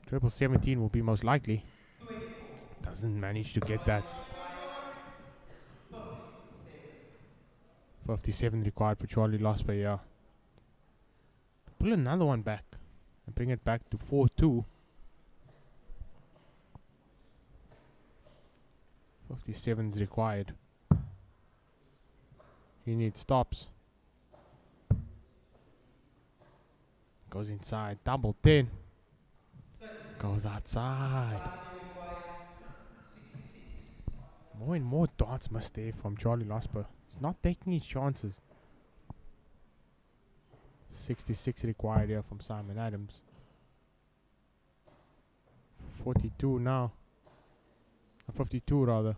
Triple 17 will be most likely. Doesn't manage to get that. 57 required for Charlie Losper, yeah. Pull another one back and bring it back to 4-2. 57 is required. He needs stops. Goes inside. Double 10. Goes outside. More and more darts must there from Charlie Losper. He's not taking his chances. 66 required here from Simon Adams. 42 now. 52 rather.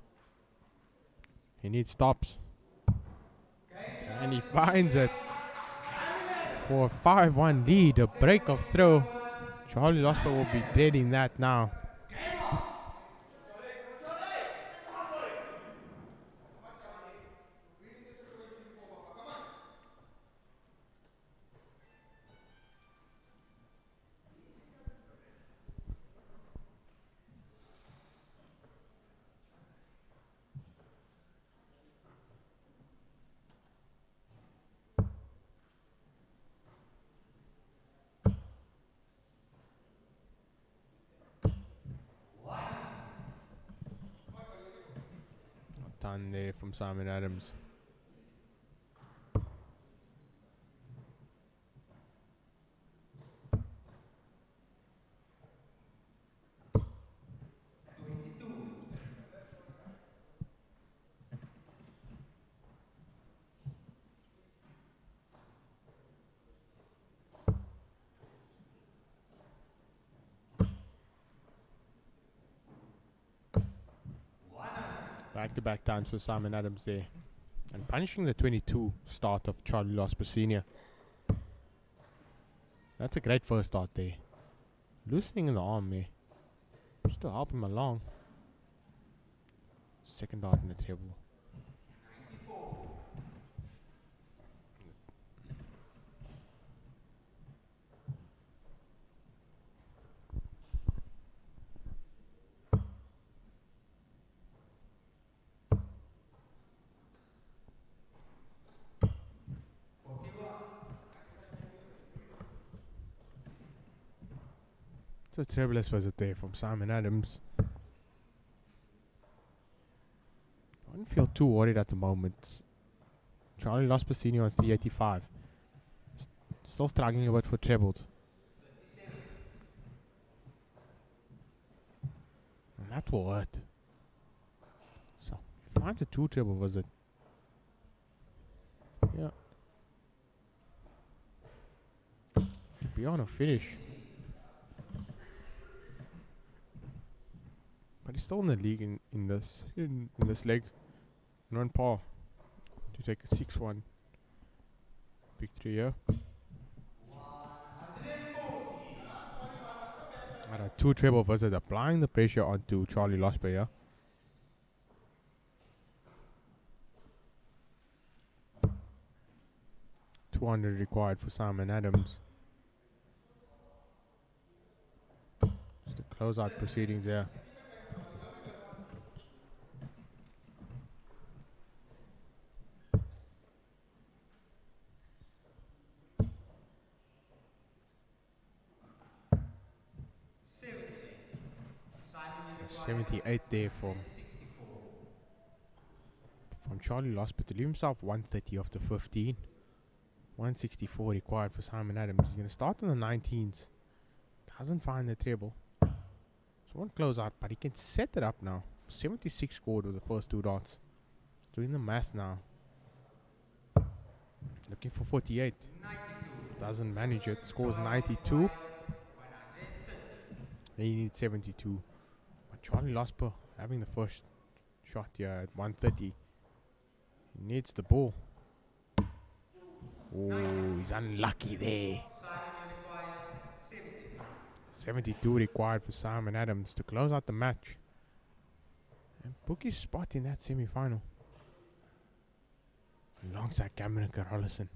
He needs stops. And he finds it. For a 5-1 lead, a break of throw. Charlie Losper will be dead in that now. Done there from Simon Adams. Back-to-back times for Simon Adams there. And punishing the 22 start of Charlie Losper Sr. That's a great first start there. Loosening in the arm there. Still help him along. Second dart in the table. It's a trebleless visit there from Simon Adams. I don't feel too worried at the moment. Charlie Losper Senior on 385. Still struggling a bit for trebles. And that will hurt. So, finds a 2 treble visit. Yeah. Be on a finish. But he's still in the league in this leg. And on par to take a 6-1 victory here. At a 2 treble visit, applying the pressure onto Charlie Losper here. $200 required for Simon Adams. Just the closeout proceedings there. A 78 there from Charlie Losper to leave himself 130 after 15. 164 required for Simon Adams. He's going to start on the 19s. Doesn't find the treble. So won't close out, but he can set it up now. 76 scored with the first 2 dots. Doing the math now. Looking for 48. Doesn't manage it. Scores 92. Then he needs 72. But Charlie Losper having the first shot here at 130. He needs the ball. Oh, he's unlucky there. 72 required for Simon Adams to close out the match and book his spot in that semi-final alongside Cameron Carrollison.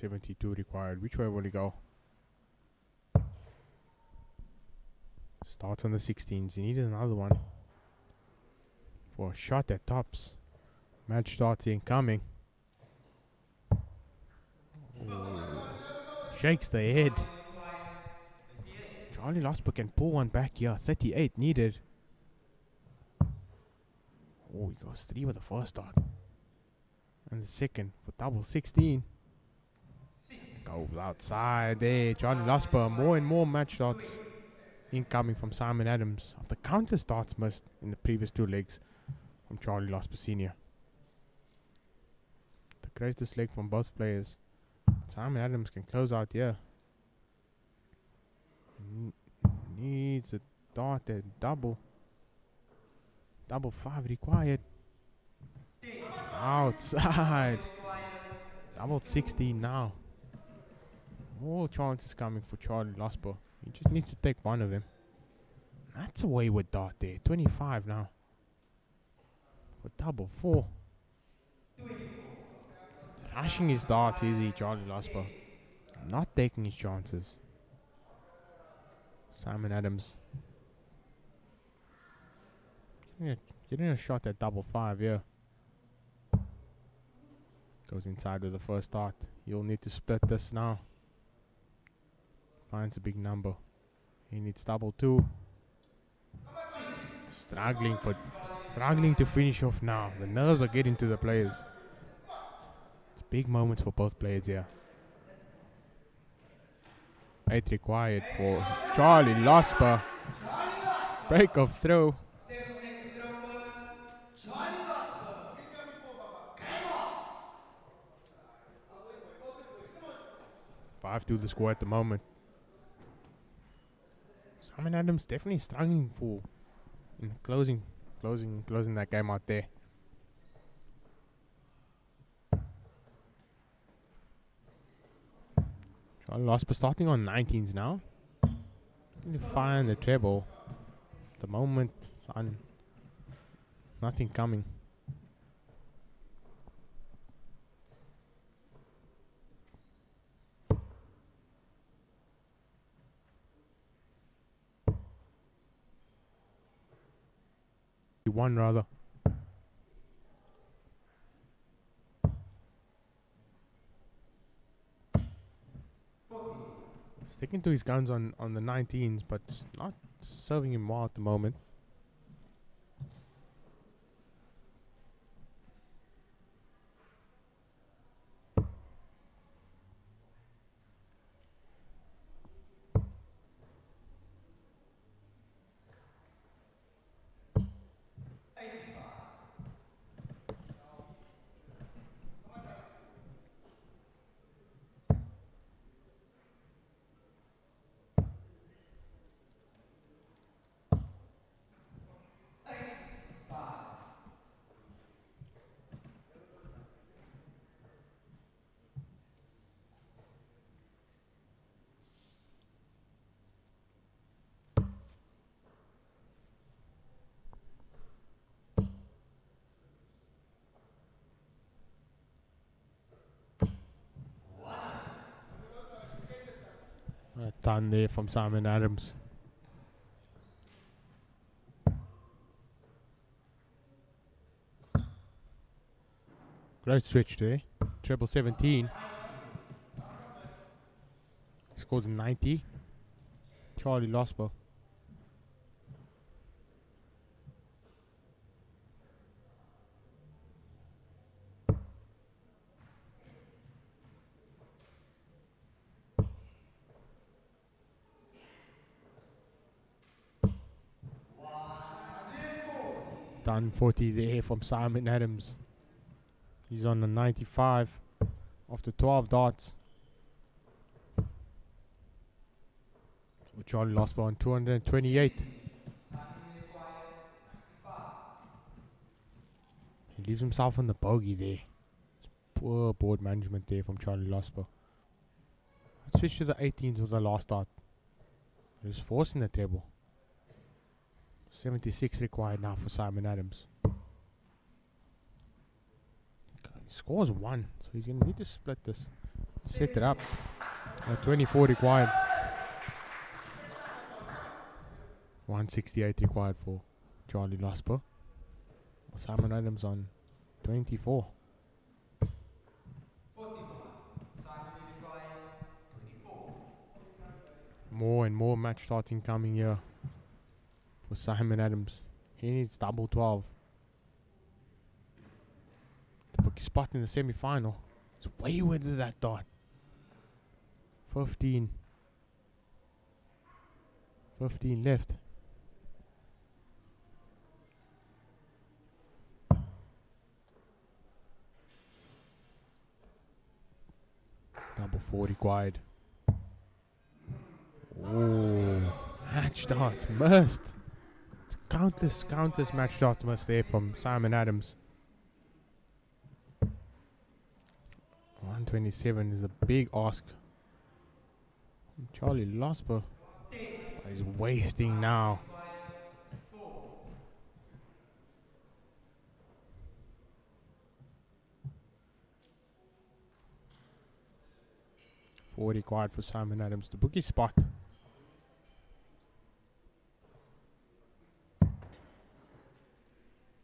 72 required. Which way will he go? Starts on the 16s. He needed another one for a shot at tops. Match starts incoming. Shakes the head. Charlie Losper can pull one back here. 38 needed. Oh, he goes 3 with the first start. And the second for double 16. Goes outside there. Charlie Losper. More and more match starts incoming from Simon Adams. After counter starts missed in the previous 2 legs from Charlie Losper Sr. The greatest leg from both players. Simon Adams can close out here. Needs a dart at double. Double 5 required. Outside. Double 16 now. More chances coming for Charlie Losper. He just needs to take one of them. That's a wayward dart there. 25 now. For double 4. Rushing his darts easy, Charlie Losper. Not taking his chances. Simon Adams. Getting a shot at double 5 here. Goes inside with the first start. He'll need to split this now. Finds a big number. He needs double 2. Struggling to finish off now. The nerves are getting to the players. It's big moments for both players here. 8 required for Charlie Losper. Break of throw. 5 to the score at the moment. Simon Adams definitely struggling for in closing that game out there. Charlie Losper starting on 19s now. Looking to find the treble. At the moment, nothing coming. One rather. Sticking to his guns on the 19s, but it's not serving him well at the moment. Done there from Simon Adams. Great switch there. Treble 17. Scores 90. Charlie Losper. Done 40 there from Simon Adams. He's on the 95 after 12 darts. Charlie Losper on 228. He leaves himself on the bogey there. Poor board management there from Charlie Losper. Let's switch to the 18s with the last dart. He's forcing the treble. 76 required now for Simon Adams. He scores 1, so he's going to need to split this. Set it up. 24 required. 168 required for Charlie Losper. Simon Adams on 24. More and more match starting coming here for Simon Adams. He needs double 12 to book his spot in the semi-final. It's wayward as that dot. 15 left. Double 4 required. Oh, match darts missed. It's countless match darts missed there from Simon Adams. 127 is a big ask. Charlie Losper is wasting now. Four required for Simon Adams to book his spot.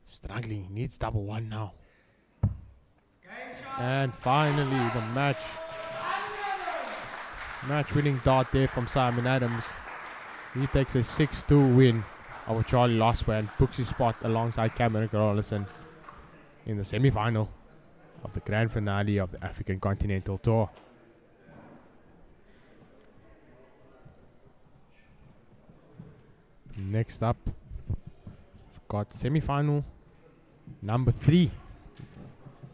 Struggling, needs double 1 now. And finally the match winning dart there from Simon Adams. He takes a 6-2 win over Charlie Losper and books his spot alongside Cameron Carlson in the semi-final of the grand finale of the African Continental Tour. Next up, we've got semi-final number 3.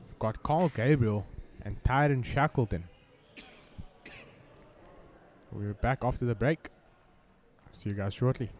We've got Carl Gabriel and Tyron Shackleton. We're back after the break. See you guys shortly.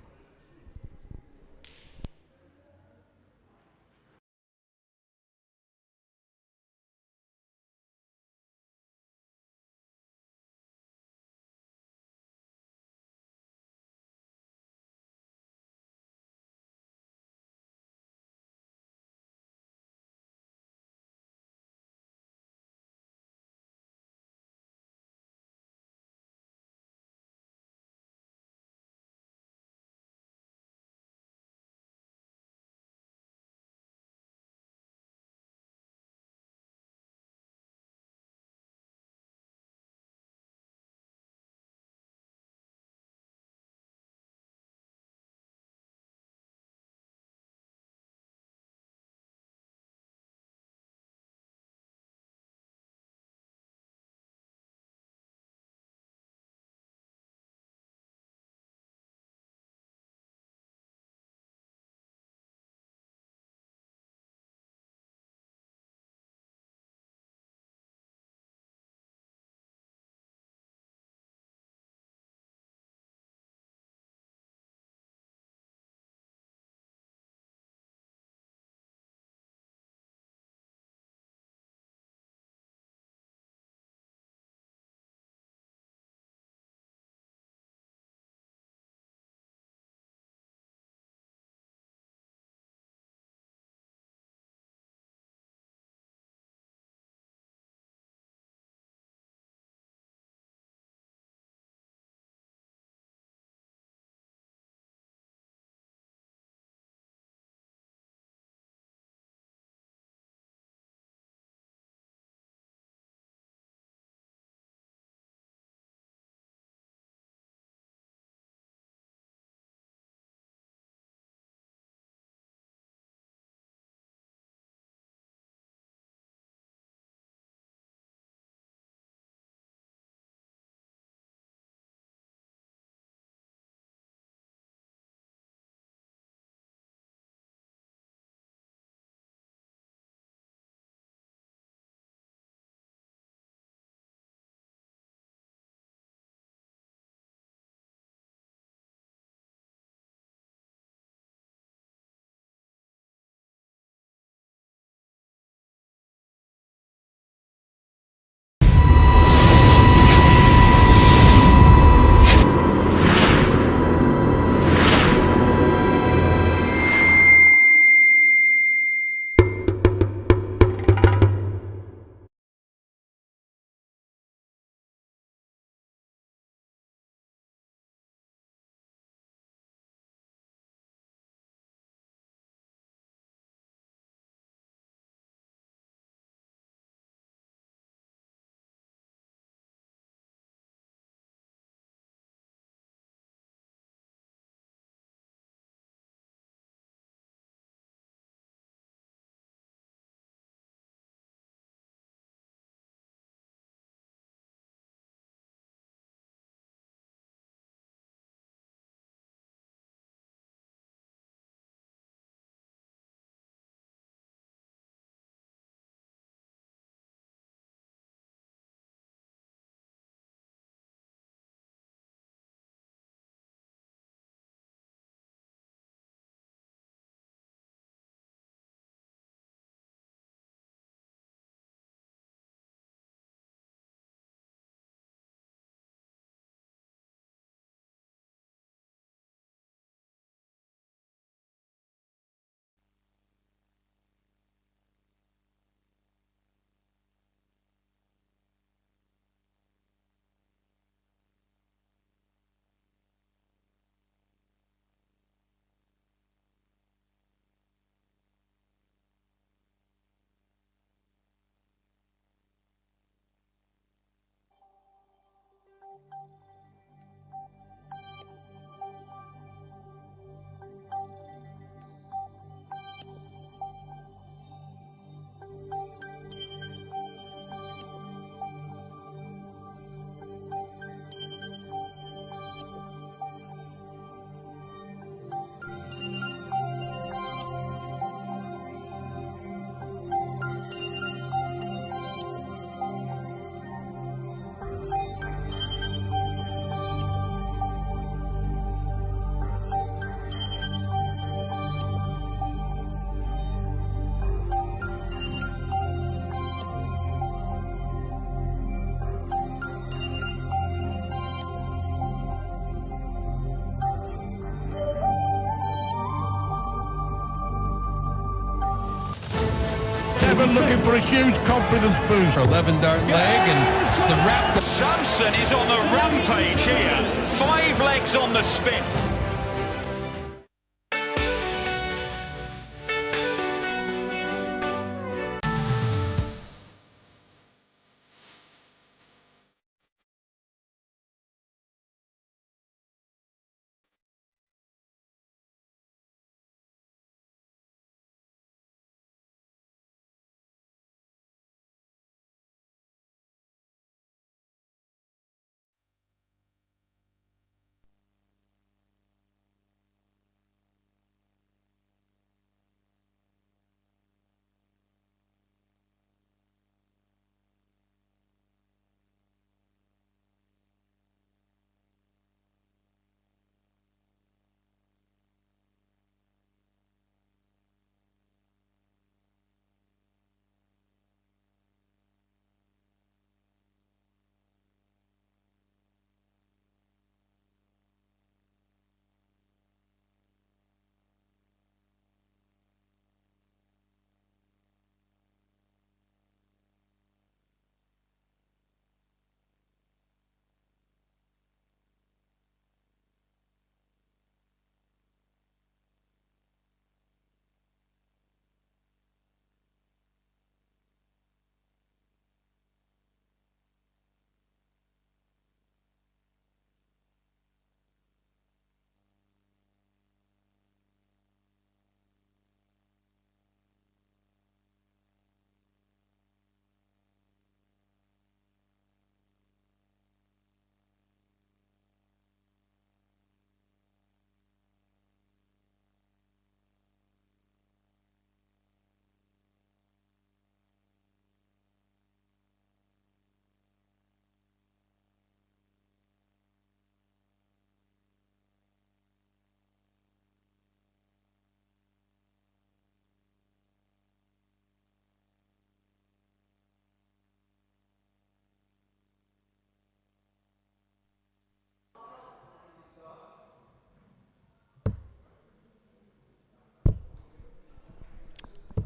looking for a huge confidence boost. 11 dart leg and the wrap. Samson is on the rampage here. 5 legs on the spin.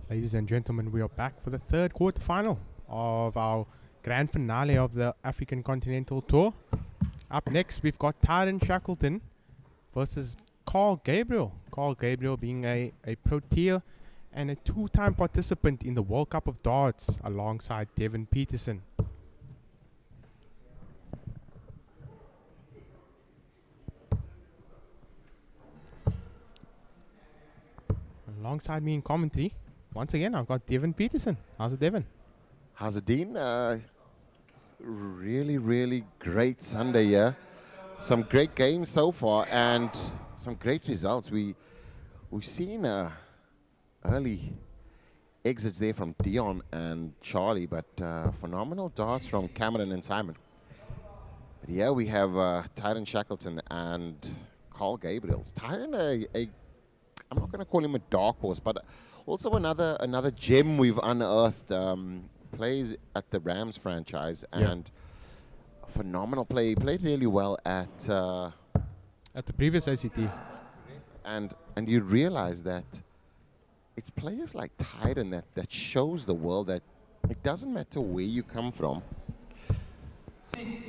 Ladies and gentlemen, we are back for the third quarterfinal of our grand finale of the African Continental Tour. Up next, we've got Tyron Shackleton versus Gabriel. Gabriel being a Protea and a 2-time participant in the World Cup of Darts alongside Devin Peterson. Alongside me in commentary, once again, I've got Devin Peterson. How's it, Devin? How's it, Dean? Really great Sunday here. Some great games so far and some great results. We've seen early exits there from Dion and Charlie, but phenomenal darts from Cameron and Simon. But here we have Tyron Shackleton and Gabriel. Tyron, I'm not going to call him a dark horse, but also another gem we've unearthed. Plays at the Rams franchise and phenomenal play. He played really well at the previous ACT. And you realize that it's players like Tyron that shows the world that it doesn't matter where you come from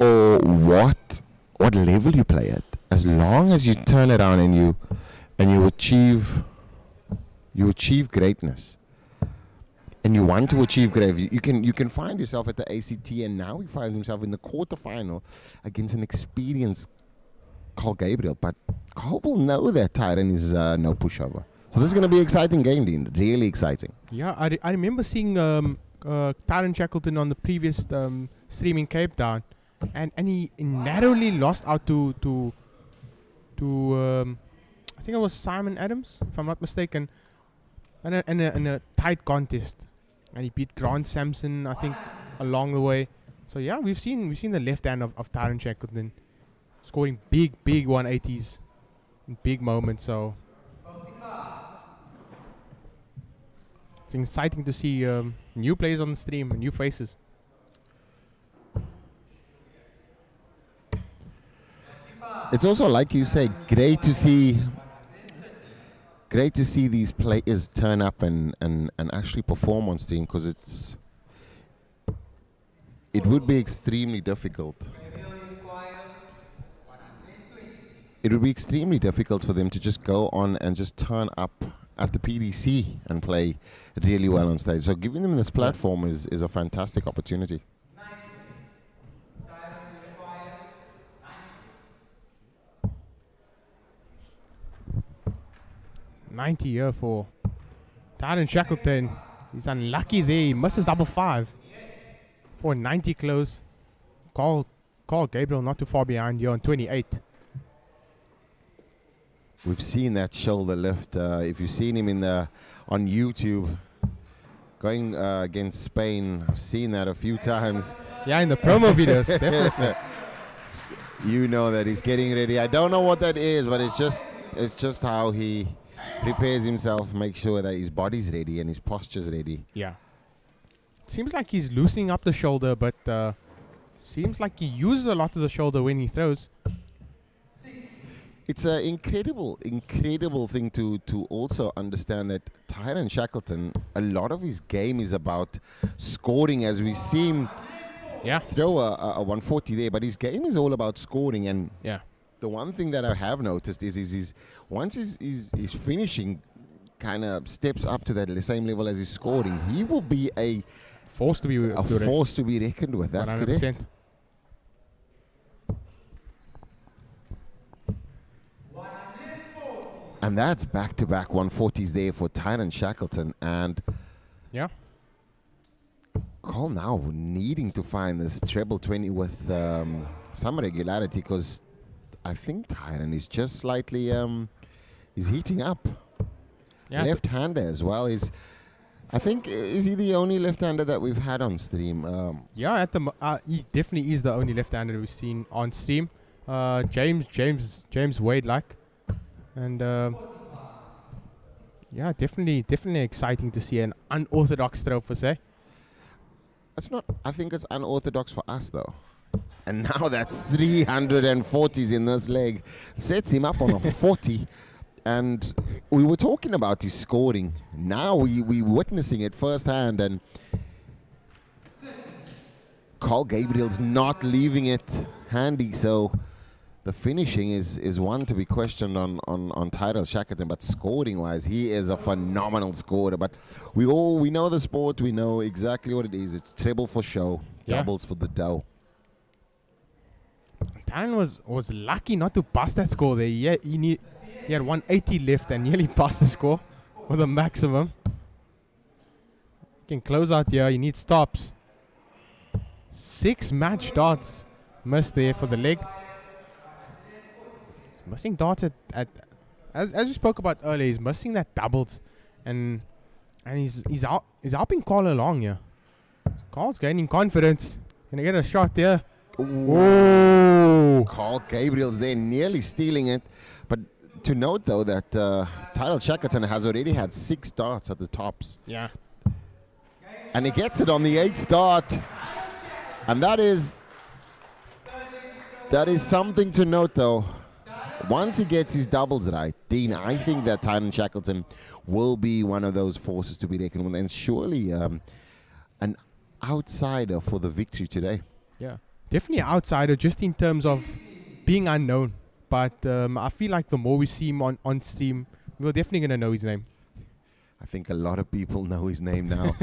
or what level you play at, as long as you turn around and you achieve greatness. And you want to achieve greatness. You can find yourself at the ACT, and now he finds himself in the quarterfinal against an experienced Gabriel. But Cole will know that Tyron is no pushover. So this is going to be an exciting game, Dean. Really exciting. Yeah, I remember seeing Tyron Shackleton on the previous stream in Cape Town, and he narrowly lost out to I think it was Simon Adams, if I'm not mistaken, in a tight contest. And he beat Grant Sampson, I think, along the way. So yeah, we've seen the left hand of Tyron Shackleton scoring big 180s in big moments. So it's exciting to see new players on the stream, new faces. It's also, like you say, great to see great to see these players turn up and actually perform on stream, because it would be extremely difficult. It would be extremely difficult for them to just go on and just turn up at the PDC and play really well on stage. So giving them this platform is a fantastic opportunity. 90 here for Tyron Shackleton. He's unlucky there. He misses double 5 for 90 close. Call Gabriel not too far behind here on 28. We've seen that shoulder lift. If you've seen him on YouTube going against Spain, I've seen that a few times. Yeah, in the promo videos, definitely. You know that he's getting ready. I don't know what that is, but it's just how he prepares himself, make sure that his body's ready and his posture's ready. Yeah. Seems like he's loosening up the shoulder, but seems like he uses a lot of the shoulder when he throws. It's an incredible thing to also understand that Tyron Shackleton, a lot of his game is about scoring, as we see him throw a 140 there, but his game is all about scoring. And the one thing that I have noticed is once his finishing kind of steps up to that same level as his scoring, he will be a force to be reckoned with. That's 100%. Correct. And that's back-to-back 140s there for Tyron Shackleton. And Cole now needing to find this treble 20 with some regularity, because I think Tyron is just slightly is heating up. Left-hander as well. Is he the only left-hander that we've had on stream? He definitely is the only left-hander we've seen on stream. James Wade like. And definitely exciting to see an unorthodox throw per se. I think it's unorthodox for us though. And now that's 340s in this leg. Sets him up on a 40. And we were talking about his scoring. Now we're witnessing it firsthand. And Carl Gabriel's not leaving it handy. So the finishing is one to be questioned on Tyron Shackleton, but scoring-wise, he is a phenomenal scorer. But we know the sport. We know exactly what it is. It's treble for show, doubles for the dough. Tyron was lucky not to bust that score there. He had 180 left and nearly passed the score with a maximum. He can close out here. He needs stops. 6 match darts missed there for the leg. Missing darts at as we spoke about earlier, he's missing that doubles, and he's helping Carl along here. Carl's gaining confidence. Gonna get a shot there. Whoa! Carl Gabriel's there, nearly stealing it. But to note though that Tyron Shackleton has already had 6 darts at the tops. Yeah. And he gets it on the 8th dart, and that is something to note though. Once he gets his doubles right, Dean, I think that Tyron Shackleton will be one of those forces to be reckoned with, and surely an outsider for the victory today. Yeah, definitely an outsider just in terms of being unknown. But I feel like the more we see him on stream, we're definitely going to know his name. I think a lot of people know his name now.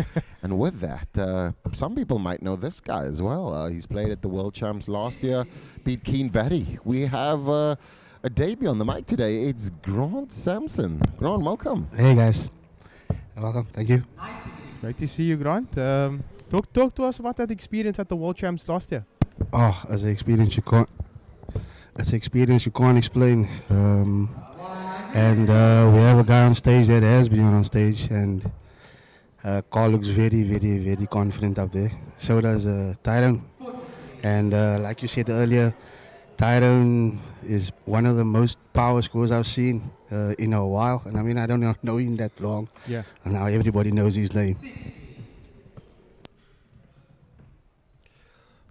And with that, some people might know this guy as well. He's played at the World Champs last year, beat Keen Barry. We have a debut on the mic today. It's Grant Sampson. Grant, welcome. Hey guys, welcome. Thank you. Great to see you, Grant. Talk to us about that experience at the World Champs last year. Oh, it's an experience you can't explain. And we have a guy on stage that has been on stage, and Carl looks very, very, very confident up there. So does Tyron. And like you said earlier, Tyron is one of the most power scorers I've seen in a while. And I mean, I don't know him that long. Yeah. And now everybody knows his name.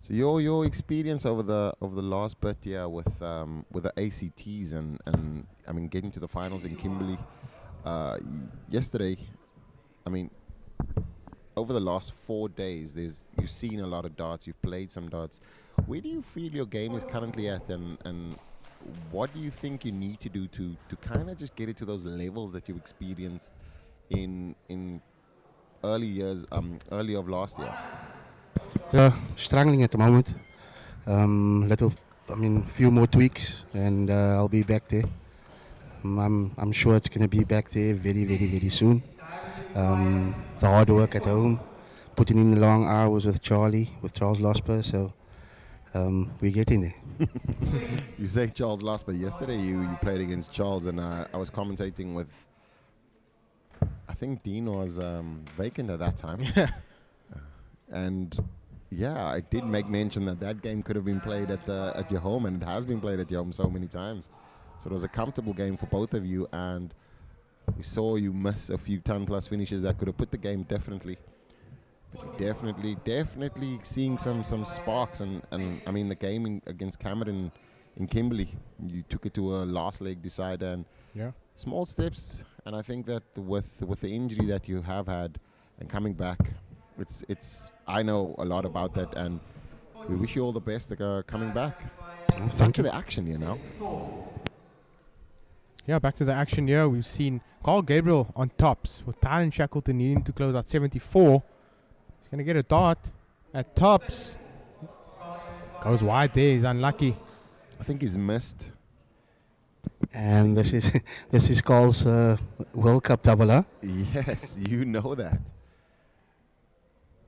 So your experience over the last bit, with the ACTs and I mean getting to the finals in Kimberley, Yesterday, I mean, over the last 4 days, you've seen a lot of darts, you've played some darts. Where do you feel your game is currently at, and what do you think you need to do to kind of just get it to those levels that you experienced in early years, early of last year? Struggling at the moment. Few more tweaks, and I'll be back there. I'm sure it's going to be back there very, very, very soon. The hard work at home, putting in the long hours with Charles Losper, so we're getting there. You say Charles Losper. Yesterday you played against Charles, and I was commentating with, I think Dean was vacant at that time. And yeah, I did make mention that game could have been played at your home, and it has been played at your home so many times. So it was a comfortable game for both of you, and we saw you miss a few ton-plus finishes that could have put the game differently. But definitely seeing some sparks, and I mean the game against Cameron in Kimberley, you took it to a last leg decider, and small steps. And I think that with the injury that you have had and coming back, it's I know a lot about that, and we wish you all the best coming back. Back to the action, you know. Yeah, back to the action here. We've seen Gabriel on tops with Tyron Shackleton needing to close out 74. He's going to get a dart at tops. Goes wide there. He's unlucky. I think he's missed. And this is Carl's World Cup double, huh? Yes, you know that.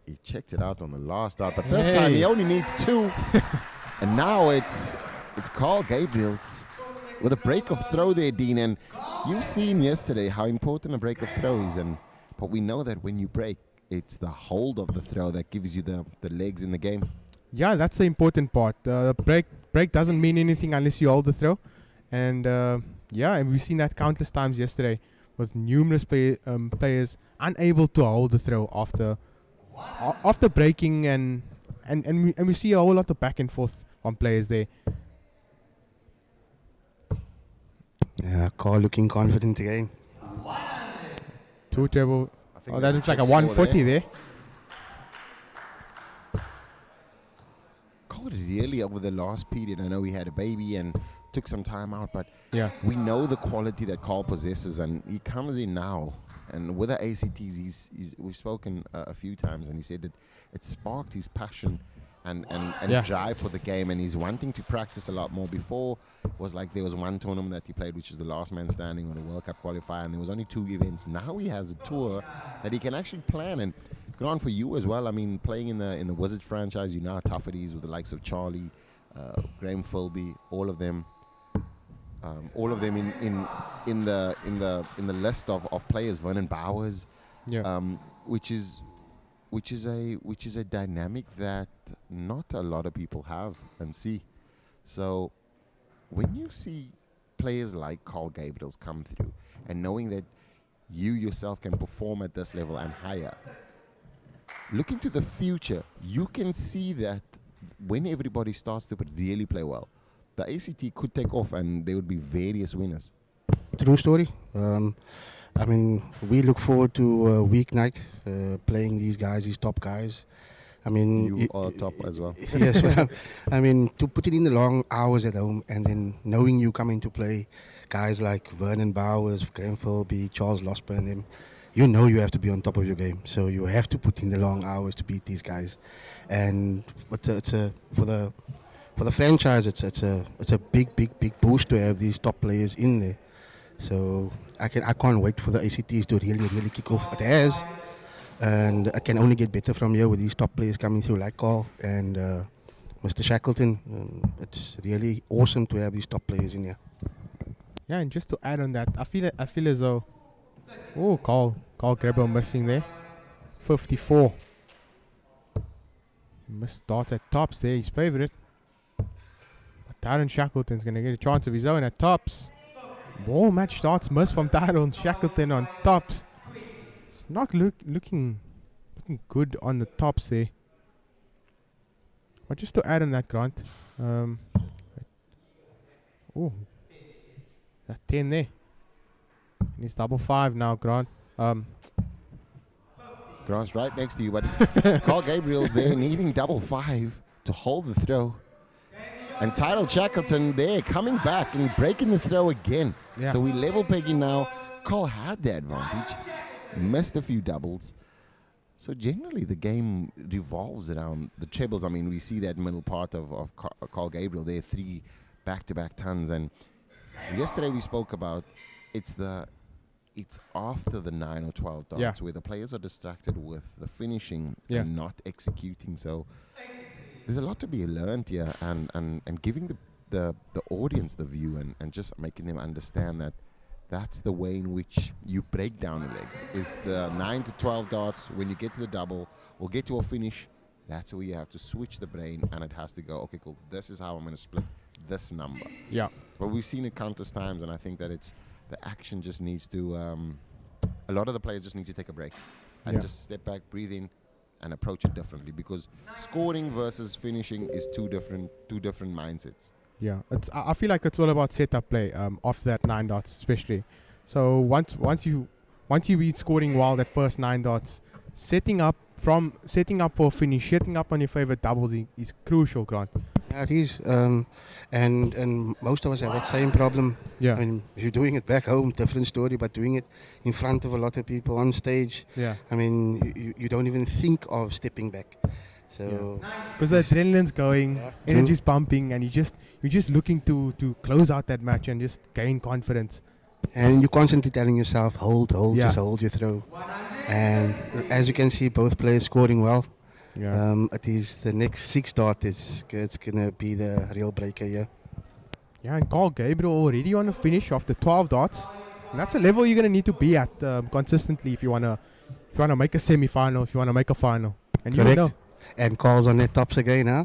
He checked it out on the last dart, but this time he only needs 2. And now it's Carl Gabriel's with a break of throw there, Dean. And you've seen yesterday how important a break of throw is, but we know that when you break, it's the hold of the throw that gives you the legs in the game. Yeah, that's the important part. Break doesn't mean anything unless you hold the throw. And and we've seen that countless times yesterday with numerous players unable to hold the throw after breaking, and we see a whole lot of back and forth on players there. Yeah, Carl looking confident again. 2 treble. Oh, that looks like a 140 there. Carl really over the last period. I know he had a baby and took some time out, but we know the quality that Carl possesses, and he comes in now. And with the ACTs, we've spoken a few times, and he said that it sparked his passion and drive for the game, and he's wanting to practice a lot more. Before, it was like there was one tournament that he played, which is the last man standing on the World Cup qualifier, and there was only 2 events. Now he has a tour that he can actually plan, and good on for you as well. I mean, playing in the Wizards franchise, you know how tough it is with the likes of Charlie, Graham Philby, all of them in the list of players. Vernon Bowers, which is a dynamic that not a lot of people have and see. So when you see players like Carl Gabriel's come through, and knowing that you yourself can perform at this level and higher, looking to the future, you can see that when everybody starts to really play well, the ACT could take off and there would be various winners. True story. We look forward to a weeknight playing these guys, these top guys. You are top as well. Yes, to put it in the long hours at home, and then knowing you coming to play guys like Vernon Bowers, Graham Philby, Charles Losper, and them, you know you have to be on top of your game. So you have to put in the long hours to beat these guys. And for the franchise, it's a big boost to have these top players in there. So I can't wait for the ACTs to really kick off. It has, and it can only get better from here with these top players coming through like Carl and Mr. Shackleton. It's really awesome to have these top players in here. Yeah, and just to add on that, I feel as though, Carl Gabriel missing there, 54. He missed darts at tops there, his favorite. But Tyron Shackleton's gonna get a chance of his own at tops. Ball match starts miss from Tyron Shackleton on tops. It's not looking good on the tops there. But just to add on that, Grant. That 10 there. He's double 5 now, Grant. Grant's right next to you, but Carl Gabriel's there needing double 5 to hold the throw. And Tidal Shackleton there coming back and breaking the throw again. Yeah. So we level pegging now. Carl had the advantage, missed a few doubles. So generally the game revolves around the trebles. I mean, we see that middle part of Carl Gabriel there, 3 back-to-back tons. And yesterday we spoke about it's after the 9 or 12 darts where the players are distracted with the finishing and not executing. So there's a lot to be learned here, and giving the audience the view and just making them understand that that's the way in which you break down a leg. Is the 9 to 12 darts when you get to the double or get to a finish, that's where you have to switch the brain and it has to go, okay, cool, this is how I'm going to split this number. Yeah. But we've seen it countless times, and I think that the action just needs to, a lot of the players just need to take a break and just step back, breathe in, and approach it differently, because scoring versus finishing is two different mindsets. Yeah, I feel like it's all about setup play after that 9 dots especially. So once you be scoring well that first 9 dots, setting up for a finish, setting up on your favorite doubles is crucial, Grant. Yeah, it is. And most of us have that same problem. Yeah. I mean, if you're doing it back home, different story, but doing it in front of a lot of people on stage, I mean, you don't even think of stepping back. So because the adrenaline's going, energy's pumping, and you're just looking to close out that match and just gain confidence. And you're constantly telling yourself, hold, just hold your throw. And as you can see, both players scoring well. Yeah. It is the next 6 dot it's gonna be the real breaker here. Yeah, and Carl Gabriel already on a finish of the 12 dots. And that's a level you're gonna need to be at consistently if you wanna make a semi-final, if you wanna make a final. And Correct. You know. And Carl's on their tops again, huh?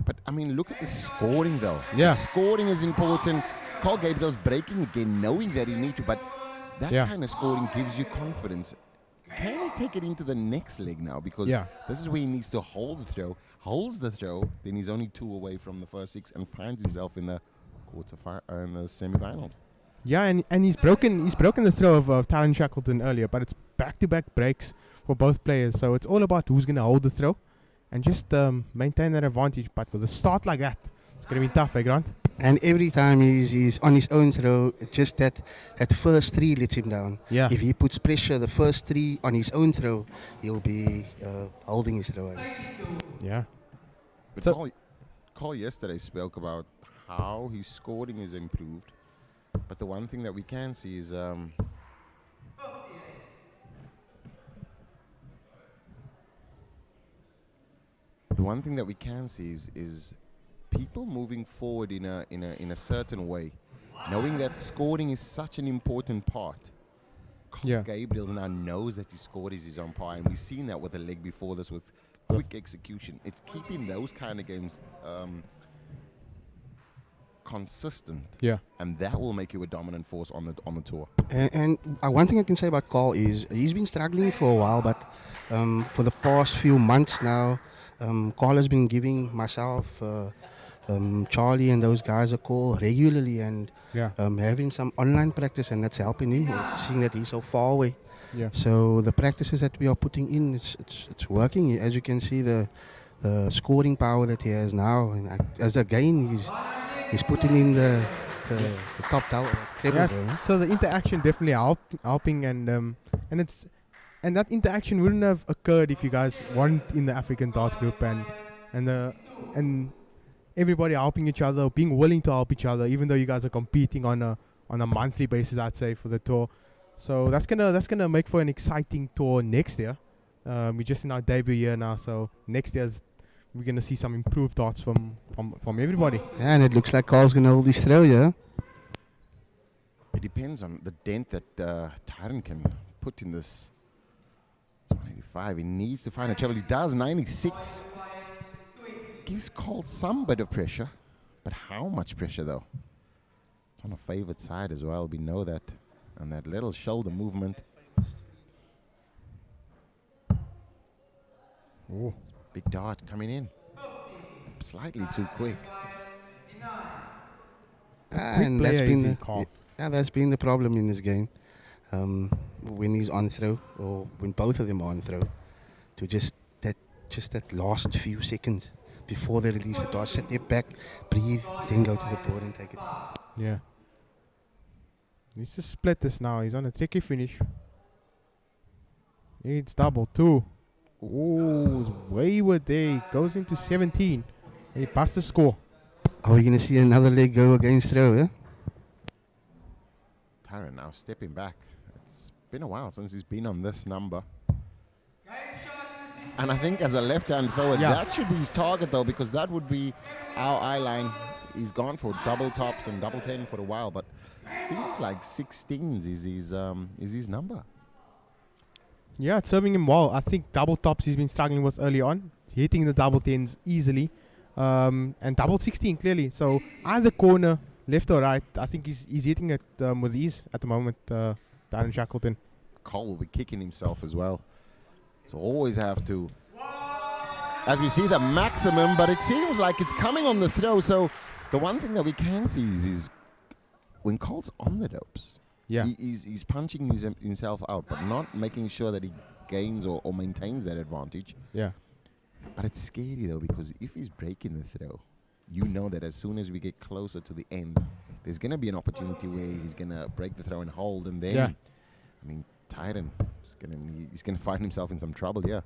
But I mean, look at the scoring though. Yeah. The scoring is important. Carl Gabriel's breaking again, knowing that he needs to, but that kind of scoring gives you confidence. Can he take it into the next leg now? Because this is where he needs to hold the throw. Holds the throw, then he's only 2 away from the first 6 and finds himself in the in the semifinals. Yeah, and he's broken the throw of Talon Shackleton earlier, but it's back-to-back breaks for both players. So it's all about who's going to hold the throw and just maintain that advantage. But with a start like that, it's going to be tough, eh, Grant? And every time he's on his own throw, just that first 3 lets him down. Yeah. If he puts pressure, the first 3 on his own throw, he'll be holding his throw. Yeah. But So Carl yesterday spoke about how his scoring is improved. But the one thing that we can see is is people moving forward in a certain way, knowing that scoring is such an important part. Carl Gabriel now knows that his score is his own part, and we've seen that with the leg before this with quick execution. It's keeping those kind of games consistent, and that will make you a dominant force on the tour. And one thing I can say about Carl is he's been struggling for a while, but for the past few months now, Carl has been giving myself, Charlie and those guys a call regularly, and having some online practice, and that's helping him. Seeing that he's so far away. Yeah. So the practices that we are putting in, it's working. As you can see, the scoring power that he has now, and as again he's putting in the top trebles. Yes. So the interaction definitely helping, and that interaction wouldn't have occurred if you guys weren't in the African Darts group and everybody helping each other, being willing to help each other, even though you guys are competing on a monthly basis, I'd say, for the tour. So that's gonna make for an exciting tour next year. We're just in our debut year now, so next year we're gonna see some improved darts from everybody. Yeah, and it looks like Carl's gonna hold his throw, yeah. It depends on the dent that Tyron can put in this. 185. He needs to find a treble. He does. 96. Gives Carl some bit of pressure, but how much pressure though? It's on a favored side as well. We know that, and that little shoulder movement. Oh, big dart coming in, slightly too quick. And that's been Yeah, that's been the problem in this game. When he's on throw, or when both of them are on throw, to just that last few seconds before they release the dart, sit there back, breathe, then go to the board and take it. Yeah. Needs to split this now. He's on a tricky finish. It's double two. Oh, wayward there. Goes into 17. He passed the score. Are we going to see another leg go against throw, yeah? Tyron now stepping back. It's been a while since he's been on this number. And I think as a left-hand thrower, that should be his target, though, because that would be our eye line. He's gone for double tops and double 10 for a while, but seems like 16s is his number. Yeah, it's serving him well. I think double tops he's been struggling with early on. Hitting the double 10s easily. And double 16 clearly. So either corner, left or right, I think he's hitting it with ease at the moment, Darren Shackleton. Cole will be kicking himself as well. So always have to, as we see the maximum, but it seems like it's coming on the throw. So the one thing that we can see is when Cole's on the ropes, he's punching himself out, but not making sure that he gains or maintains that advantage. Yeah. But it's scary, though, because if he's breaking the throw, you know that as soon as we get closer to the end, there's going to be an opportunity where he's going to break the throw and hold, and then, I mean, Tyron he's going to find himself in some trouble, Yeah,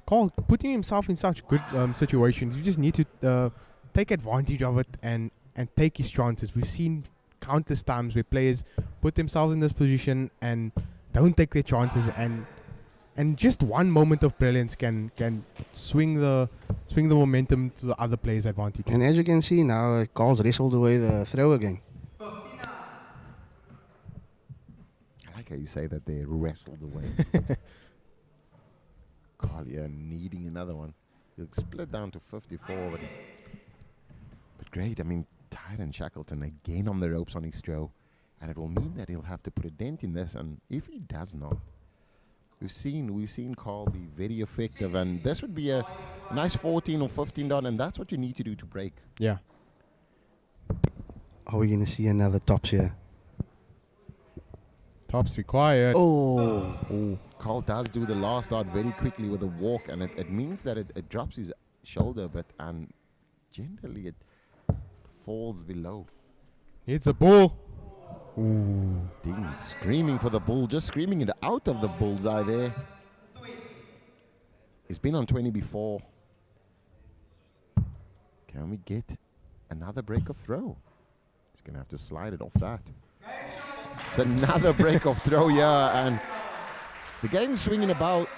Cole putting himself in such good situations. You just need to take advantage of it and take his chances. We've seen countless times where players put themselves in this position and don't take their chances, and just one moment of brilliance can swing the momentum to the other player's advantage. And as you can see now, Cole's wrestled away the throw again. I like how you say that they wrestled away. Collier needing another one. He'll split down to 54. But great. I mean, Tyron Shackleton again on the ropes on his throw. And it will mean that he'll have to put a dent in this. And if he does not, we've seen Carl be very effective. And this would be a nice 14 or 15 dot. And that's what you need to do to break. Yeah. Are we going to see another tops here? Tops required. Oh. Carl does do the last dart very quickly with a walk, and it means that it drops his shoulder a bit, and generally it falls below. It's a bull. Ooh. Dean screaming for the bull, just screaming it out of the bullseye there. He's been on 20 before. Can we get another break of throw? He's going to have to slide it off that. It's another break of throw, and the game's swinging about.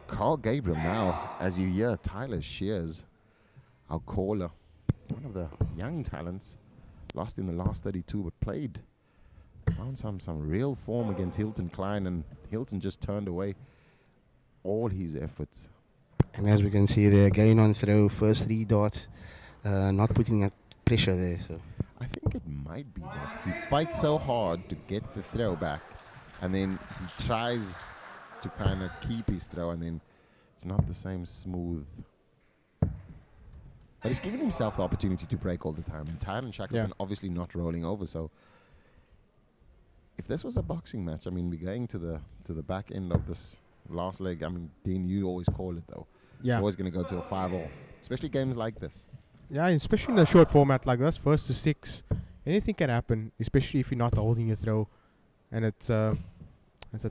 Carl Gabriel now, as you hear Tyler Shears, our caller, one of the young talents, lost in the last 32, but found some real form against Hilton Klein, and Hilton just turned away all his efforts. And as we can see there, again on throw, first 3 darts, not putting that pressure there. So I think it might be that he fights so hard to get the throw back, and then he tries to kind of keep his throw, and then it's not the same smooth. But he's giving himself the opportunity to break all the time. And Tyron Shackleton obviously not rolling over. So if this was a boxing match, I mean, we're going to the back end of this last leg. I mean, Dean, you always call it, though. Yeah. It's always going to go to a 5-all, especially games like this. Yeah, especially in a short format like this, 1st to 6, anything can happen, especially if you're not holding your throw. And it's a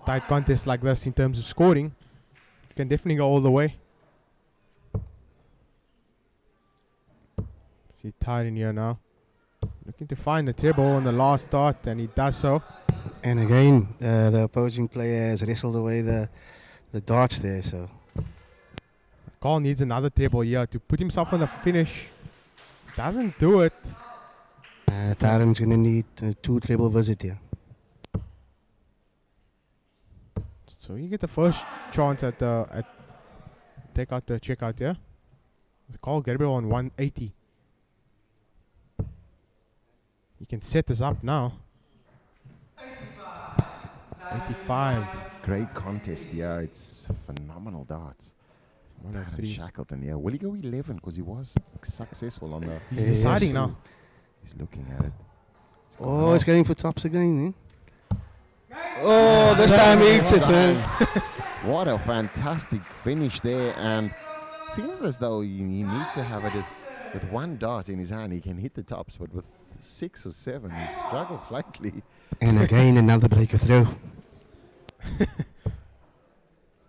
tight contest like this in terms of scoring. It can definitely go all the way. See Tyron here now, looking to find the treble on the last start, and he does so. And again, the opposing player has wrestled away the darts there. So Carl needs another treble here to put himself on the finish. Doesn't do it. Tyron's going to need 2 treble visit here. So you get the first chance at take out the checkout here. Carl Gabriel on 180. He can set this up now. 85. Great contest, it's phenomenal darts. 103. Shackleton, will he go 11? Because he was successful on the... He's deciding now. He's looking at it. Oh, it's going for tops again, eh? Oh, this time he eats it, man. What a fantastic finish there, and seems as though he needs to have it with one dart in his hand. He can hit the tops, but with 6 or 7, he struggles slightly. And again, another breaker throw.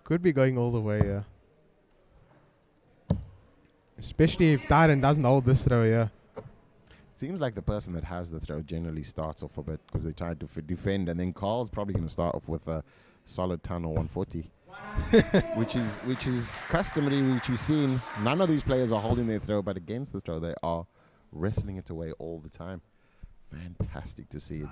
Could be going all the way, especially if Tyron doesn't hold this throw, yeah. Seems like the person that has the throw generally starts off a bit because they try to defend, and then Carl's probably going to start off with a solid ton or 140, which is customary, which we've seen. None of these players are holding their throw, but against the throw, they are wrestling it away all the time. Fantastic to see.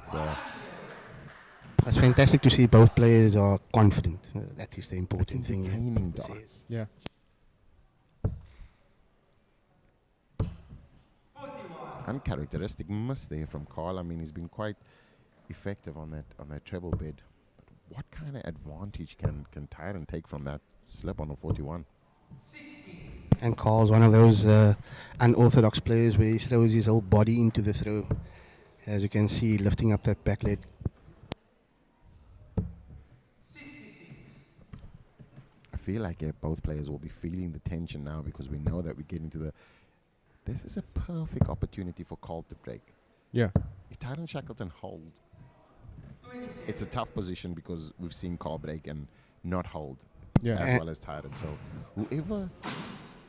It's fantastic to see both players are confident. That is the important thing. Entertaining darts. Yeah. Uncharacteristic miss there from Carl. I mean, he's been quite effective on that treble bed. But what kind of advantage can Tyron take from that slip on a 41? And Carl's one of those unorthodox players where he throws his whole body into the throw. As you can see, lifting up that back leg. I feel like both players will be feeling the tension now because we know that we get into the... This is a perfect opportunity for Carl to break. Yeah. If Tyron Shackleton holds, it's a tough position because we've seen Carl break and not hold as well as Tyron. So whoever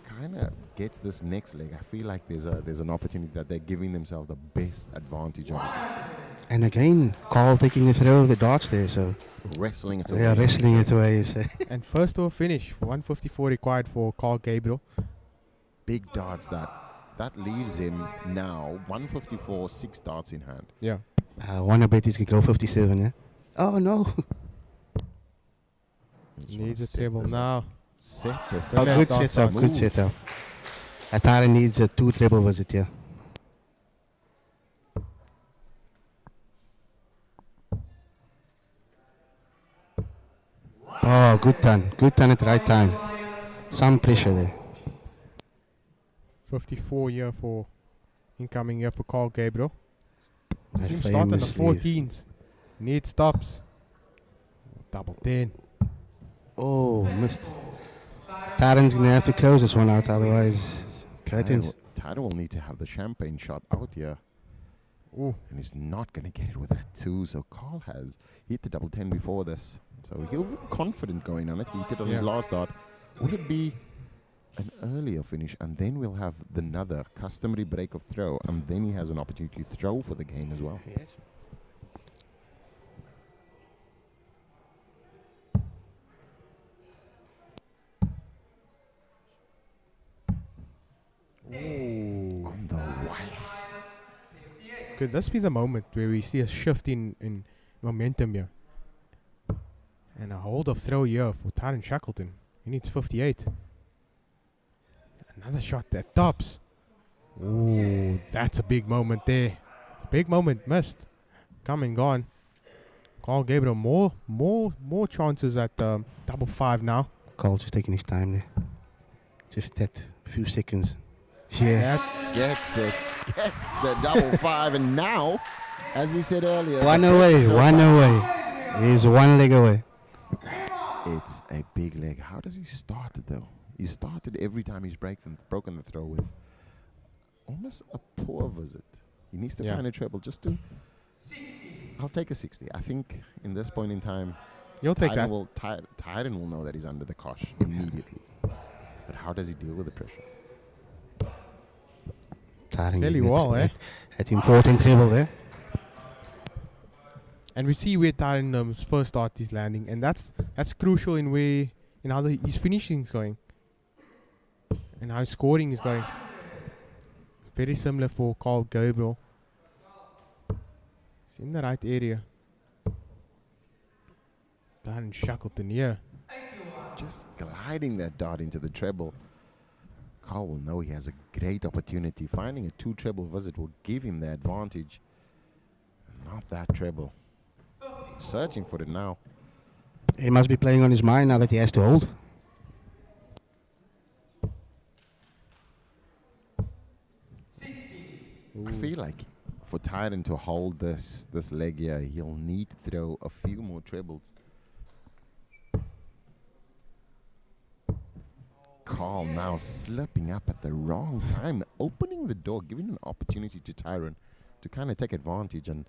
kind of gets this next leg, I feel like there's an opportunity that they're giving themselves the best advantage of. And again, Carl taking the throw of the darts there, so... Wrestling it away. Yeah, wrestling it away, you say. And first to a finish, 154 required for Carl Gabriel. Big darts that leaves him now 154, 6 darts in hand. Yeah. One bet he's going to go 57, yeah? Oh, no. Needs a treble now. Set this Oh, up. good setup, good setup. Atara needs a 2 treble visit, yeah. Oh, good turn at the right time. Some pressure there. 54 here for incoming here for Carl Gabriel. That Seems start on the famously- 14s. Need stops. Double 10. Oh, missed. Taran's going to have to close this one out, otherwise curtains. Tyron will need to have the champagne shot out here. Ooh. And he's not going to get it with that 2. So Carl has hit the double 10 before this. So he'll be confident going on it. He hit it on his last dart. Will it be an earlier finish? And then we'll have another customary break of throw. And then he has an opportunity to throw for the game as well. Yes. Ooh. On the wire. Could this be the moment where we see a shift in momentum here? And a hold of throw here for Tyron Shackleton. He needs 58. Another shot that tops. Ooh, that's a big moment there. Big moment missed. Come and gone. Carl Gabriel more chances at double 5 now. Carl just taking his time there. Just that few seconds. Yeah. That Gets it. Gets the double 5. And now, as we said earlier, One away. He's 1 leg away. it's a big leg. How does he start it though? He started every time he's broken the throw with almost a poor visit. He needs to find a treble just to... I'll take a 60. I think in this point in time, you'll take that. Tyron will know that he's under the cosh immediately. But how does he deal with the pressure? Fairly well, eh? That important treble there. And we see where Tyron's first start is landing, and that's crucial in how his finishing is going, and how his scoring is going. Very similar for Carl Gabriel. It's in the right area. Tyron Shackleton here. Just gliding that dart into the treble. Carl will know he has a great opportunity. Finding a 2 treble visit will give him the advantage. Not that treble. Searching for it now. He must be playing on his mind now that he has to hold. I feel like for Tyron to hold this leg here, he'll need to throw a few more trebles. Carl now slipping up at the wrong time, opening the door, giving an opportunity to Tyron to kind of take advantage, and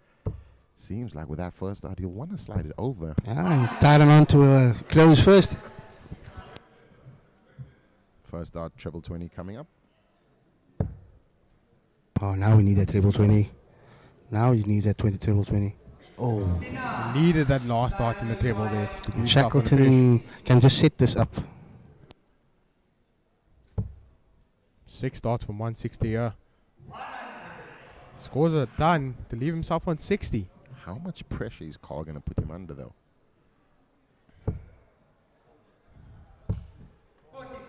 seems like with that first start, he'll want to slide it over. And Tyron on to close first. First start, treble 20 coming up. Oh, now we need that treble 20. Now he needs that treble 20. Oh. Needed that last start in the treble there. to give And himself an Shackleton can just set this up. 6 starts from 160 here. Scores are done to leave himself on 60. How much pressure is Carl going to put him under, though?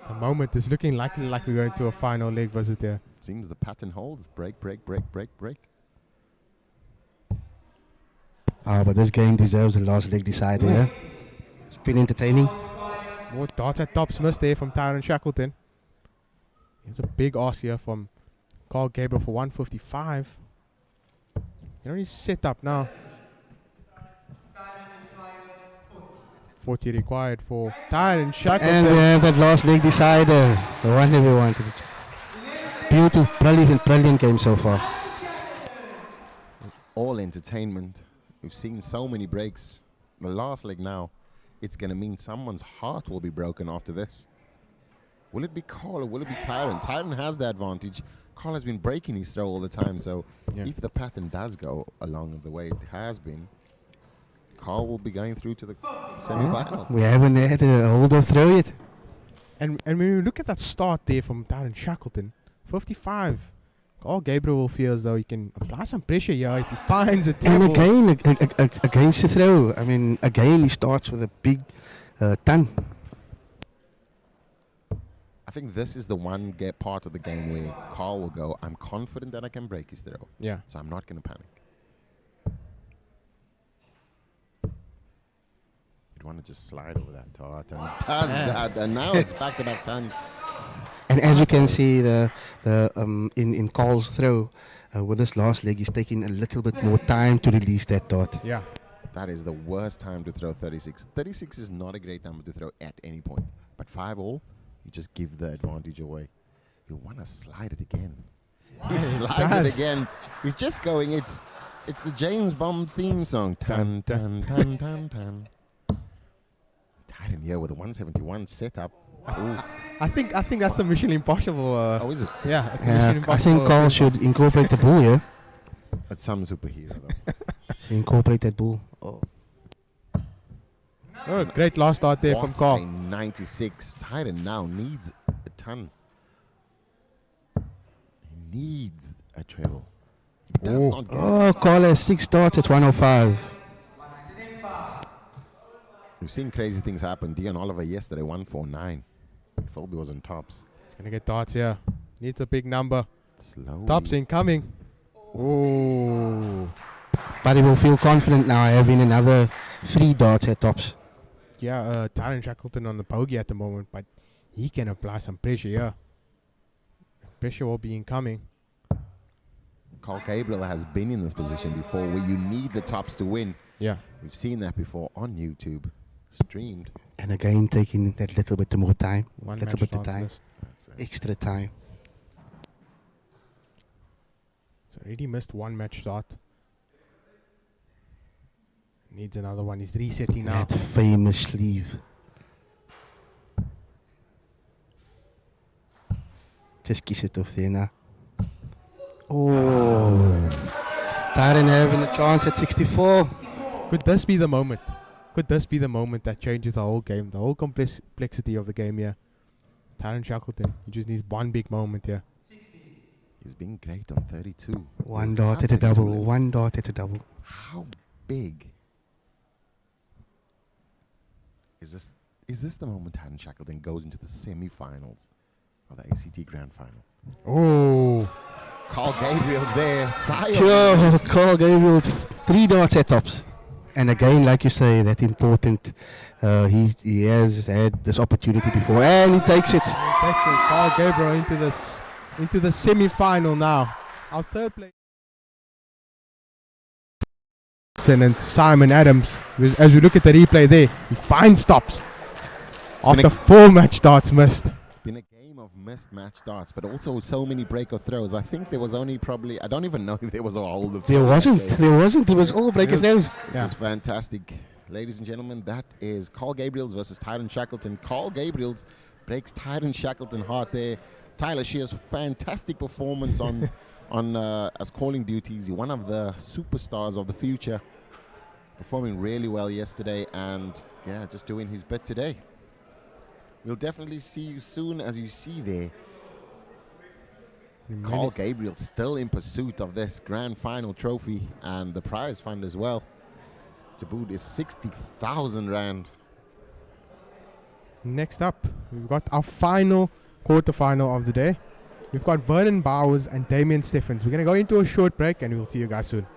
The moment is looking likely like we're going to a final leg visit there. Seems the pattern holds. Break, break, break, break, break. But this game deserves a last leg decider. Yeah? It's been entertaining. More darts at tops missed there from Tyron Shackleton. It's a big ask here from Carl Gabriel for 155. You know, he's set up now. 40 required for Tyron Shackleton. And we have that last leg decider. The one that we wanted. It's beautiful, brilliant game so far. All entertainment. We've seen so many breaks. The last leg now, it's going to mean someone's heart will be broken after this. Will it be Carl or will it be Tyron? Tyron has the advantage. Carl has been breaking his throw all the time, so if the pattern does go along the way it has been, Carl will be going through to the semi-final. We haven't had a hold of throw yet. And when you look at that start there from Tyron Shackleton, 55. Carl Gabriel will feel as though he can apply some pressure here if he finds a And treble. again, against the throw. I mean, again, he starts with a big ton. I think this is the one part of the game where Carl will go, I'm confident that I can break his throw, Yeah. so I'm not going to panic. You'd want to just slide over that dart, and does that, and now it's back-to-back tons. And as you can see, in Carl's throw, with this last leg, he's taking a little bit more time to release that dart. Yeah. That is the worst time to throw 36. 36 is not a great number to throw at any point, but 5-all, you just give the advantage away. You want to slide it again. He slides it again. He's just going, it's the James Bond theme song. Tan, tan, tan, tan, tan. Tight in here with a 171 setup. I think that's a Mission Impossible. Oh, is it? Yeah, it's a Mission I Impossible. think Carl should incorporate the bull here. That's some superhero, though. Incorporate that bull. Oh. Oh, great last start there from What's Carl. a 96. Titan now needs a ton. He needs a treble. He does not get it. Oh, Carl has 6 darts at 105. We've seen crazy things happen. Dion Oliver yesterday, 149. Philby was on tops. He's going to get darts here. Needs a big number. Slowly. Tops incoming. Oh. But he will feel confident now having another 3 darts at tops. Yeah, Tyron Shackleton on the bogey at the moment, but he can apply some pressure here. Pressure will be incoming. Carl Gabriel has been in this position before where you need the tops to win. Yeah. We've seen that before on YouTube. Streamed. And again, taking that little bit more time. One Little match bit of start time. list. Extra time. So already missed one match start. Needs another one. He's resetting now. That famous sleeve. Just kiss it off there now. Oh. Tyron having a chance at 64. Could this be the moment? Could this be the moment that changes the whole game? The whole complexity of the game here. Tyron Shackleton. He just needs one big moment here. He's been great on 32. 1 dart at a double. 1 dart at a double. How big is this the moment Tyron Shackleton goes into the semi-finals of the ACT Grand Final? Oh. Carl Gabriel's there. Yo, Carl Gabriel, 3 darts at tops. And again, like you say, that important. He has had this opportunity before, and he takes it. Carl Gabriel into the semi-final now. Our third place. Shackleton and Simon Adams. As we look at the replay there, he finds stops after 4 match darts missed. It's been a game of missed match darts, but also so many break or throws. I think there was only probably, I don't even know if there was a hold of There wasn't. It was all break and throws. It was fantastic. Ladies and gentlemen, that is Carl Gabriels versus Tyron Shackleton. Carl Gabriels breaks Tyron Shackleton hard there. Tyler Shear's fantastic performance on as calling duties. One of the superstars of the future, performing really well yesterday, and yeah, just doing his bit today. We'll definitely see you soon. As you see there, Carl Gabriel still in pursuit of this grand final trophy and the prize fund as well. To boot is 60,000 rand. Next up, we've got our final quarterfinal of the day. We've got Vernon Bowers and Damien Steffens. We're going to go into a short break and we'll see you guys soon.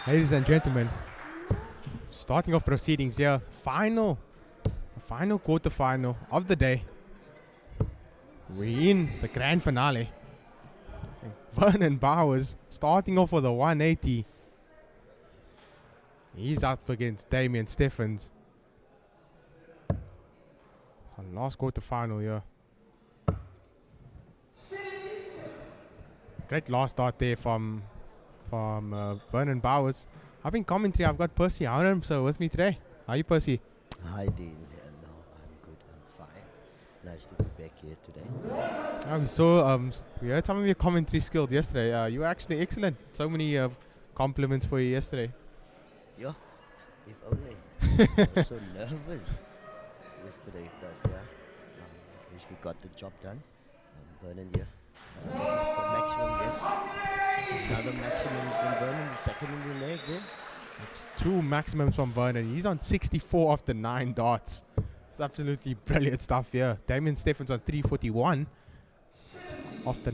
Ladies and gentlemen, starting off proceedings here. The final quarterfinal of the day. We're in the grand finale. And Vernon Bowers starting off with a 180. He's up against Damien Steffens. Last quarterfinal here. Great last start there from Vernon Bowers. I've been commentary. I've got Percy Howram, so with me today. How are you, Percy? Hi, Dean. No, I'm good. I'm fine. Nice to be back here today. We saw, we heard some of your commentary skills yesterday. You were actually excellent. So many compliments for you yesterday. Yeah, if only. I was so nervous yesterday, but yeah, at least we got the job done. Vernon here. For maximum, yes. Another maximum from Vernon, the second in the leg there. It's 2 maximums from Vernon. He's on 64 after 9 darts. It's absolutely brilliant stuff here. Damien Steffens on 341 after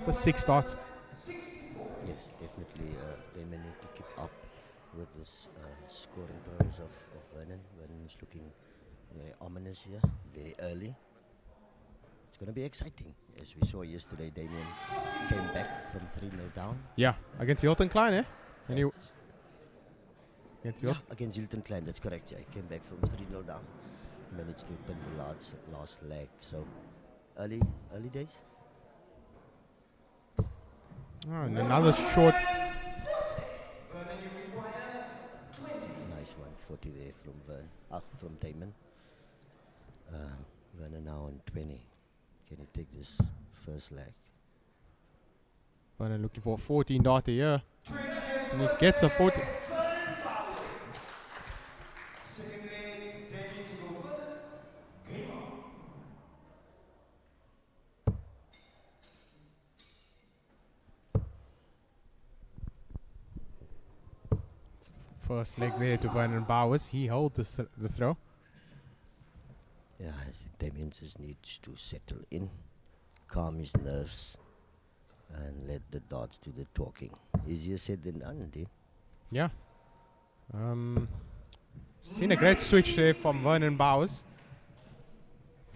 the 6 darts. Yes, definitely. Damien need to keep up with this scoring progress of Vernon. Vernon is looking very ominous here, very early. It's going to be exciting. As we saw yesterday, Damien came back from 3-0 down. Yeah, against Hilton Klein, eh? And Against Hilton Klein, that's correct. Yeah, he came back from 3-0 down. Managed to win the last leg. So, early days. And another short. Nice 140 there from Damon. Vernon now on 20. Can he take this first leg? Vernon looking for a 14 darter here. And he gets a 14. First leg there to Vernon Bowers. He holds the throw. Yeah, I think Damien just needs to settle in, calm his nerves, and let the darts do the talking. Easier said than done, indeed. Yeah. Seen a great switch there from Vernon Bowers.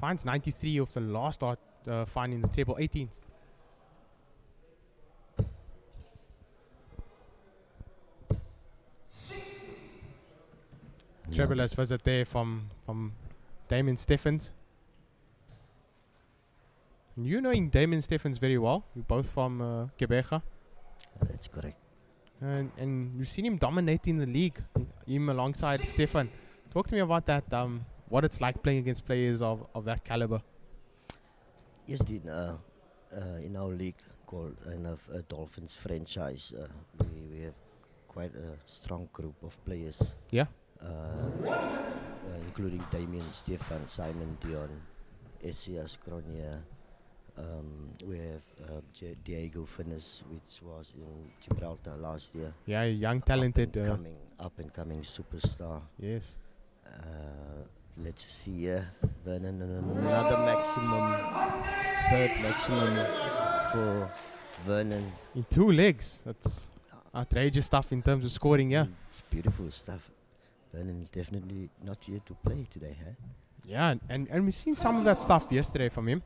Finds 93 of the last dart, finding the table 18th. Trebleless visit there from Damien Steffens. And you knowing Damien Steffens very well. You're both from Quebec. That's correct. And you've seen him dominating the league, him alongside Stefan. Talk to me about that, what it's like playing against players of that caliber. Yes, Dean. In our league called Dolphins franchise, we have quite a strong group of players. Yeah. Including Damien, Stefan, Simon, Dion, Esias, Cronia. We have Diego Finnis, which was in Gibraltar last year. Yeah, young, talented. Up and coming superstar. Yes. Let's see here. Vernon, another maximum, third maximum for Vernon. In 2 legs. That's outrageous stuff in terms of scoring, yeah. It's beautiful stuff. Vernon is definitely not here to play today, huh? Yeah, and we've seen some of that stuff yesterday from him.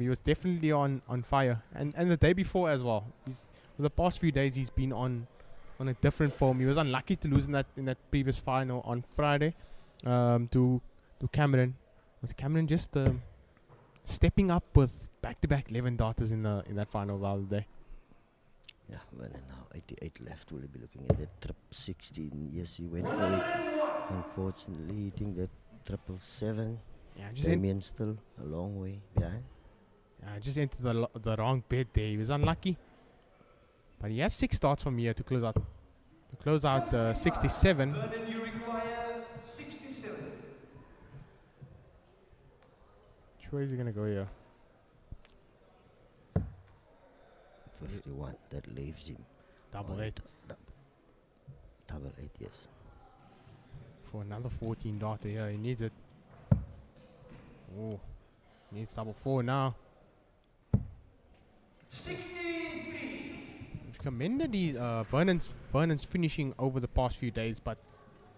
He was definitely on fire. And the day before as well. For the past few days he's been on a different form. He was unlucky to lose in that previous final on Friday to Cameron. Was Cameron just stepping up with back-to-back 11 darters in that final the other day? Yeah, Vernon now 88 left. Will he be looking at that trip 16? Yes, he went for it. Unfortunately, hitting that 777. Yeah, Damien still a long way behind. Yeah, just entered the wrong bed there. He was unlucky. But he has 6 darts from here to close out. 67. You require 67. Which way is he gonna go here? 51. That leaves him. Double 8. Double 8, yes. For another 14 darter here. He needs it. Oh, needs double 4 now. 63. commended Vernon's finishing over the past few days, but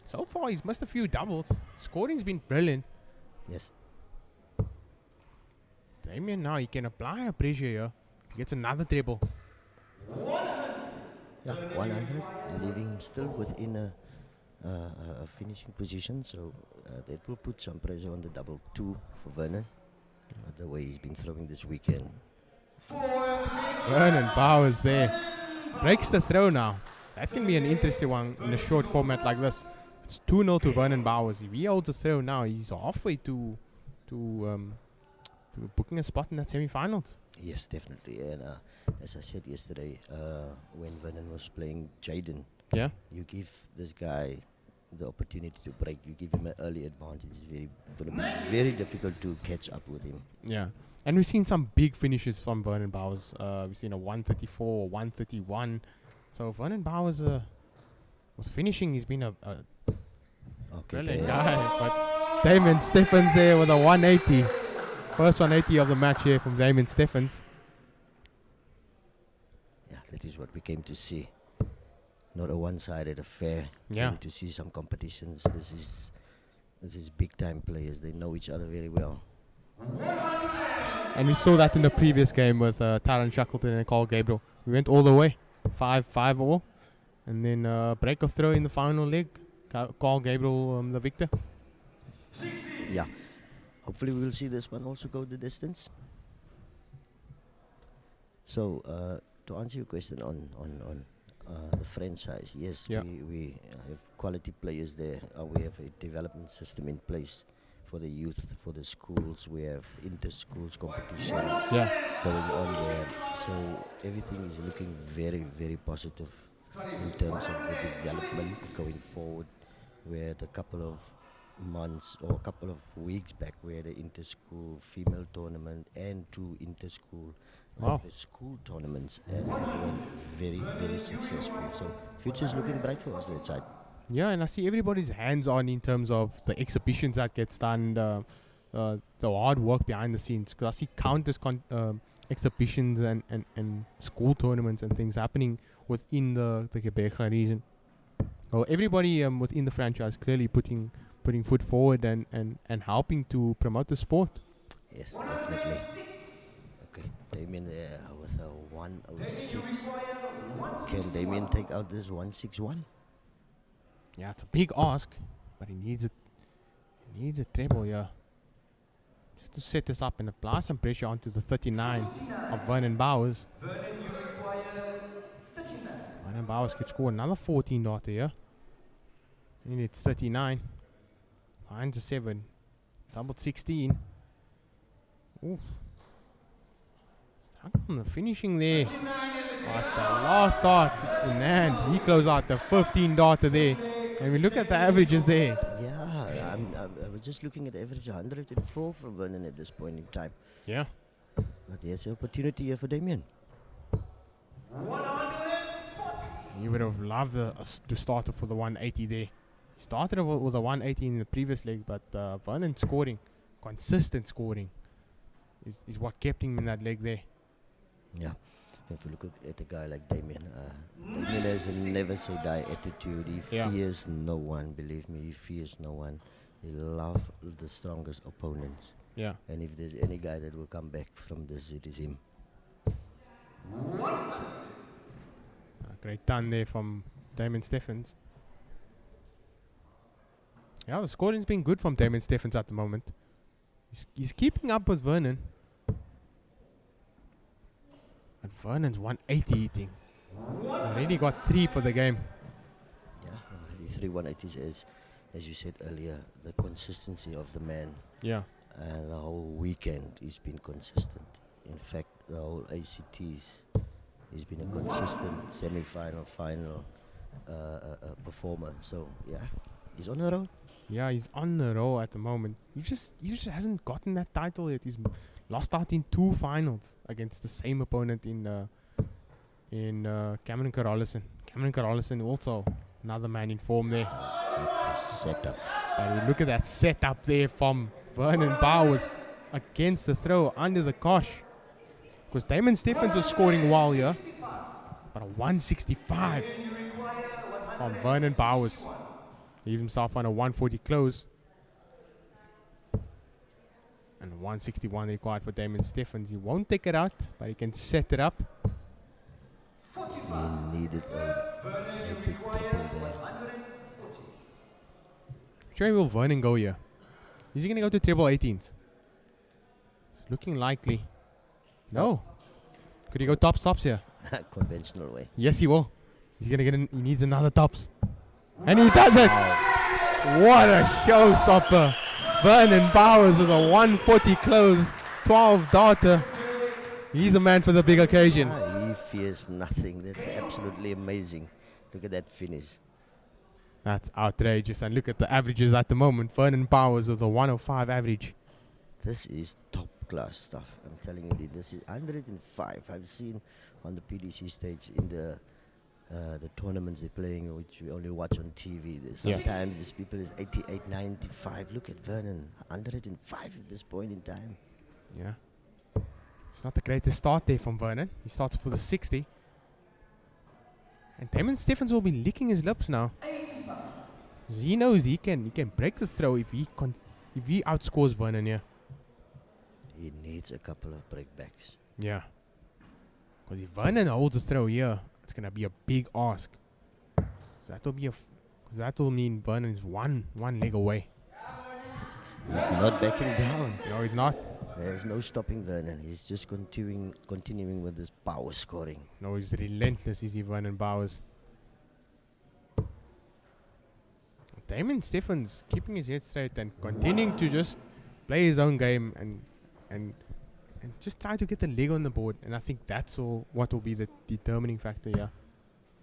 so far he's missed a few doubles. Scoring's been brilliant. Yes. Damien now he can apply a pressure here. He gets another treble. Yeah, 100, leaving him still within a finishing position, so that will put some pressure on the double 2 for Vernon. The way he's been throwing this weekend. Vernon Bowers there breaks the throw now. That can be an interesting one in a short format like this. It's 2-0 to Vernon Bowers. If he holds the throw now, he's halfway to booking a spot in that semi-finals. Yes, definitely. And as I said yesterday, when Vernon was playing Jaden, Yeah. you give this guy the opportunity to break. You give him an early advantage. It's very difficult to catch up with him. Yeah. And we've seen some big finishes from Vernon Bowers. We've seen a 134, 131. So Vernon Bowers was finishing. He's been a brilliant guy. But Damon Stephens there with a 180. First 180 of the match here from Damon Stephens. Yeah, that is what we came to see. Not a one-sided affair. Yeah. Came to see some competitions. This is big-time players. They know each other very well. And we saw that in the previous game with Shackleton and Carl Gabriel. We went all the way, 5-5 all. And then break of throw in the final leg. Carl Gabriel the victor. Yeah. Hopefully we will see this one also go the distance. So, to answer your question on the franchise, yes, Yeah. we have quality players there. We have a development system in place for the youth, for the schools. We have inter-schools competitions Yeah. going on there. So everything is looking very, very positive in terms of the development going forward. We had a couple of months or a couple of weeks back we had an inter-school female tournament and 2 inter-school the school tournaments, and they went very, very successful. So future is looking bright for us that side. Yeah, and I see everybody's hands-on in terms of the exhibitions that gets done, the hard work behind the scenes. Because I see countless exhibitions and school tournaments and things happening within the Quebec region. Well, everybody within the franchise clearly putting foot forward and helping to promote the sport. Yes, definitely. Okay, Damien there with a 106. Can Damien take out this 161? Yeah, it's a big ask, but he needs a treble here. Just to set this up and apply some pressure onto the 39 of Vernon Bowers. Vernon Bowers could score another 14 dot here. And it's 39. 9-7. Doubled 16. Oof. Stuck on the finishing there. But the last dart in hand. He closed out the 15 darter there. And we look at the averages there. Yeah, I was just looking at the average 104 from Vernon at this point in time. Yeah. But there's an opportunity here for Damien. You would have loved to start off with the 180 there. He started with a 180 in the previous leg, but Vernon scoring, consistent scoring, is what kept him in that leg there. Yeah. If you look at a guy like Damien, Damien has a never say die attitude. He fears no one, believe me, he fears no one. He loves the strongest opponents. Yeah. And if there's any guy that will come back from this, it is him. Great done there from Damon Stephens. Yeah, the scoring's been good from Damon Stephens at the moment. He's keeping up with Vernon. And Vernon's 180 eating. He's already got 3 for the game. Yeah, already 3 180s, as you said earlier, the consistency of the man. Yeah. And the whole weekend he's been consistent. In fact, the whole ACTs, he's been a consistent semi-final, final performer. So yeah, he's on the road. Yeah, he's on the roll at the moment. He just hasn't gotten that title yet. He's lost out in 2 finals against the same opponent in Cameron Carolison. Cameron Carolison also another man in form there. Setup. But we look at that setup there from Vernon Bowers against the throw under the kosh. Because Damon Stephens was scoring well here. But a 165 from Vernon Bowers. Leaves himself on a 140 close. And 161 required for Damon Stephens. He won't take it out, but he can set it up. He needed a big triple there. Which way will Vernon go here? Is he going to go to treble 18s? It's looking likely. No. Could he go tops here? Conventional way. Yes, he will. He's going to get in. He needs another tops. And he does it. What a showstopper. Vernon Bowers with a 140 close, 12 darter. He's a man for the big occasion. He fears nothing. That's absolutely amazing. Look at that finish. That's outrageous. And look at the averages at the moment. Vernon Bowers with a 105 average. This is top class stuff. I'm telling you, this is 105. I've seen on the PDC stage in the tournaments they're playing, which we only watch on TV. Sometimes these people is 88, 95. Look at Vernon, 105 at this point in time. Yeah. It's not the greatest start there from Vernon. He starts for the 60. And Damon Stephens will be licking his lips now. He knows he can break the throw if he outscores Vernon here. He needs a couple of breakbacks. Yeah. Because if Vernon holds the throw here, it's going to be a big ask. That will mean Vernon is one leg away. He's not backing down. No, he's not. There's no stopping Vernon. He's just continuing with this power scoring. No, he's relentless, is he, Vernon Bowers. Damon Stephens keeping his head straight and continuing to just play his own game and just try to get the leg on the board. And I think that's all what will be the determining factor here.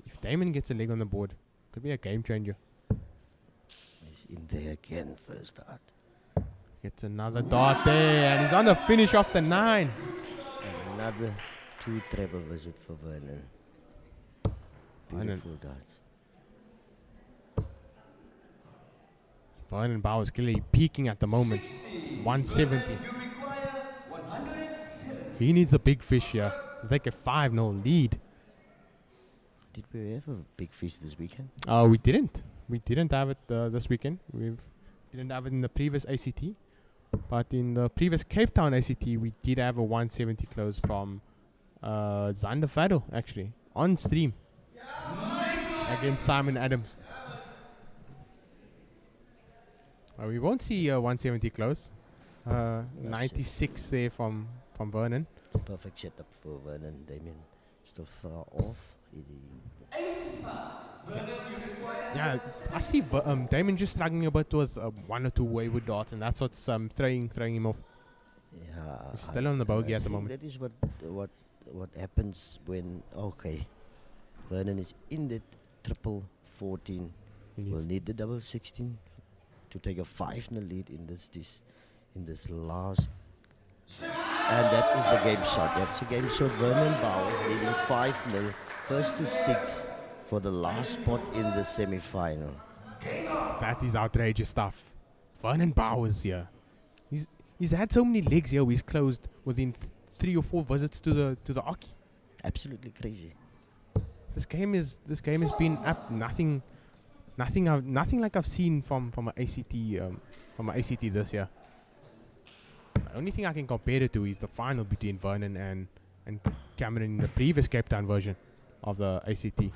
If Damon gets a leg on the board, could be a game changer. He's in there again, first dart. Gets another dart there, and he's on the finish off the 9. And another 2 treble visit for Vernon. Beautiful dart. Vernon Bowers clearly peaking at the moment. 170. He needs a big fish here. It's like a 5-0 lead. Did we have a big fish this weekend? We didn't. We didn't have it this weekend. We didn't have it in the previous ACT. But in the previous Cape Town ACT, we did have a 170 close from Zander Fado, actually, on stream against Simon Adams. We won't see a 170 close. 96 there from Vernon. It's a perfect setup for Vernon. Damien still far off. Yeah, I see Damon just struggling a bit towards 1 or 2 wayward darts, and that's what's throwing him off. Yeah, he's still on the bogey at the moment. That is what happens when Vernon is in the triple 14. Will need the double 16 to take a 5-0 lead in this last. And that is the game shot. That's a game shot. Vernon Bowers leading 5-0, first to 6 for the last spot in the semi-final. That is outrageous stuff. Vernon Bowers here. He's had so many legs here. He's closed within 3 or 4 visits to the hockey. Absolutely crazy. This game has been up nothing like I've seen from an ACT this year. The only thing I can compare it to is the final between Vernon and Cameron in the previous Cape Town version of the ACT.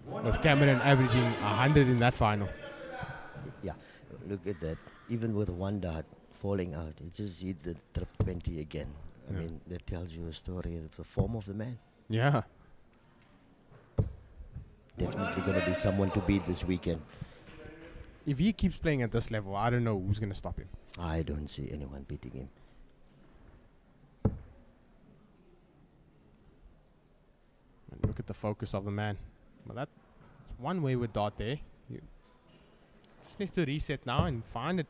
With Cameron averaging 100 in that final. Yeah, look at that. Even with 1 dart falling out, it just hit the trip 20 again. I mean, that tells you a story of the form of the man. Yeah. Definitely going to be someone to beat this weekend. If he keeps playing at this level, I don't know who's going to stop him. I don't see anyone beating him. And look at the focus of the man. Well, that's one wayward dart there. You just needs to reset now and find a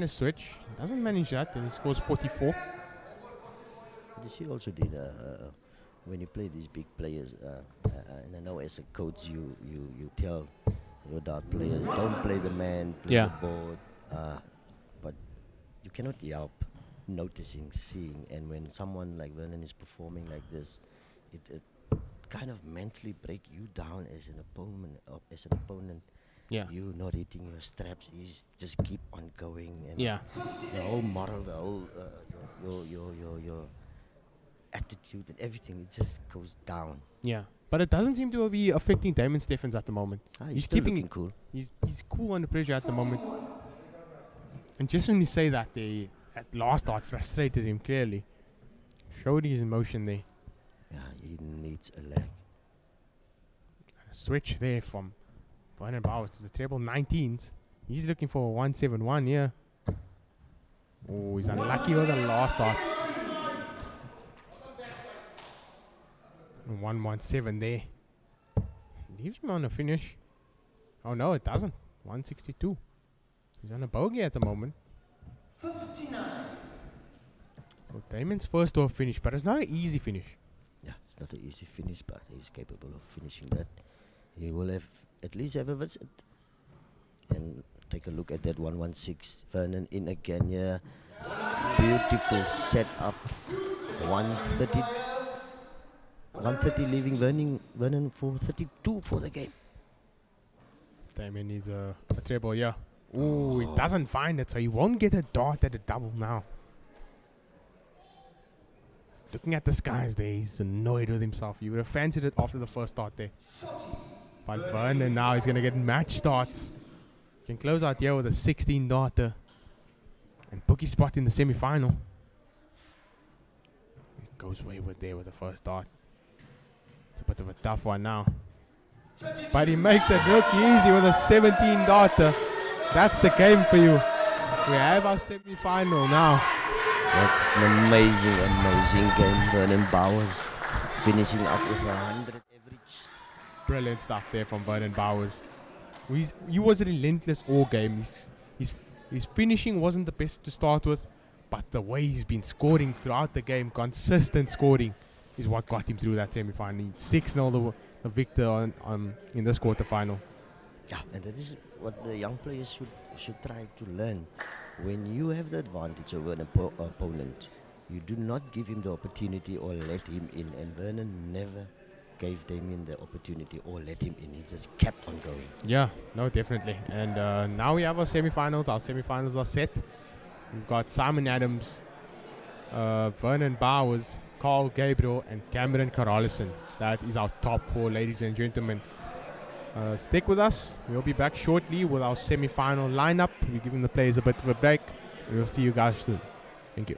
switch. He doesn't manage that, and he scores 44. This he also did when you play these big players. And I know as a coach, you tell your dart players, don't play the man, play the board. But you cannot help noticing, seeing, and when someone like Vernon is performing like this, kind of mentally break you down as an opponent. Yeah. You not hitting your straps, is just keep on going, and Yeah. the whole moral, the whole your attitude and everything, it just goes down. Yeah. But it doesn't seem to be affecting Damon Steffens at the moment. He's still looking cool. He's cool under pressure at the moment. And just when you say that, they at last start frustrated him clearly. Showed his emotion there. Yeah, he needs a leg. A switch there from Vernon Bowers to the treble 19s. He's looking for a 171 here. Oh, he's unlucky with the last start. 117 there. Leaves him on a finish. Oh no, it doesn't. 162. He's on a bogey at the moment. 59. Well, Damon's first off finish, but it's not an easy finish. Yeah, it's not an easy finish, but he's capable of finishing that. He will have at least have a visit. And take a look at that 116. Vernon in again here. Beautiful setup. 130. 130 leaving Vernon for 32 for the game. Damon needs a treble, yeah. Ooh, he doesn't find it, so he won't get a dart at a double now. He's looking at the skies there, he's annoyed with himself. He would have fancied it after the first start there. But Vernon now he's going to get match starts. He can close out here with a 16 darter. And book his spot in the semi-final. He goes wayward there with the first dart. It's a bit of a tough one now. But he makes it look easy with a 17 darter. That's the game for you. We have our semi-final now. That's an amazing, amazing game. Vernon Bowers finishing up with 100 average. Brilliant stuff there from Vernon Bowers. He was relentless all game. His finishing wasn't the best to start with, but the way he's been scoring throughout the game, consistent scoring, is what got him through that semi-final. 6-0 the victor in this quarterfinal. Yeah, and that is what the young players should try to learn. When you have the advantage over an opponent, you do not give him the opportunity or let him in. And Vernon never gave Damien the opportunity or let him in. He just kept on going. Yeah, no, definitely. And now we have our semi-finals. Our semi-finals are set. We've got Simon Adams, Vernon Bowers, Carl Gabriel, and Cameron Carolison. That is our top 4, ladies and gentlemen. Stick with us. We'll be back shortly with our semi-final lineup. We're giving the players a bit of a break. We'll see you guys soon. Thank you.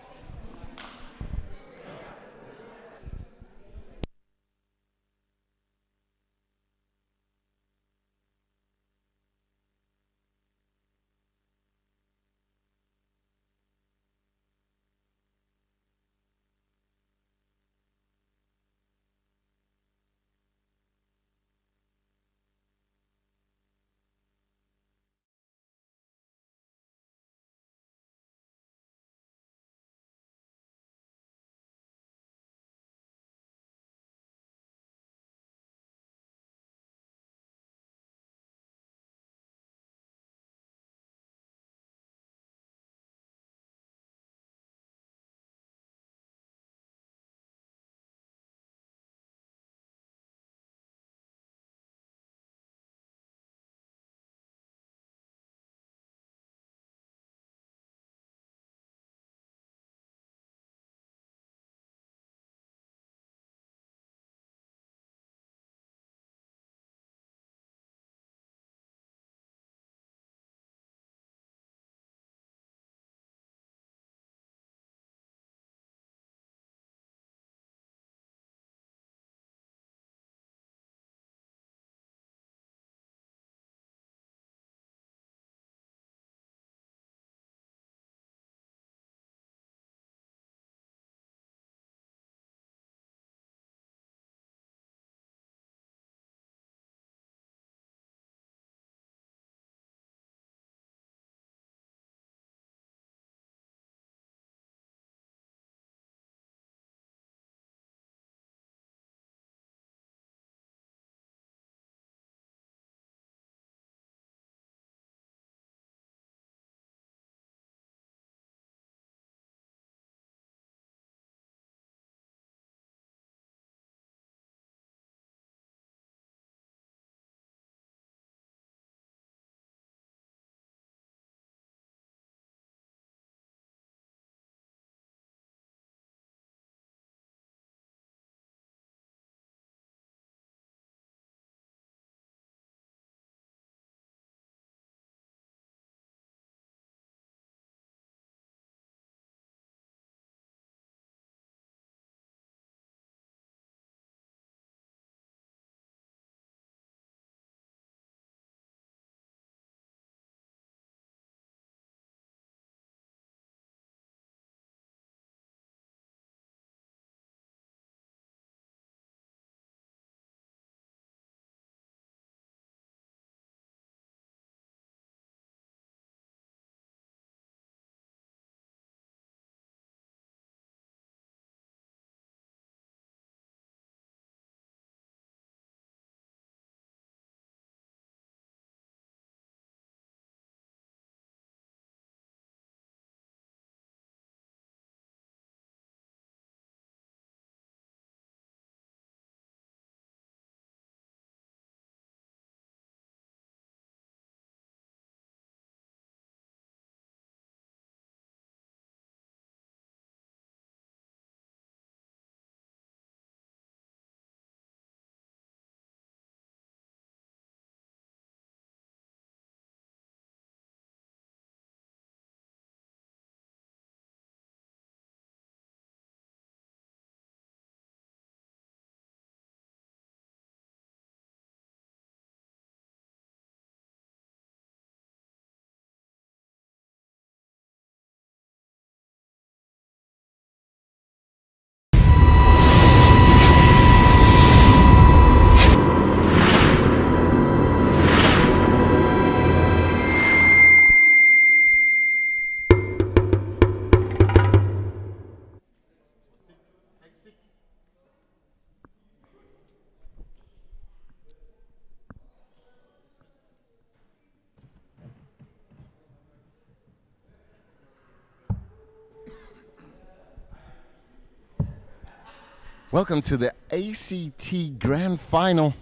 Welcome to the ACT Grand Final.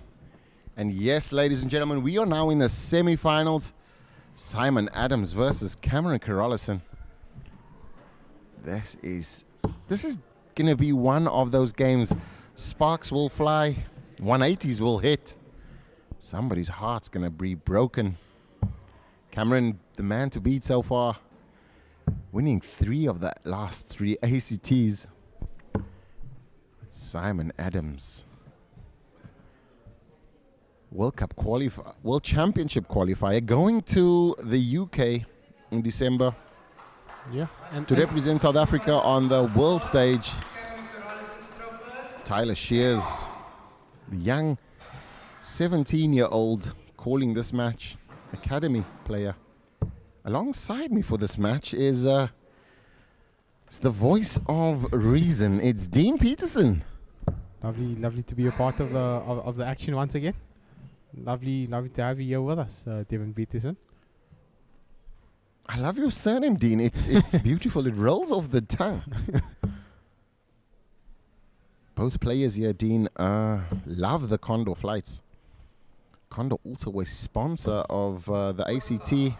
And yes, ladies and gentlemen, we are now in the semifinals. Simon Adams versus Cameron Carolison. This is going to be one of those games. Sparks will fly, 180s will hit. Somebody's heart's going to be broken. Cameron, the man to beat so far, winning 3 of the last 3 ACTs. Simon Adams, World Championship qualifier, going to the UK in December. Yeah. To represent South Africa on the world stage. Tyler Shears, the young 17-year-old, calling this match, academy player. Alongside me for this match is it's the voice of reason. It's Dean Peterson. Lovely to be a part of the action once again. Lovely to have you here with us, Devin Peterson. I love your surname, Dean. It's beautiful. It rolls off the tongue. Both players here, Dean, love the Condor flights. Condor also a sponsor of the ACT.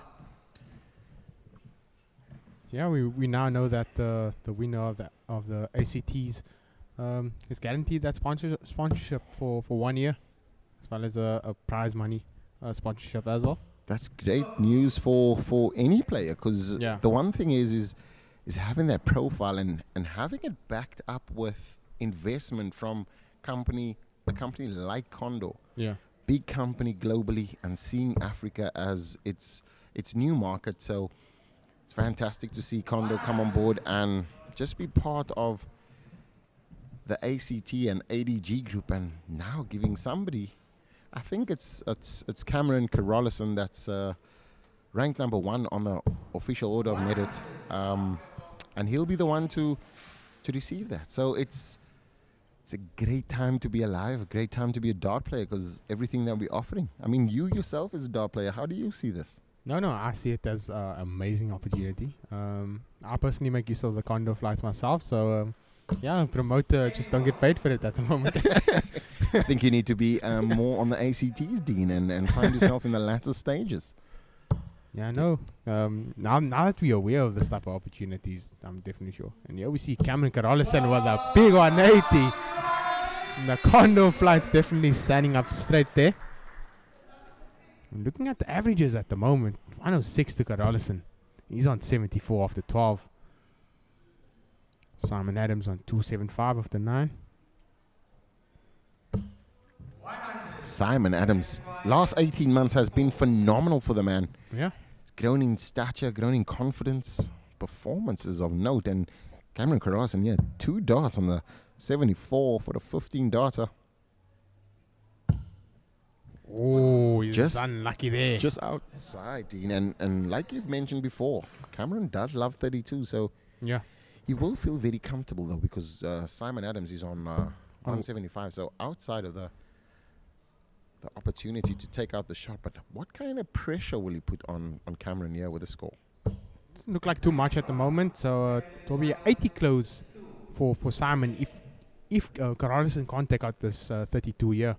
Yeah, we now know that the winner of the ACTs is guaranteed that sponsorship for 1 year, as well as a prize money sponsorship as well. That's great news for any player, because Yeah. the one thing is having that profile and having it backed up with investment from a company like Condor. Yeah. Big company globally, and seeing Africa as its new market. So it's fantastic to see Condor come on board and just be part of the ACT and ADG group, and now giving somebody, I think it's Cameron Carolison that's ranked number 1 on the official order of merit, and he'll be the one to receive that. So it's a great time to be alive, a great time to be a dart player, because everything that we're offering. I mean, you yourself as a dart player, how do you see this? No, I see it as an amazing opportunity. I personally make use of the Condor flights myself, so yeah, promoter, just don't get paid for it at the moment. I think you need to be more on the ACTs, Dean, and find yourself in the latter stages. Yeah, I know. Now that we're aware of this type of opportunities, I'm definitely sure. And yeah, we see Cameron Carolison with a big 180. And the Condor flight's definitely standing up straight there. I'm looking at the averages at the moment. 106 to Carolison. He's on 74 after 12. Simon Adams on 275 after 9. Simon Adams, last 18 months has been phenomenal for the man. Yeah. He's grown in stature, grown in confidence, performances of note. And Cameron Carolison, yeah, 2 darts on the 74 for the 15 darter. Oh, he's Just unlucky there. Just outside, Dean. And like you've mentioned before, Cameron does love 32, so Yeah. he will feel very comfortable, though, because Simon Adams is on 175, so outside of the opportunity to take out the shot. But what kind of pressure will he put on Cameron here with the score? Doesn't look like too much at the moment, so it will be 80 close for Simon if Carolison can't take out this 32 here.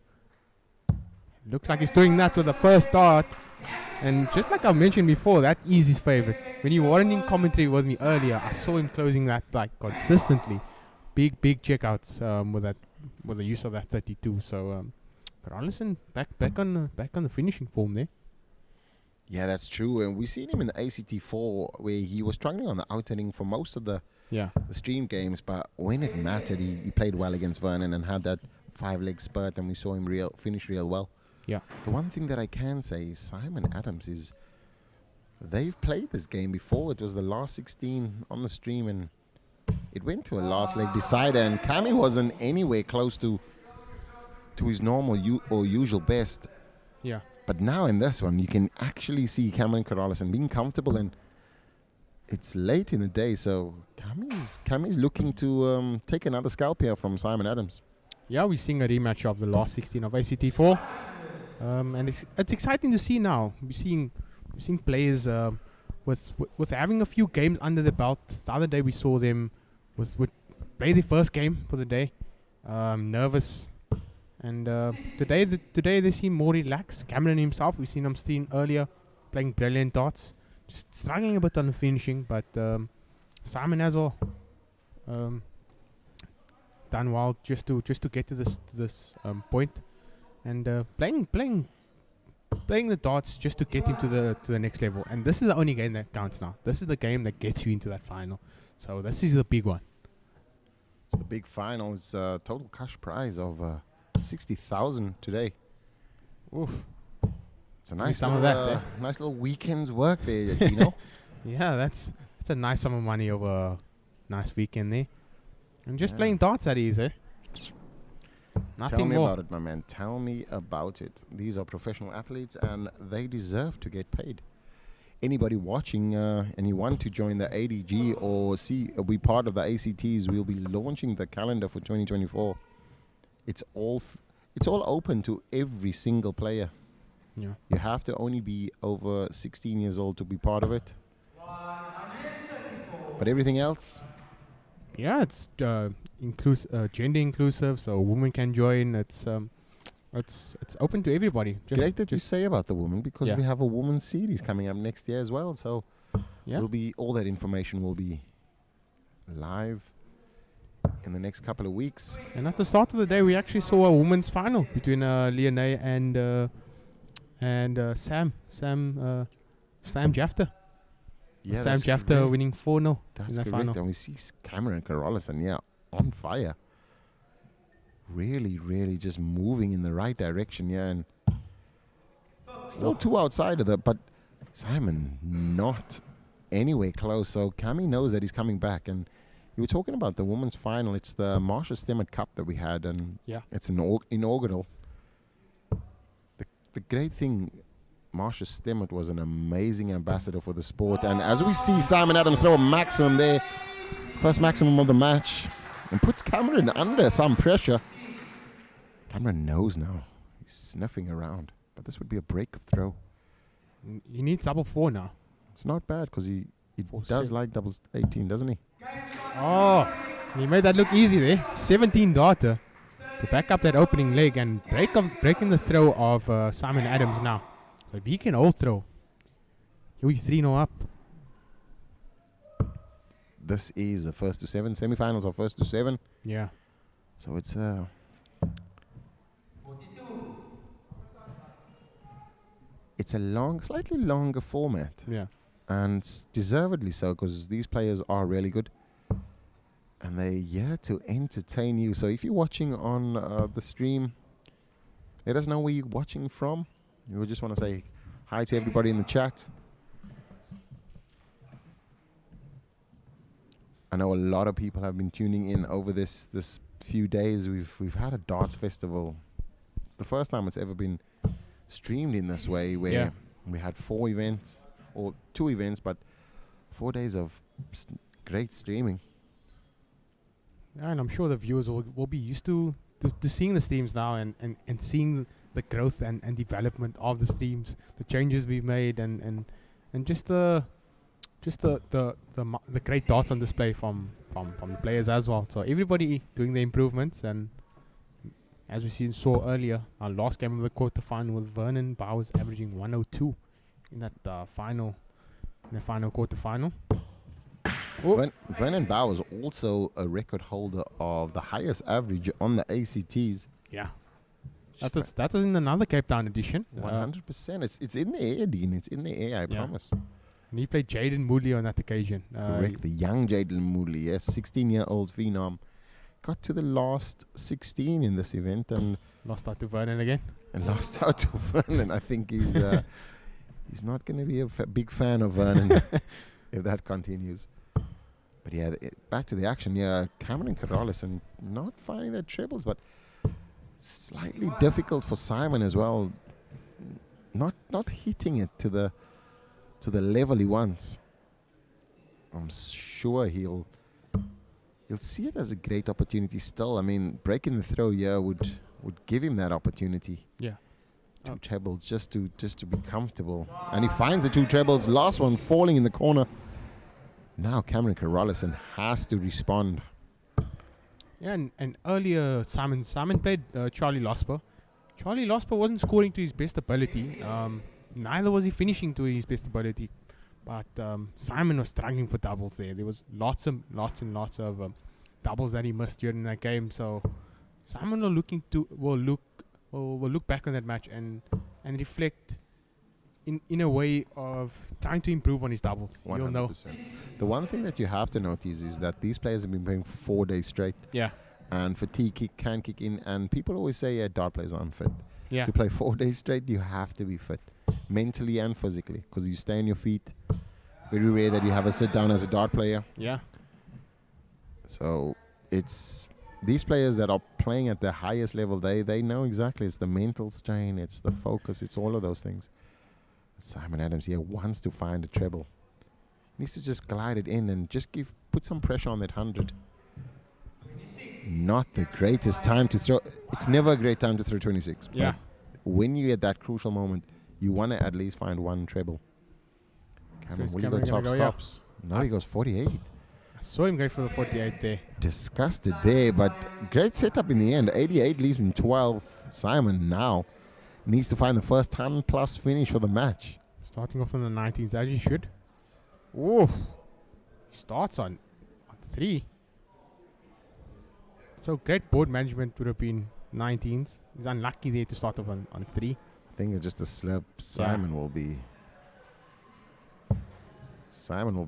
Looks like he's doing that with the first dart, and just like I mentioned before, that is his favorite. When you weren't in commentary with me earlier, I saw him closing that like consistently, big checkouts with the use of that 32. So Carolison back on the finishing form there. Yeah, that's true. And we've seen him in the ACT4 where he was struggling on the outing for most of the stream games, but when it mattered, he played well against Vernon and had that 5-leg spurt, and we saw him finish real well. Yeah. The one thing that I can say is Simon Adams they've played this game before. It was the last 16 on the stream, and it went to a last leg decider, and Cami wasn't anywhere close to his normal or usual best. Yeah. But now in this one, you can actually see Cameron Carolison being comfortable, and it's late in the day, so Cami's looking to take another scalp here from Simon Adams. Yeah, we're seeing a rematch of the last 16 of ACT4. And it's exciting to see now. We're seeing players with having a few games under the belt. The other day we saw them with play the first game for the day, nervous. And today they seem more relaxed. Cameron himself, we've seen him stream earlier, playing brilliant darts. Just struggling a bit on the finishing, but Simon as well done well just to get to this point, and playing the darts just to get him to the next level. And this is the only game that counts now. This is the game that gets you into that final. So this is the big one. It's the big final. It's a total cash prize of 60,000 today. Oof. It's a nice some little, of that, nice little weekend's work there, you know. Yeah, that's a nice sum of money over a nice weekend there. And just playing darts at ease, eh? Nothing Tell me more. about it, my man. Tell me about it. These are professional athletes, and they deserve to get paid. Anybody watching and you want to join the ADG or be part of the ACTs, we'll be launching the calendar for 2024. It's all open to every single player. Yeah. You have to only be over 16 years old to be part of it. But everything else, Yeah, it's gender inclusive, so women can join. It's open to everybody. great that you say about the women, because Yeah. we have a women's series coming up next year as well. So Yeah. all that information will be live in the next couple of weeks. And at the start of the day, we actually saw a women's final between Leonie and Sam Jafter. Yeah, Sam that's Jafter great. winning 4-0 in That's the correct. final. And we see Cameron Carolison, on fire. Really, really just moving in the right direction, and still two outside of that, but Simon not anywhere close. So Cammy knows that he's coming back. And you were talking about the women's final. It's the Marsha Stemmert Cup that we had, and it's an inaugural. The great thing, Marsha Stemmert was an amazing ambassador for the sport. And as we see Simon Adams throw a maximum there, first maximum of the match, and puts Cameron under some pressure. Cameron knows now. He's sniffing around. But this would be a break throw. He needs double 4 now. It's not bad, because he does 7. like doubles 18, doesn't he? Oh, he made that look easy there. 17 darter to back up that opening leg and breaking the throw of Simon Adams now. So if he can all throw, he'll be 3-0 up. This is a first to 7. Semifinals are first to 7. Yeah. So it's a slightly longer format. Yeah. And deservedly so, because these players are really good. And they're here to entertain you. So if you're watching on the stream, let us know where you're watching from. We just want to say hi to everybody in the chat. I know a lot of people have been tuning in over this few days. We've had a darts festival. It's the first time it's ever been streamed in this way, where we had 4 events, or 2 events, but 4 days of great streaming. Yeah, and I'm sure the viewers will be used to seeing the streams now and seeing the growth and development of the streams, the changes we've made, and just the great darts on display from the players as well. So everybody doing the improvements, and as we saw earlier, our last game of the quarterfinal with Vernon Bowers averaging 102 in that final quarterfinal. Vernon Bowers also a record holder of the highest average on the ACTs. Yeah. That is in another Cape Town edition. 100%. It's in the air, Dean. It's in the air, I promise. And he played Jaden Moodley on that occasion. Correct. The young Jaden Moodley, yes. 16-year-old phenom. Got to the last 16 in this event and lost out to Vernon again. And lost out to Vernon. I think he's not going to be a big fan of Vernon if that continues. But yeah, back to the action. Yeah, Cameron Carolison not finding their trebles, but slightly difficult for Simon as well. Not hitting it to the level he wants. I'm sure he'll see it as a great opportunity still. I mean, breaking the throw would give him that opportunity. Yeah. 2 trebles just to be comfortable. And he finds the 2 trebles, last one falling in the corner. Now Cameron Carolison has to respond. Yeah, and earlier Simon played Charlie Losper. Charlie Losper wasn't scoring to his best ability. Neither was he finishing to his best ability. But Simon was struggling for doubles there. There was lots and lots of doubles that he missed during that game. So Simon will look back on that match and reflect in a way of trying to improve on his doubles. 100%. You'll know. The one thing that you have to notice is that these players have been playing 4 days straight. Yeah. And fatigue can kick in. And people always say, yeah, dart players aren't fit. Yeah. To play 4 days straight, you have to be fit, mentally and physically, because you stay on your feet. Very rare that you have a sit down as a dart player. Yeah. So it's these players that are playing at the highest level, they know exactly. It's the mental strain, it's the focus, it's all of those things. Simon Adams here wants to find a treble. Needs to just glide it in and just put some pressure on that 100. Not the greatest time to throw. It's never a great time to throw 26. Yeah. But when you at that crucial moment, you want to at least find one treble. Cameron, So will you Cameron go gonna tops, go, yeah. tops? No, he goes 48. I saw him go for the 48 there. Disgusted there, but great setup in the end. 88 leaves him 12. Simon now needs to find the first 10 plus finish for the match. Starting off on the 19s as he should. Oof. He starts on 3. So great board management would have been 19s. He's unlucky there to start off on 3. I think it's just a slip. Simon will be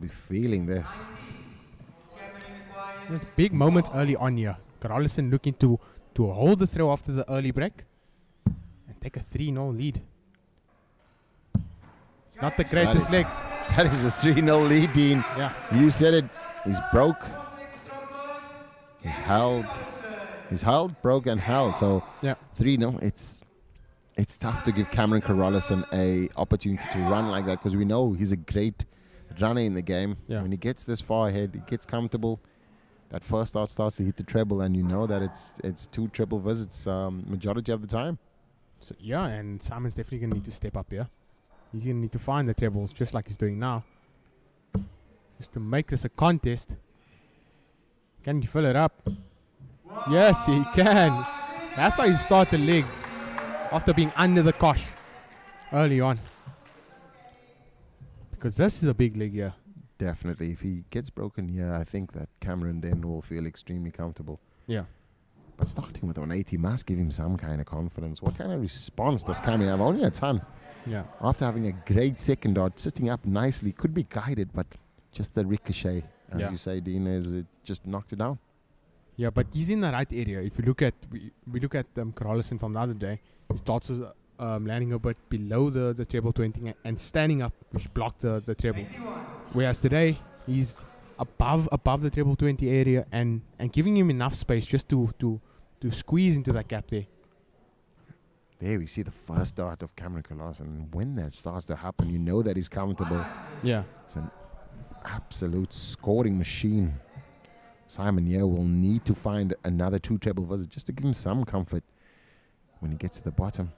feeling this. There's big moments early on here. Carlson looking to hold the throw after the early break and take a 3-0 lead. It's not the greatest leg. That is a 3-0 lead, Dean. Yeah. You said it. He's broke. He's held. He's held, broke, and held. So Yeah. 3-0. It's tough to give Cameron Carolison a opportunity to run like that, because we know he's a great runner in the game. Yeah. When he gets this far ahead, he gets comfortable. That first start starts to hit the treble, and you know that it's 2 triple visits majority of the time. So yeah, and Simon's definitely going to need to step up here. He's going to need to find the trebles just like he's doing now. Just to make this a contest. Can he fill it up? Yes, he can. That's how you start the leg after being under the cosh early on. Because this is a big leg here. Definitely. If he gets broken here, I think that Cameron then will feel extremely comfortable. Yeah. But starting with 180 must give him some kind of confidence. What kind of response does Cameron have? Only a ton. Yeah. After having a great second dart, sitting up nicely, could be guided, but just the ricochet, as Yeah. you say, Dean, is it just knocked it down. Yeah, but he's in the right area. If you look at we look at Carlson from the other day, he starts with, landing a bit below the treble 20 and standing up, which blocked the treble. Whereas today he's above the treble 20 area and giving him enough space just to squeeze into that gap there. There we see the first dart of Cameron Carlson. And when that starts to happen, you know that he's comfortable. Yeah. It's an absolute scoring machine. Simon here will need to find another 2 treble visit just to give him some comfort when he gets to the bottom.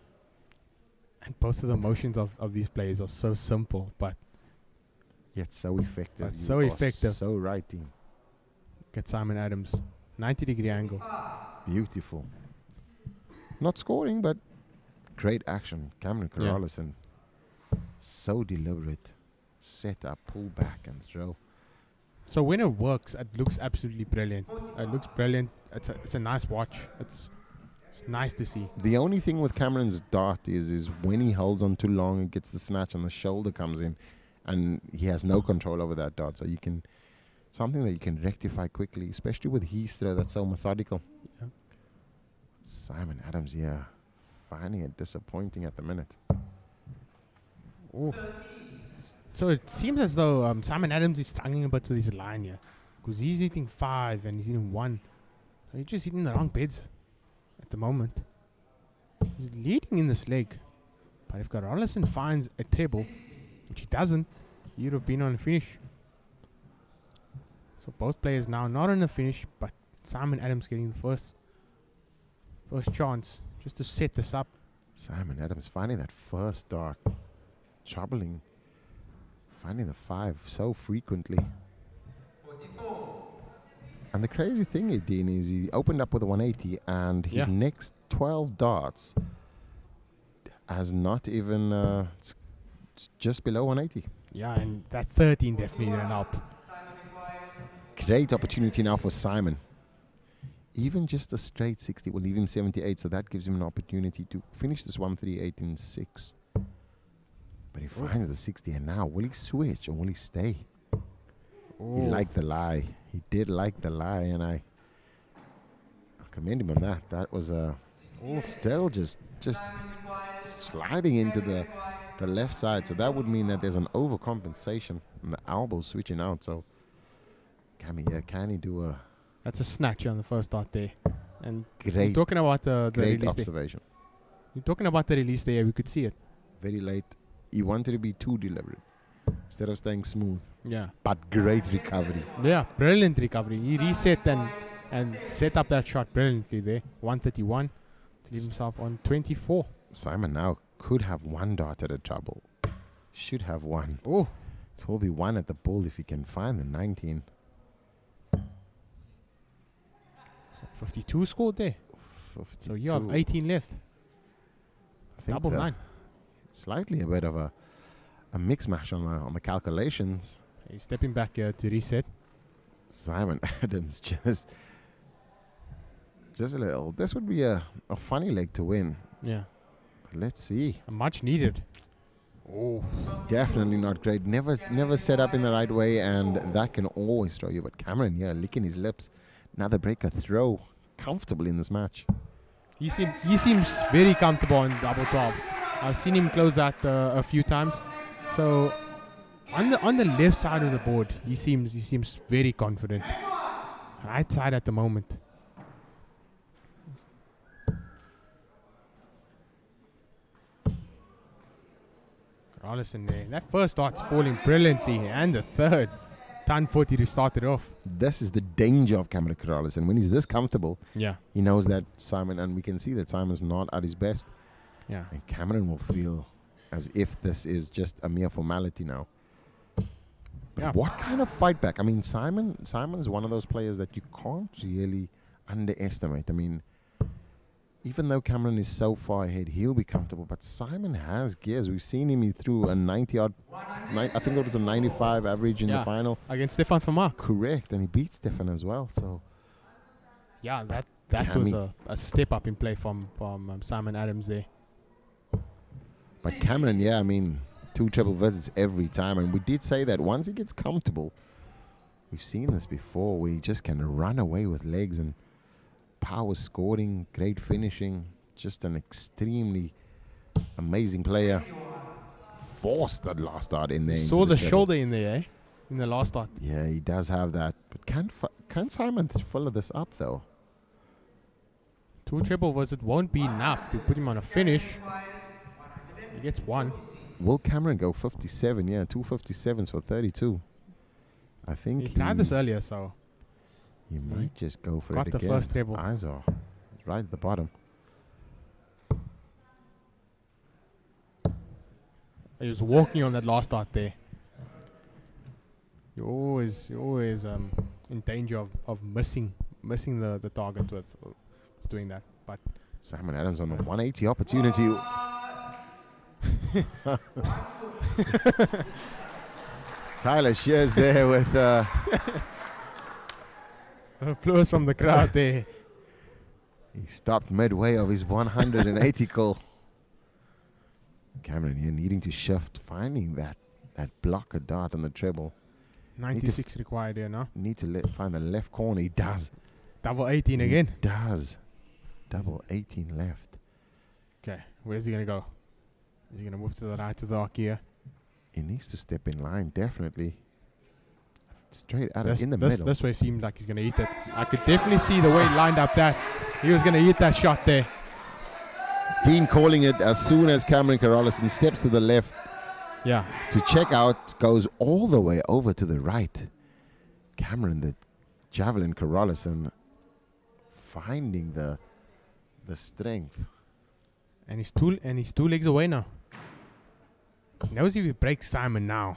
And both of the motions of these players are so simple, but Yet so effective. That's You so are effective. So right, Dean. get Simon Adams. 90-degree angle. Beautiful. Not scoring, but great action. Cameron Yeah. Carlson. So deliberate. Set up, pull back, and throw. So when it works, it looks absolutely brilliant. It looks brilliant. It's a nice watch. It's nice to see. The only thing with Cameron's dart is when he holds on too long, it gets the snatch and the shoulder comes in, and he has no control over that dart. So you can, something that you can rectify quickly, especially with his throw that's so methodical. Yeah. Simon Adams here, finding it disappointing at the minute. Ooh. So it seems as though Simon Adams is struggling a bit with his line here, because he's hitting 5 and he's hitting 1. So he's just hitting the wrong beds at the moment. He's leading in this leg, but if Carlson finds a treble, which he doesn't, he would have been on a finish. So both players now not on a finish, but Simon Adams getting the first chance just to set this up. Simon Adams finding that first dart, troubling, finding the 5 so frequently. And the crazy thing, Dean, is he opened up with a 180, and his next 12 darts has not even it's just below 180. Yeah, and that 13 definitely didn't help. Great opportunity now for Simon. Even just a straight 60 will leave him 78, so that gives him an opportunity to finish this 138 in 6. But he finds the 60, and now will he switch or will he stay? He liked the lie. He did like the lie, and I commend him on that. That was still just sliding into the left side. So that would mean that there's an overcompensation and the elbow switching out. So can he do a... That's a snatch on the first dart there. And Great. talking about the Great release observation. You're talking about the release there. We could see it. Very late. He wanted to be too deliberate instead of staying smooth. Yeah. But great recovery. Yeah, brilliant recovery. He reset and set up that shot brilliantly there. 131 to leave himself on 24. Simon now could have one dart at a trouble. Should have one. Oh. It will be one at the bull if he can find the 19. 52 scored there. 52. So you have 18 left. I think Double 9. Slightly a bit of a mix mash on the calculations. He's stepping back here to reset. Simon Adams just a little. This would be a funny leg to win. Yeah. But let's see. Much needed. Oh. Definitely not great. Never set up in the right way, and that can always throw you. But Cameron, licking his lips. Another breaker throw. Comfortable in this match. He seems very comfortable on double 12. I've seen him close that a few times. So on the left side of the board, he seems very confident. Right side at the moment. Corrales in there. That first dart's falling brilliantly, and the third. 10-40 to start it off. This is the danger of Cameron Corrales, and when he's this comfortable, yeah, he knows that Simon, and we can see that Simon's not at his best. Yeah, and Cameron will feel as if this is just a mere formality now. But what kind of fight back? I mean, Simon's one of those players that you can't really underestimate. I mean, even though Cameron is so far ahead, he'll be comfortable. But Simon has gears. We've seen him through a 90-odd, I think it was a 95 average in the final. Against Stefan Vermaak. Correct, and he beat Stefan as well. So, yeah, that was a step up in play from Simon Adams there. But Cameron, I mean, 2 triple visits every time. And we did say that once he gets comfortable, we've seen this before, where he just can run away with legs and power scoring, great finishing, just an extremely amazing player. Forced that last dart in there. Saw the shoulder in there, in the last dart. Yeah, he does have that. But can Simon follow this up, though? 2 triple visit won't be enough to put him on a finish. He gets 1. Will Cameron go 57? Yeah, 2 57s for 32. I think he tried this earlier, so he might just go for got it the again. first treble. Eyes are right at the bottom. He was walking on that last dart there. You're always in danger of missing the target with doing that. But Simon Adams on a 180 opportunity. Tyler Shears there with applause from the crowd there. He stopped midway of his 180 call. Cameron here needing to shift, finding that blocker dart on the treble. 96 required here now. Need to find the left corner. He does. Double 18 again. Does. Double 18 left. Okay, where's he going to go? Is he going to move to the right of the arc here? He needs to step in line, definitely. Straight out in the middle. This way seemed like he's going to hit it. I could definitely see the way he lined up that. He was going to hit that shot there. Dean calling it as soon as Cameron Corrales steps to the left. Yeah. To check out, goes all the way over to the right. Cameron, the javelin Corrales, finding the strength. And he's two legs away now. He knows if he breaks Simon now.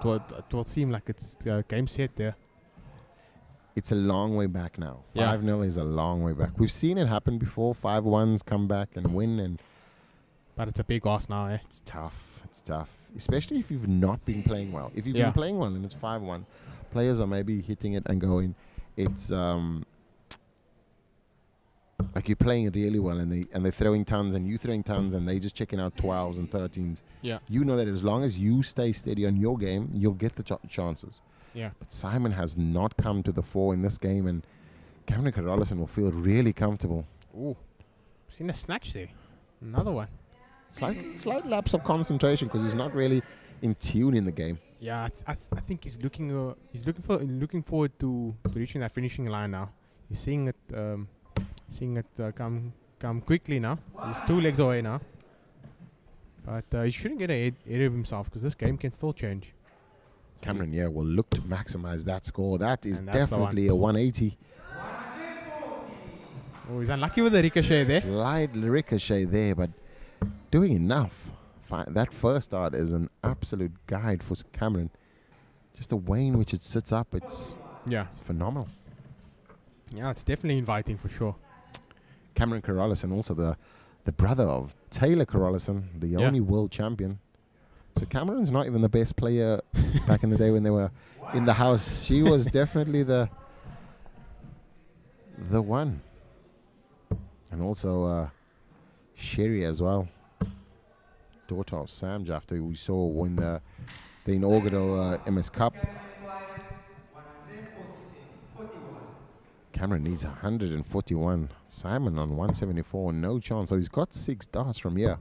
it will seem like it's game set there. It's a long way back now. Yeah. 5-0 is a long way back. We've seen it happen before. 5-1s come back and win, and But it's a big ask now, eh? it's tough. It's tough, especially if you've not been playing well. If you've been playing well and it's 5-1, players are maybe hitting it and going. It's like you're playing really well, and they're throwing tons, and you throwing tons, and they just checking out 12s and 13s. Yeah. You know that as long as you stay steady on your game, you'll get the chances. Yeah. But Simon has not come to the fore in this game, and Cameron Carolison will feel really comfortable. Ooh. Seen a snatch there. Another one. Slight lapse of concentration because he's not really in tune in the game. Yeah, I think he's looking forward to reaching that finishing line now. He's seeing it come quickly now. He's 2 legs away now. But he shouldn't get ahead of himself because this game can still change. Cameron, will look to maximize that score. That is And that's the definitely a 180. Oh, he's unlucky with the ricochet there. Slight ricochet there, but doing enough. That first start is an absolute guide for Cameron. Just the way in which it sits up, it's phenomenal. Yeah, it's definitely inviting for sure. Cameron Carolison, also the brother of Taylor Carolison, the only world champion. So Cameron's not even the best player back in the day when they were in the house. She was definitely the one. And also Sherry as well, daughter of Sam Jaffe, who we saw win the inaugural MS Cup. Cameron needs 141. Simon on 174, no chance. So he's got 6 darts from here.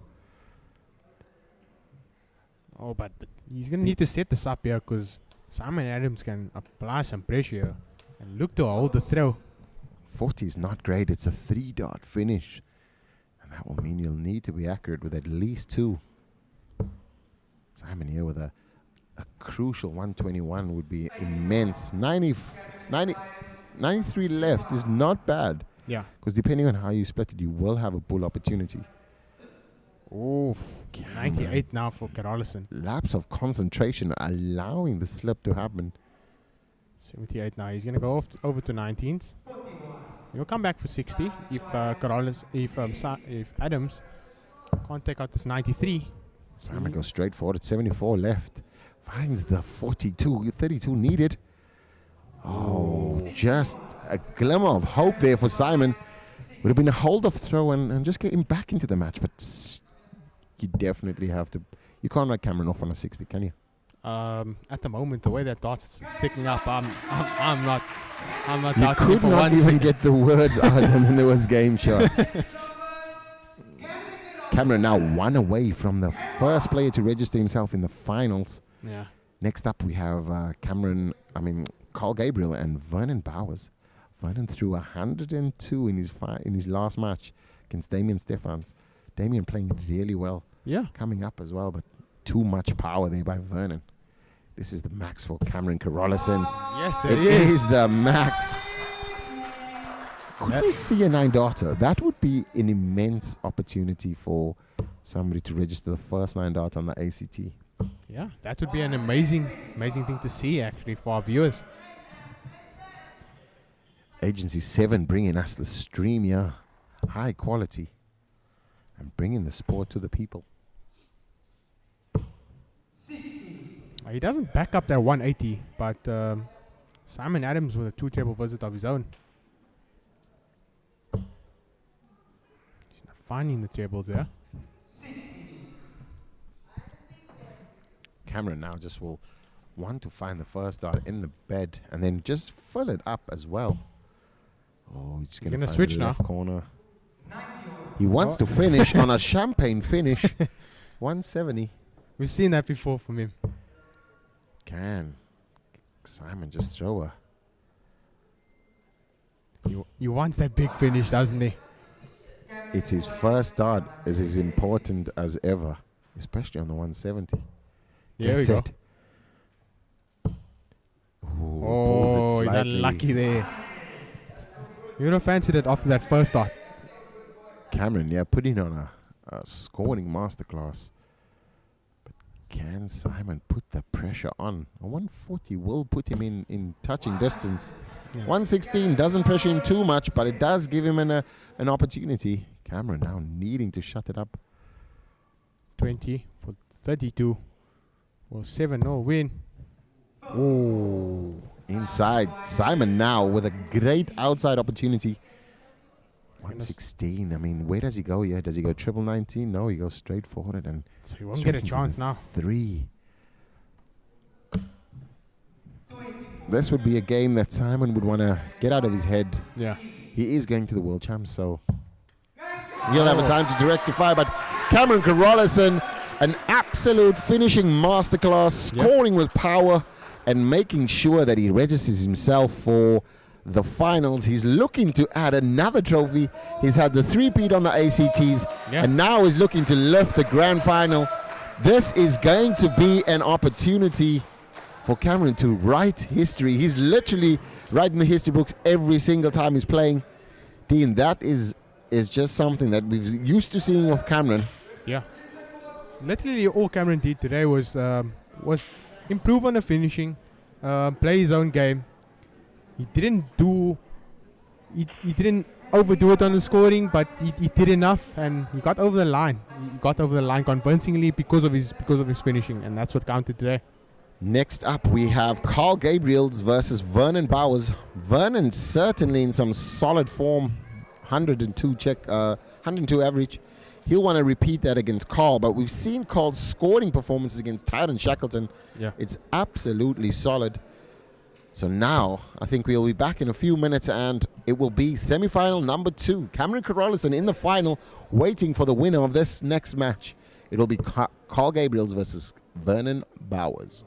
Oh, but he's going to need to set this up here because Simon Adams can apply some pressure and look to hold the throw. 40 is not great. It's a 3-dart finish. And that will mean you'll need to be accurate with at least 2. Simon here with a crucial 121 would be immense. 93 left is not bad. Yeah. Because depending on how you split it, you will have a bull opportunity. Oh, 98 now for Carolison. Lapse of concentration allowing the slip to happen. 78 now. He's going to go over to 19s. He'll come back for 60 if if Adams can't take out this 93. Simon goes straight forward at 74 left. Finds the 42, 32 needed. Oh, just a glimmer of hope there for Simon. Would have been a hold-off throw and just get him back into the match. But you definitely have to. You can't write Cameron off on a 60, can you? At the moment, the way that dart's sticking up, I'm not You doubting could it for not 1 even second. get the words out and then there was game shot. Cameron now 1 away from the first player to register himself in the finals. Yeah. Next up we have Carl Gabriel and Vernon Bowers. Vernon threw 102 in his last match against Damien Stephans. Damien playing really well. Yeah. Coming up as well, but too much power there by Vernon. This is the max for Cameron Carolison. Yes, It is the max. Could we see a 9-darter? That would be an immense opportunity for somebody to register the first 9-darter on the ACT. Yeah, that would be an amazing thing to see actually for our viewers. Agency 7 bringing us the stream here. High quality. And bringing the sport to the people. He doesn't back up that 180, but Simon Adams with a 2-table visit of his own. He's not finding the tables there. Cameron now just will want to find the first dart in the bed and then just fill it up as well. Oh, he's going to switch the now. left corner. He wants to finish on a champagne finish. 170. We've seen that before from him. Can Simon just throw her? He wants that big finish, doesn't he? It's his first dart is as important as ever, especially on the 170. There Gets we go. it. Ooh, pulls it Oh, he's slightly. unlucky there. You would have fancied it after that first start. Cameron, putting on a scoring masterclass. But Can Simon put the pressure on? A 140 will put him in touching distance. 116 doesn't pressure him too much, but it does give him an opportunity. Cameron now needing to shut it up. 20 for 32. Well, 7-0 win. Oh, inside. Simon now with a great outside opportunity. 116. I mean, where does he go here? Does he go triple 19? No, he goes straight forward and So he won't get a chance now. 3. This would be a game that Simon would want to get out of his head. Yeah. He is going to the World Champs, so he'll have a time to rectify. But Cameron Carolison, an absolute finishing masterclass, scoring with power and making sure that he registers himself for the finals. He's looking to add another trophy. He's had the three-peat on the ACTs, and now is looking to lift the grand final. This is going to be an opportunity for Cameron to write history. He's literally writing the history books every single time he's playing. Dean, that is just something that we've used to seeing of Cameron. Yeah. Literally all Cameron did today was improve on the finishing, play his own game. He didn't overdo it on the scoring, but he did enough, and he got over the line. He got over the line convincingly because of his finishing, and that's what counted today. Next up, we have Carl Gabriels versus Vernon Bowers. Vernon certainly in some solid form, 102 average. He'll want to repeat that against Carl, but we've seen Carl's scoring performances against Tyron Shackleton. Yeah. It's absolutely solid. So now, I think we'll be back in a few minutes, and it will be semi-final number 2. Cameron Carolison in the final, waiting for the winner of this next match. It'll be Carl Gabriels versus Vernon Bowers.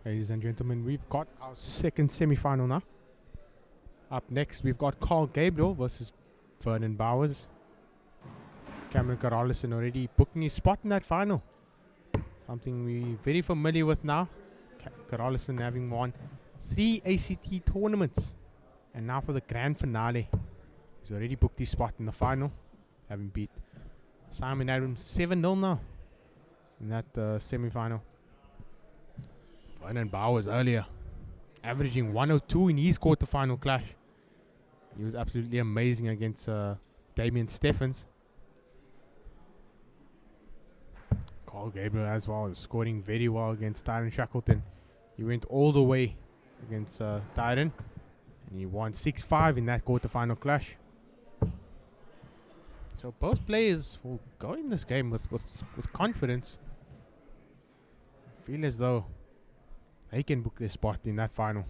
Ladies and gentlemen, we've got our second semi-final now. Up next, we've got Gabriel versus Vernon Bowers. Cameron Carolison already booking his spot in that final. Something we're very familiar with now. Carolison having won 3 ACT tournaments. And now for the grand finale. He's already booked his spot in the final, having beat Simon Adams 7-0 now in that semi-final. Vernon Bowers earlier, averaging 102 in his quarterfinal clash. He was absolutely amazing against Damien Steffens. Gabriel as well, scoring very well against Tyron Shackleton. He went all the way against Tyron, and he won 6-5 in that quarterfinal clash. So both players will go in this game with confidence. Feel as though they can book their spot in that final.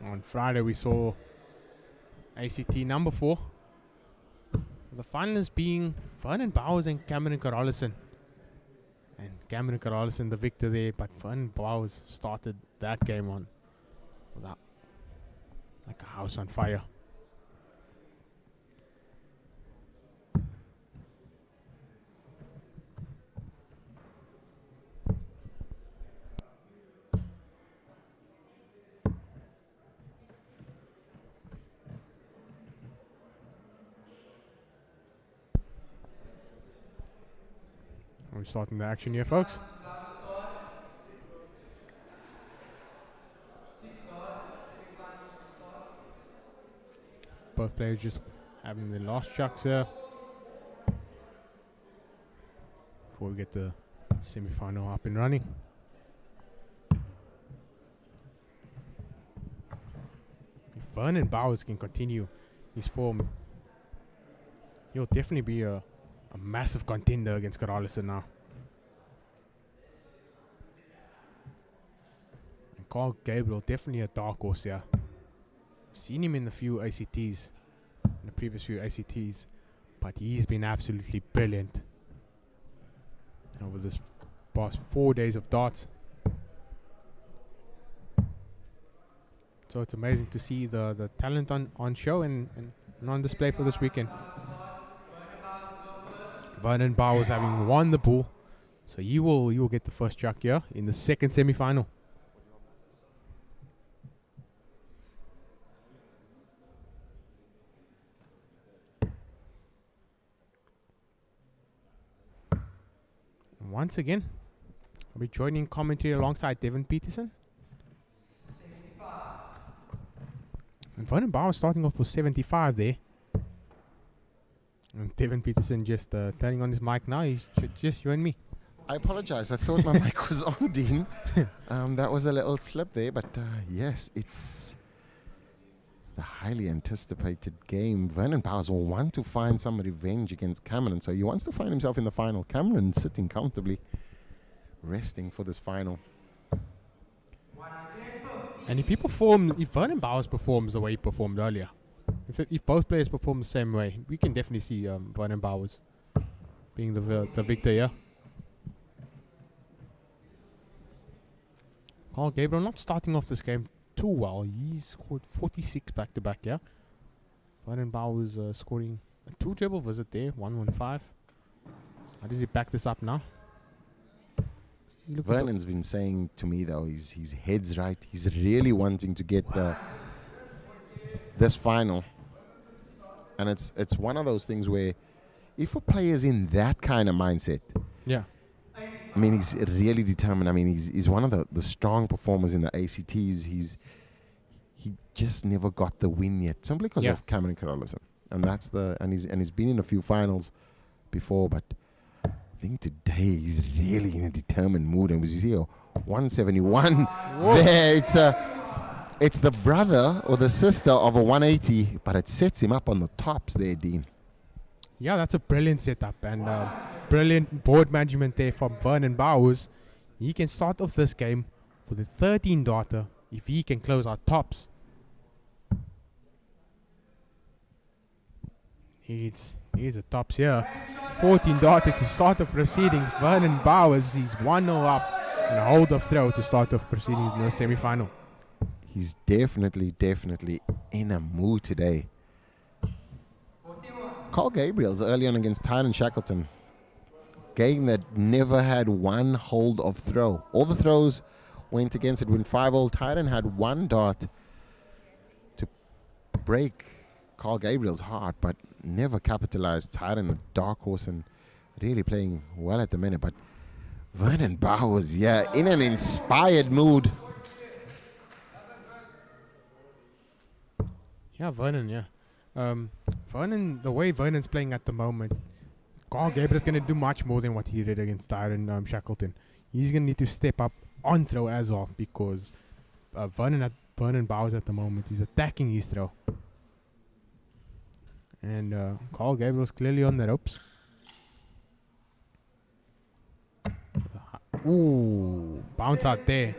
On Friday we saw ACT number 4. The finalists being Vernon Bowers and Cameron Carolison. And Cameron Carolison the victor there, but Vernon Bowers started that game on without, like a house on fire. We're starting the action here, folks. Both players just having the last chucks here before we get the semi-final up and running. If Vernon Bowers can continue his form, he'll definitely be a massive contender against Carolison now. And Gabriel, definitely a dark horse here. Seen him in the few ACTs, in the previous few ACTs, but he's been absolutely brilliant over this past 4 days of darts. So it's amazing to see the talent on show and on display for this weekend. Vernon Bowers having won the pool, so you will get the first chuck here in the second semi-final. Once again, I'll be joining commentary alongside Devin Peterson. And Vernon Bowers starting off with 75 there. And Devin Peterson just turning on his mic now. He's just you and me. I apologize. I thought my mic was on, Dean. That was a little slip there, but yes, it's the highly anticipated game. Vernon Bowers will want to find some revenge against Cameron, so he wants to find himself in the final. Cameron sitting comfortably, resting for this final. And if Vernon Bowers performs the way he performed earlier, if both players perform the same way, we can definitely see Vernon Bowers being the victor here. Gabriel not starting off this game too well. He's scored 46 back-to-back, yeah. Vernon Bowers scoring a 2 treble visit there, 115. How does he back this up now? Vernon's been saying to me, though, his head's right. He's really wanting to get this final. And it's one of those things where if a player's in that kind of mindset, yeah, I mean, he's really determined. I mean, he's one of the strong performers in the ACTs. He just never got the win yet, simply because of Cameron Carolison. And he's been in a few finals before, but I think today he's really in a determined mood. And we see 171 there. It's the brother or the sister of a 180, but it sets him up on the tops there, Dean. Yeah, that's a brilliant setup and brilliant board management there from Vernon Bowers. He can start off this game with a 13 darter if he can close our tops. He Here's the tops here. 14 darted to start the proceedings. Vernon Bowers, he's 1-0 up. And a hold of throw to start off proceedings in the semi-final. He's definitely in a mood today. Gabriel's early on against Tyron Shackleton. Game that never had one hold of throw. All the throws went against it. When 5-0, Tyron had one dart to break Gabriel's heart, but never capitalized. Tyron, a dark horse and really playing well at the minute. But Vernon Bowers, yeah, in an inspired mood. Yeah, Vernon, yeah. Vernon, the way Vernon's playing at the moment, Gabriel's going to do much more than what he did against Tyron Shackleton. He's going to need to step up on throw as well, because Vernon Bowers at the moment is attacking his throw. And Gabriel's clearly on the ropes. Ooh, bounce out there.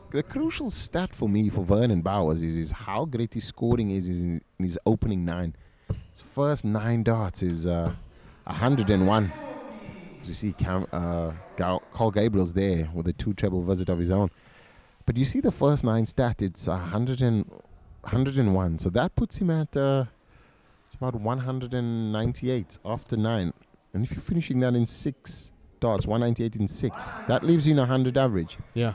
The crucial stat for me for Vernon Bowers is how great his scoring is in his opening 9. His first 9 darts is 101. As you see, Gabriel's there with a 2 treble visit of his own. But you see the first 9 stat, it's 101. So that puts him at it's about 198 after 9. And if you're finishing that in 6 darts, 198 in 6, that leaves you in 100 average. Yeah.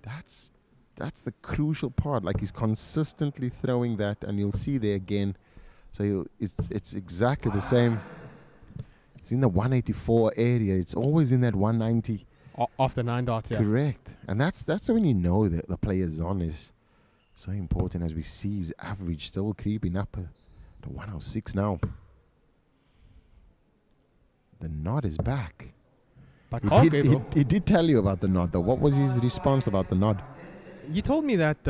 That's the crucial part. Like, he's consistently throwing that, and you'll see there again. So it's exactly the same. It's in the 184 area. It's always in that 190. After 9 darts, yeah. Correct. And that's when you know that the player's on is so important, as we see his average still creeping up to 106 now. The nod is back. But he did tell you about the nod, though. What was his response about the nod? He told me that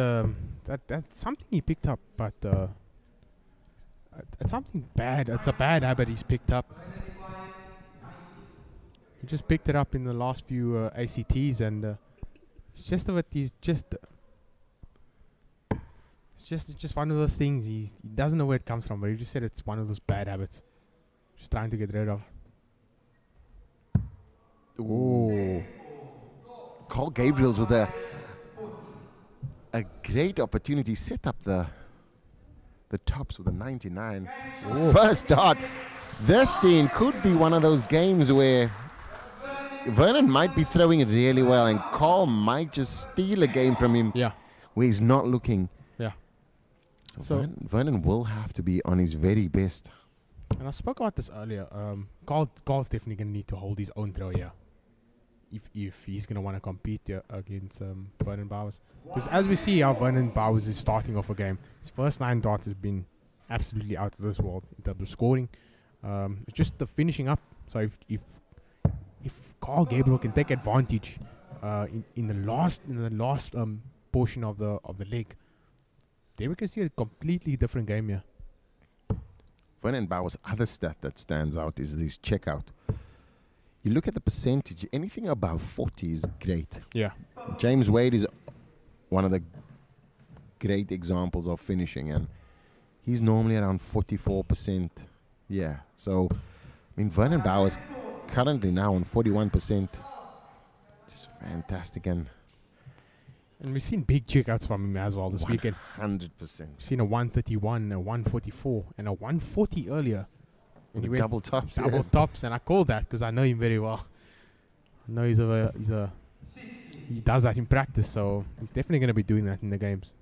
that's something he picked up, but it's something bad. It's a bad habit he's picked up. He just picked it up in the last few ACTs, and it's just that he's just. It's just one of those things. He doesn't know where it comes from, but he just said it's one of those bad habits. Just trying to get rid of. Ooh. Gabriel's with a great opportunity. Set up the tops with a 99. Ooh. First dart. This team could be one of those games where Vernon might be throwing it really well, and Carl might just steal a game from him. Yeah. Where he's not looking. Yeah. So Vernon will have to be on his very best. And I spoke about this earlier. Carl's definitely going to need to hold his own throw here, if he's going to want to compete against Vernon Bowers. Because as we see how Vernon Bowers is starting off a game, his first 9 darts has been absolutely out of this world in terms of scoring. It's just the finishing up. So if Carl Gabriel can take advantage in the last portion of the leg, then we can see a completely different game here. Vernon Bowers' other stat that stands out is his checkout. You look at the percentage, anything above 40 is great. Yeah. James Wade is one of the great examples of finishing, and he's normally around 44%. Yeah. So, I mean, Vernon Bowers currently now on 41%. Just fantastic. And we've seen big checkouts from him as well this weekend. 100%. We've seen a 131, a 144, and a 140 earlier. With the double tops. Double tops, and I called that because I know him very well. I know he does that in practice, so he's definitely going to be doing that in the games.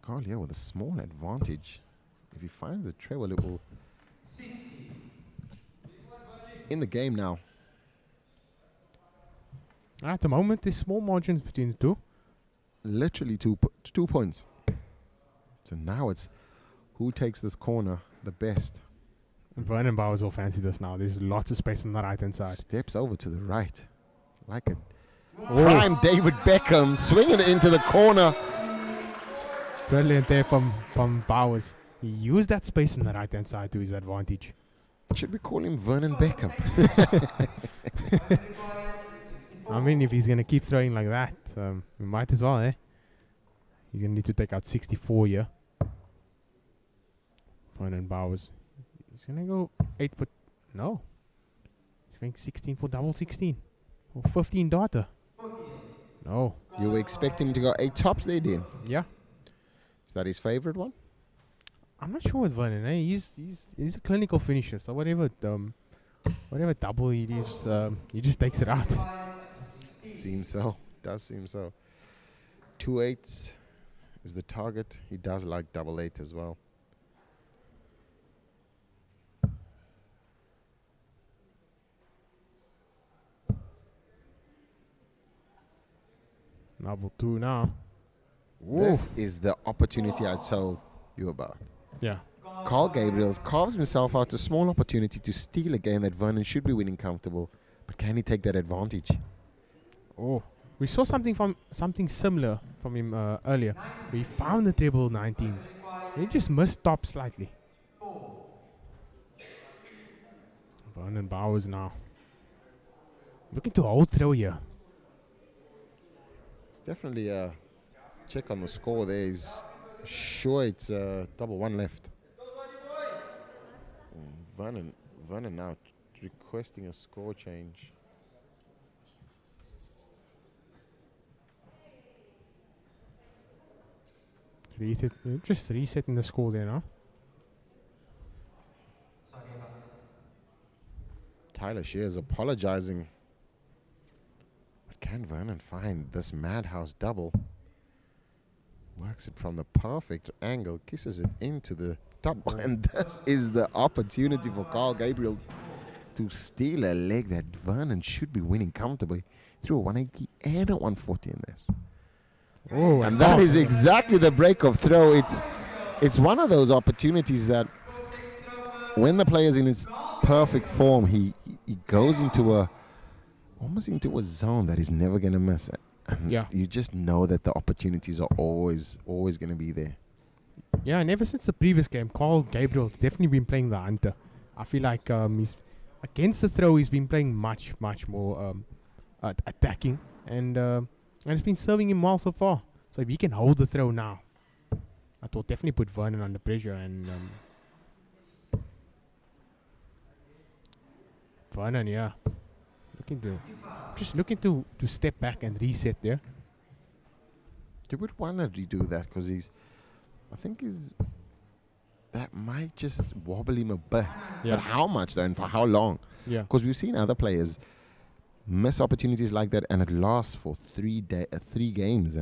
Carl here with a small advantage. If he finds a treble, it will in the game now. At the moment, there's small margins between the two. Literally 2 points. So now it's who takes this corner the best. Vernon Bowers will fancy this now. There's lots of space on the right-hand side. Steps over to the right. Like a prime David Beckham, swinging it into the corner. Brilliant there from Bowers. He used that space on the right-hand side to his advantage. Should we call him Vernon Beckham? I mean, if he's going to keep throwing like that, we might as well, eh? He's going to need to take out 64 here. Vernon Bowers. He's gonna go 8 foot. No. He's going 16 for double 16. Or 15 daughter. No. You were expecting him to go 8 tops there, Dean. Yeah. Is that his favorite one? I'm not sure with Vernon. He's a clinical finisher. So whatever double he leaves, he just takes it out. Seems so. Does seem so. 2 8s is the target. He does like double 8 as well. Double 2 now. This is the opportunity I told you about. Yeah. Carl Gabriel carves himself out a small opportunity to steal a game that Vernon should be winning comfortable. But can he take that advantage? Oh, we saw something similar from him earlier. We found the table 19s. He just missed top slightly. Vernon Bowers now. Looking to hold throw here. It's definitely a check on the score there. He's sure it's double 1 left. Vernon now requesting a score change. Just resetting the score there now. Tyler Shears apologizing. But can Vernon find this madhouse double? Works it from the perfect angle, kisses it into the double, and this is the opportunity for Carl Gabriel to steal a leg that Vernon should be winning comfortably. Through a 180 and a 140 in this. Oh, And that is exactly the break of throw. It's one of those opportunities that when the player's in his perfect form, he goes into almost into a zone that he's never going to miss. And Yeah. you just know that the opportunities are always going to be there. Yeah, and ever since the previous game, Carl Gabriel's definitely been playing the hunter. I feel like he's against the throw. He's been playing much more attacking, and it's been serving him well so far. So if he can hold the throw now, that will definitely put Vernon under pressure. And Vernon, yeah, looking to step back and reset there. You would want to redo that because that might just wobble him a bit. Yeah. But how much though, and for how long? Yeah. Because we've seen other players miss opportunities like that, and it lasts for 3 games.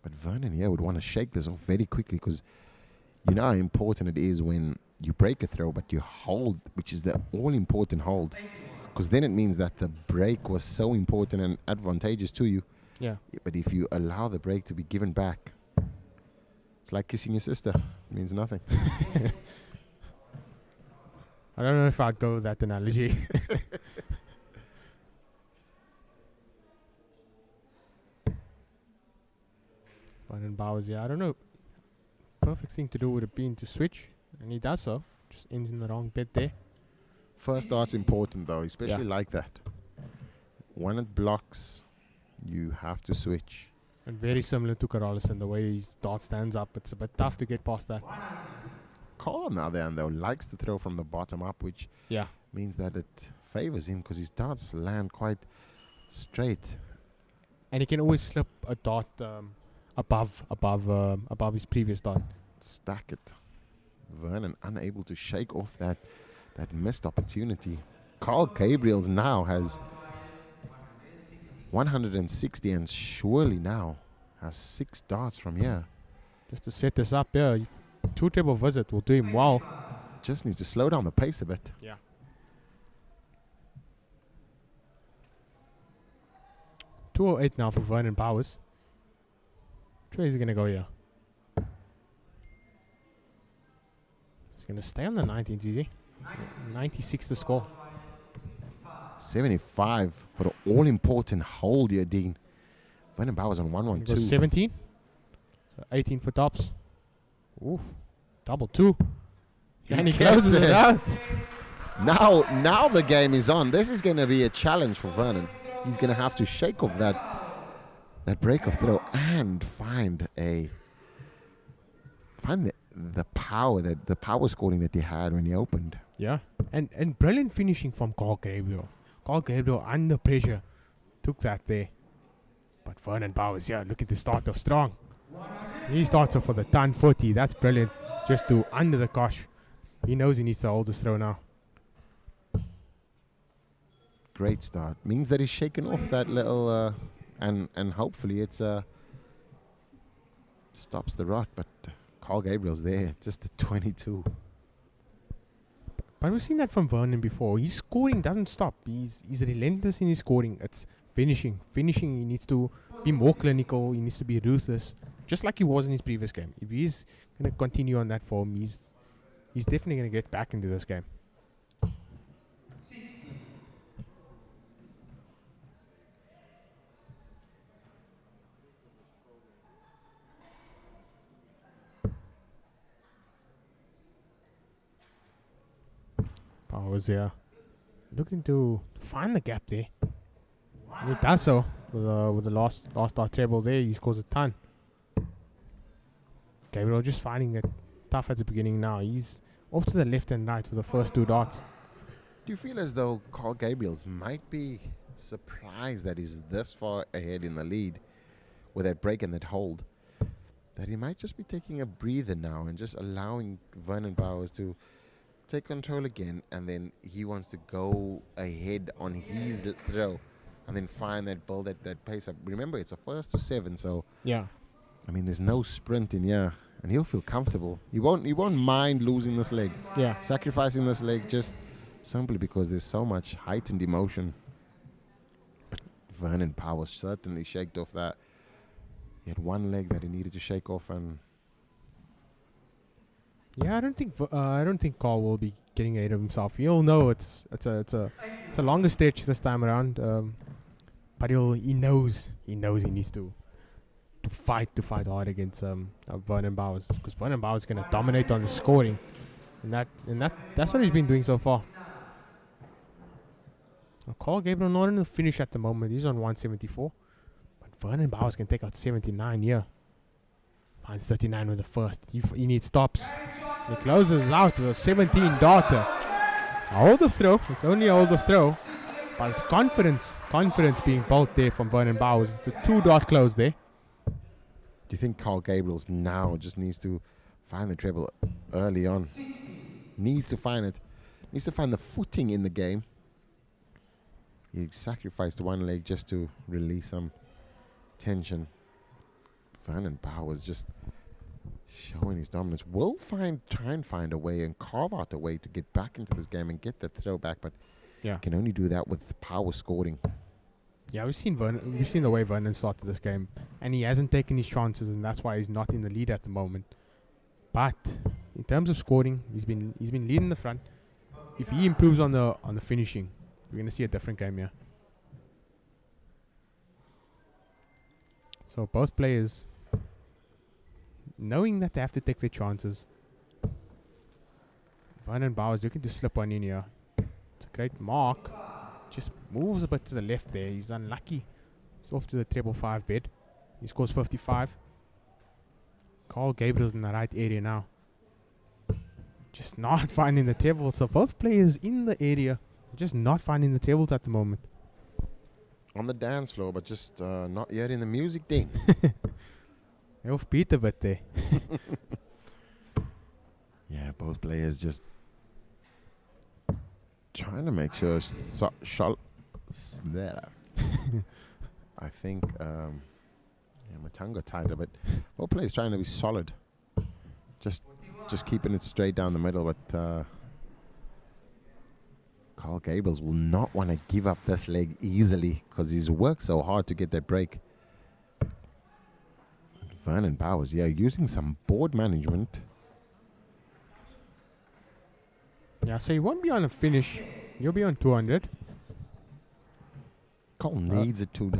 But Vernon here would want to shake this off very quickly, because you know how important it is when you break a throw, but you hold, which is the all-important hold, because then it means that the break was so important and advantageous to you. Yeah. But if you allow the break to be given back, it's like kissing your sister. It means nothing. I don't know if I'd go with that analogy. Vernon Bowers, yeah, I don't know. Perfect thing to do would have been to switch, and he does so. Just ends in the wrong bit there. First dart's important though, especially Yeah. like that. When it blocks, you have to switch. And very similar to Carolison, the way his dart stands up, it's a bit tough to get past that. Carl on the other hand though likes to throw from the bottom up, which Yeah. means that it favors him because his darts land quite straight. And he can always slip a dart above his previous dart. Stack it. Vernon unable to shake off that missed opportunity. Carl Gabriel now has 160 and surely now has 6 darts from here. Just to set this up, yeah. 2 table visit will do him well. Just needs to slow down the pace a bit. Yeah. 208 now for Vernon Bowers. Which way is he going to go here? He's going to stay on the 19th, is he? 96 to score. 75 for the all-important hold here, Dean. Vernon Bowers on He goes 112. 17. So 18 for tops. Ooh. Double 2. And he gets closes it it. out. Now the game is on. This is going to be a challenge for Vernon. He's going to have to shake off that break of throw and find the the power scoring that he had when he opened. Yeah, and brilliant finishing from Carl Gabriel. Carl Gabriel under pressure took that there. But Vernon Bowers, looking to start off strong. He starts off for the ton 40. That's brilliant. Just to under the kosh. He knows he needs to hold this throw now. Great start. Means that he's shaken off that little, and hopefully it's stops the rot. But Carl Gabriel's there, just a 22. But we've seen that from Vernon before. His scoring doesn't stop. He's relentless in his scoring. It's finishing. Finishing, he needs to be more clinical. He needs to be ruthless. Just like he was in his previous game. If he's going to continue on that form, he's definitely going to get back into this game. Powers here, looking to find the gap there. And he does so with the last start treble there. He scores a ton. Gabriel just finding it tough at the beginning now. He's off to the left and right with the first two darts. Do you feel as though Carl Gabriel's might be surprised that he's this far ahead in the lead with that break and that hold? That he might just be taking a breather now and just allowing Vernon Bowers to take control again, and then he wants to go ahead on his throw and then find that build that pace up. Remember, it's a first to 7, so Yeah. I mean, there's no sprint in here, and he'll feel comfortable. He won't mind losing this leg, Yeah. sacrificing this leg just simply because there's so much heightened emotion. But Vernon Bowers certainly shaked off that. He had one leg that he needed to shake off, and Yeah, I don't think Carl will be getting ahead of himself. He'll know it's a longer stretch this time around. But he knows he needs to fight hard against Vernon Bowers, because Vernon Bowers is going to dominate on the scoring, and that's what he's been doing so far. Carl Gabriel not in the finish at the moment. He's on 174, but Vernon Bowers can take out 79 here. Finds 39 with the first. He needs stops. He closes out with a 17 darter. A hold of throw. It's only a hold of throw, but it's confidence being built there from Vernon Bowers. It's a 2-dart close there. do you think Carl Gabriel's now just needs to find the treble early on? Needs to find it. Needs to find the footing in the game. He sacrificed one leg just to release some tension. Vernon Bowers just showing his dominance. Will try and find a way and carve out a way to get back into this game and get the throw back, but Yeah. can only do that with power scoring. Yeah, we've seen the way Vernon started this game, and he hasn't taken his chances, and that's why he's not in the lead at the moment. But in terms of scoring, he's been leading the front. If he improves on the finishing, we're gonna see a different game here. So both players knowing that they have to take their chances. Vernon Bowers looking to slip one in here. It's a great mark. Just moves a bit to the left there. He's unlucky. He's off to the treble 5 bed. He scores 55. Carl Gabriel's in the right area now. Just not finding the treble. So both players in the area, just not finding the trebles at the moment. On the dance floor, but just not yet in the music den. They're offbeat a bit there. Yeah, both players just trying to make sure I think my tongue got tighter, but both players trying to be solid. Just keeping it straight down the middle, but Carl Gabriel will not want to give up this leg easily because he's worked so hard to get that break. Vernon Bowers, using some board management. Yeah, so you won't be on a finish. You'll be on 200. Carl needs a two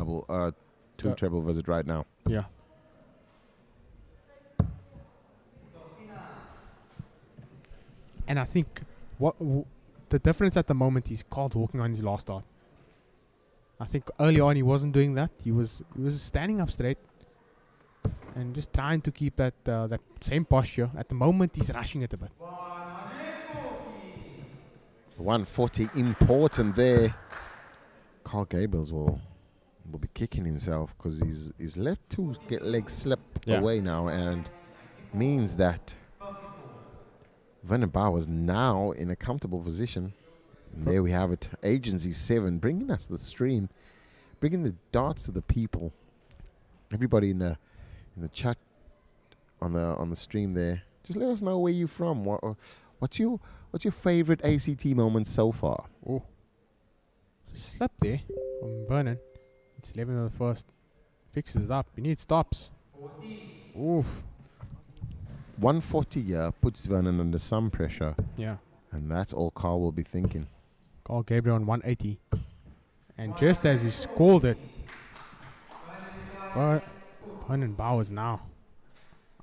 treble visit right now. Yeah. And I think the difference at the moment is Carl's walking on his last start. I think early on he wasn't doing that. He was standing up straight. and just trying to keep that that same posture. At the moment, he's rushing it a bit. 140 important there. Carl Gabriels will be kicking himself because he's let two legs slip away now, and means that Vernon Bowers now in a comfortable position. And there we have it. Agency 7 bringing us the stream, bringing the darts to the people. Everybody in the chat on the stream there, just let us know where you're from. What's your favorite ACT moment so far? Oh, slip there from Vernon. It's 11 of the first. Fixes it up. He needs stops. Oof. 140 puts Vernon under some pressure. Yeah. And that's all Carl will be thinking. Carl Gabriel on 180. And just as he scored it, Vernon Bowers now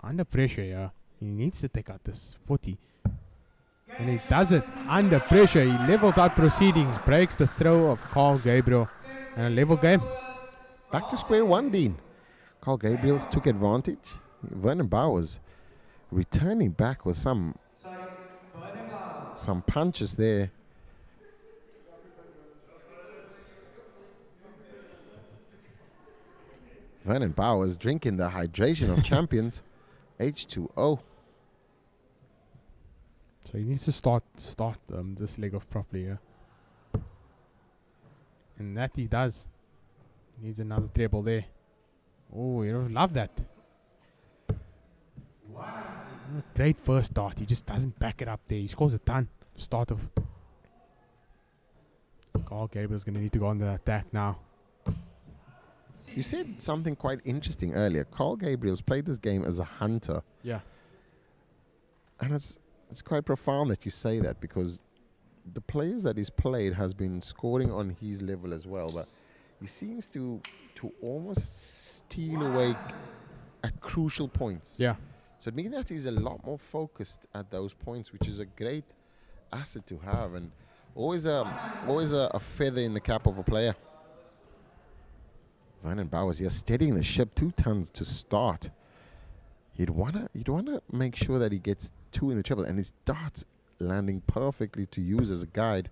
under pressure, yeah. He needs to take out this 40. And he does it under pressure. He levels out proceedings, breaks the throw of Carl Gabriel. And a level game. Back to square one, Dean. Carl Gabriels took advantage. Vernon Bowers returning back with some punches there. Vernon Bowers drinking the hydration of champions, H2O. So he needs to start this leg off properly, yeah. And that he does. Needs another treble there. Oh, you know, love that. Great first start. He just doesn't back it up there. He scores a ton. Start of. Carl Gabriel's going to need to go on the attack now. You said something quite interesting earlier. Carl Gabriel's played this game as a hunter. Yeah. And it's quite profound that you say that, because the players that he's played has been scoring on his level as well. But he seems to almost steal away at crucial points. Yeah. So it means that he's a lot more focused at those points, which is a great asset to have, and always a feather in the cap of a player. Vernon Bowers here steadying the ship, 2 tons to start. You'd wanna make sure that he gets 2 in the treble, and his darts landing perfectly to use as a guide.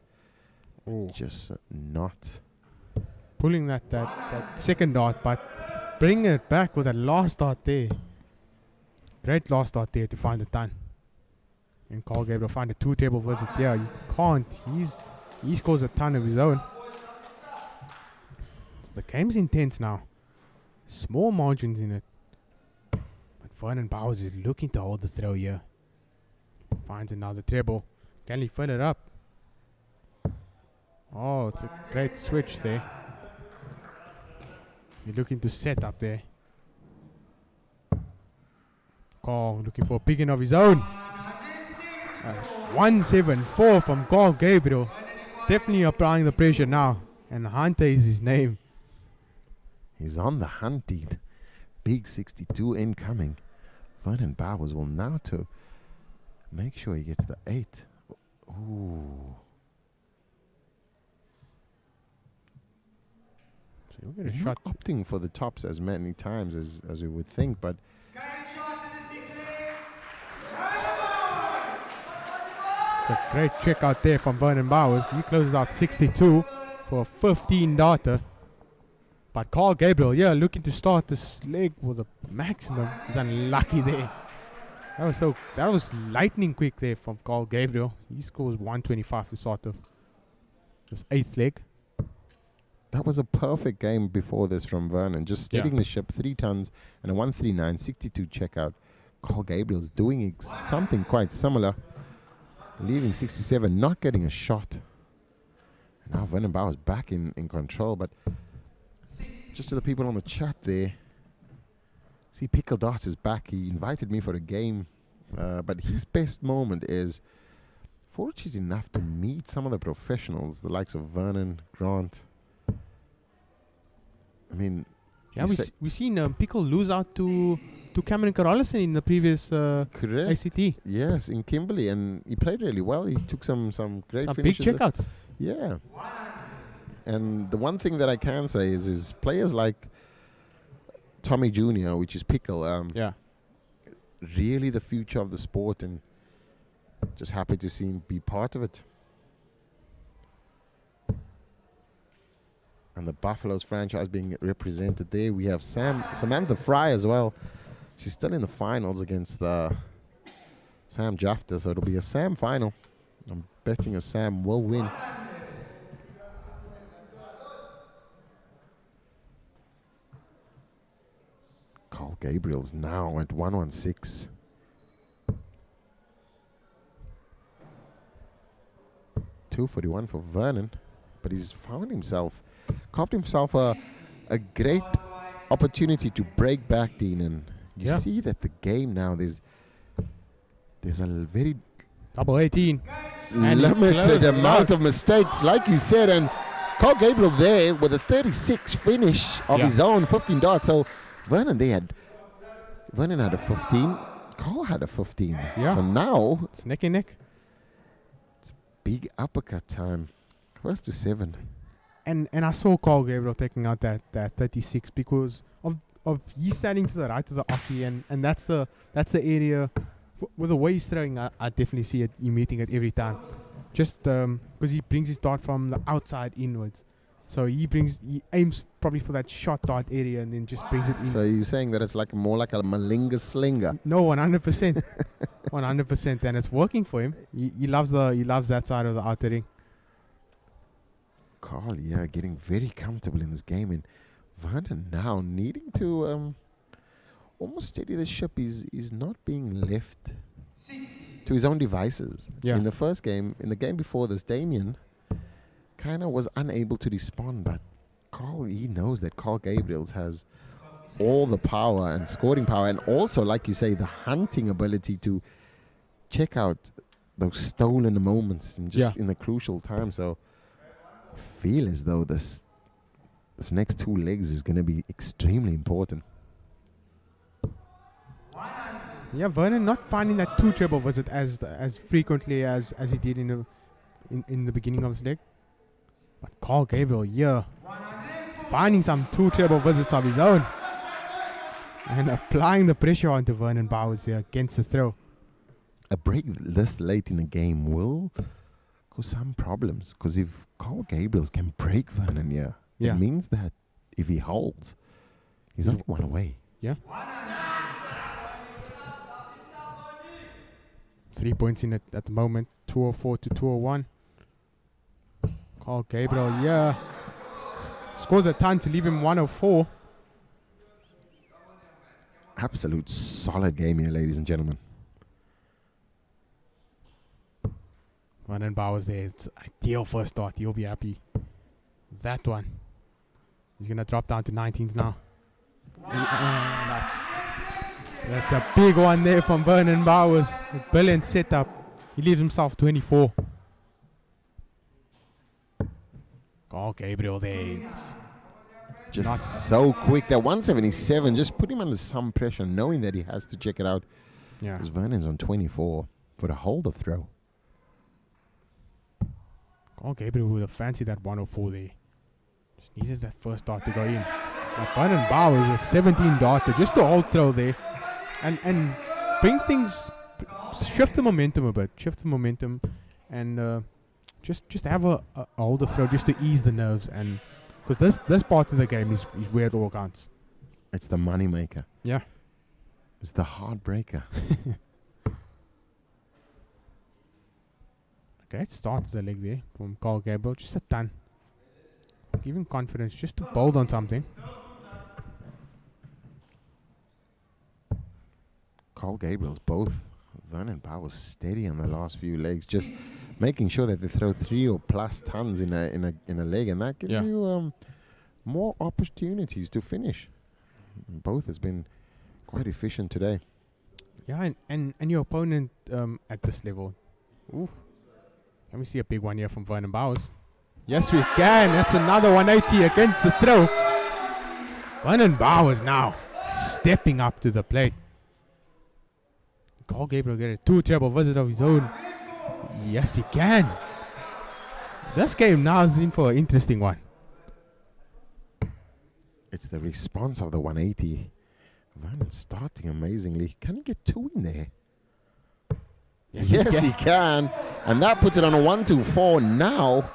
Oh. Just not Pulling that second dart, but bringing it back with that last dart there. Great last dart there to find the ton. And Carl Gabriel find a 2 table visit there. You can't. He scores a ton of his own. So the game's intense now. Small margins in it. But Vernon Bowers is looking to hold the throw here. Finds another treble. Can he fill it up? Oh, it's a great switch there. You're looking to set up there. Carl looking for a picking of his own. 174 from Carl Gabriel. Definitely applying the pressure now. And Hunter is his name. He's on the hunt, dude. Big 62 incoming. Vernon Bowers will now to make sure he gets the 8. Ooh. So we'll get He's a shot. not opting for the tops as many times as we would think, but It's a great trick out there from Vernon Bowers. He closes out 62 for a 15 darter. But Carl Gabriel, yeah, looking to start this leg with a maximum. He's unlucky there. That was lightning quick there from Carl Gabriel. He scores 125 to start of this 8th leg. that was a perfect game before this from Vernon. Just steadying the ship, 3 tons and a 139, 62 checkout. Carl Gabriel's doing something quite similar. Leaving 67, not getting a shot. And now Vernon Bowers back in control, but just to the people on the chat there, see Pickle Darts is back. He invited me for a game, but his best moment is fortunate enough to meet some of the professionals, the likes of Vernon, Grant. I mean, yeah, we seen Pickle lose out to Cameron Carolison in the previous correct. ACT. Yes, in Kimberley, and he played really well. He took some great Big finishes. checkouts. Yeah. And the one thing that I can say is players like Tommy Jr., which is Pickle. Yeah. Really the future of the sport, and just happy to see him be part of it. And the Buffaloes franchise being represented there. We have Samantha Fry as well. She's still in the finals against Sam Jafta, so it'll be a Sam final. I'm betting a Sam will win. Carl Gabriel's now at 116. $241 for Vernon, but he's carved himself a great opportunity to break back, Dean, and you see that the game now there's a very Double 18. limited amount of mistakes, like you said, and Carl Gabriel there with a 36 finish of his own, 15 darts. So Vernon had a 15, Carl had a 15. Yeah. So now It's neck and neck. it's big uppercut time, close to 7. And I saw Carl Gabriel taking out that 36 because of he's standing to the right of the Aki, and that's the area with the way he's throwing. I definitely see it. You meeting it every time, just because he brings his dart from the outside inwards. So he aims probably for that shot dart area and then just brings it in. So you're saying that it's more like a Malinga slinger? No, 100%, 100%, and it's working for him. He loves that side of the outer ring. Carl, getting very comfortable in this game, and Vernon now needing to almost steady the ship. He's not being left to his own devices. Yeah. In the first game, in the game before this, Damien kind of was unable to respond, but Carl, he knows that Carl Gabriel's has all the power and scoring power, and also, like you say, the hunting ability to check out those stolen moments and just in the crucial time. So I feel as though this next 2 legs is going to be extremely important. Yeah, Vernon not finding that 2 treble visit as frequently as he did in the beginning of this leg. But Carl Gabriel, finding some 2 treble visits of his own and applying the pressure onto Vernon Bowers here against the throw. A break this late in the game will cause some problems, because if Carl Gabriel can break Vernon here, it means that if he holds, he's only 1 away. Yeah. 3 points in it at the moment, 204 to 201. Carl Gabriel, scores a ton to leave him 104. Absolute solid game here, ladies and gentlemen. Vernon Bowers there, it's ideal first start. He'll be happy. That one. He's going to drop down to 19s now. That's a big one there from Vernon Bowers. A brilliant setup. He leaves himself 24. Carl Gabriel there. Just so quick. That 177 just put him under some pressure, knowing that he has to check it out. Yeah. Because Vernon's on 24 for the holder throw. Carl Gabriel would have fancied that 104 there. Just needed that first dart to go in. But Vernon Bowers a 17 darter, just a hold throw there. And bring things, shift the momentum a bit. Shift the momentum and just have a holder throw just to ease the nerves. And because this part of the game is where it all counts. It's the money maker. Yeah. It's the heartbreaker. Great start to the leg there from Carl Gabriel. Just a ton. Give him confidence just to build on something. Carl Gabriel's both. Vernon Bowers steady on the last few legs, just making sure that they throw 3 or plus tons in a leg, and that gives you more opportunities to finish. Both has been quite efficient today. Yeah, and your opponent at this level. Oof. Can we see a big one here from Vernon Bowers? Yes, we can. That's another 180 against the throw. Vernon Bowers now stepping up to the plate. Carl Gabriel get a 2 treble visit of his own. Yes, he can. This game now is in for an interesting one. It's the response of the 180 Vernon starting amazingly. Can he get 2 in there? Yes, Yes, he can. And that puts it on a 1-2-4. Now,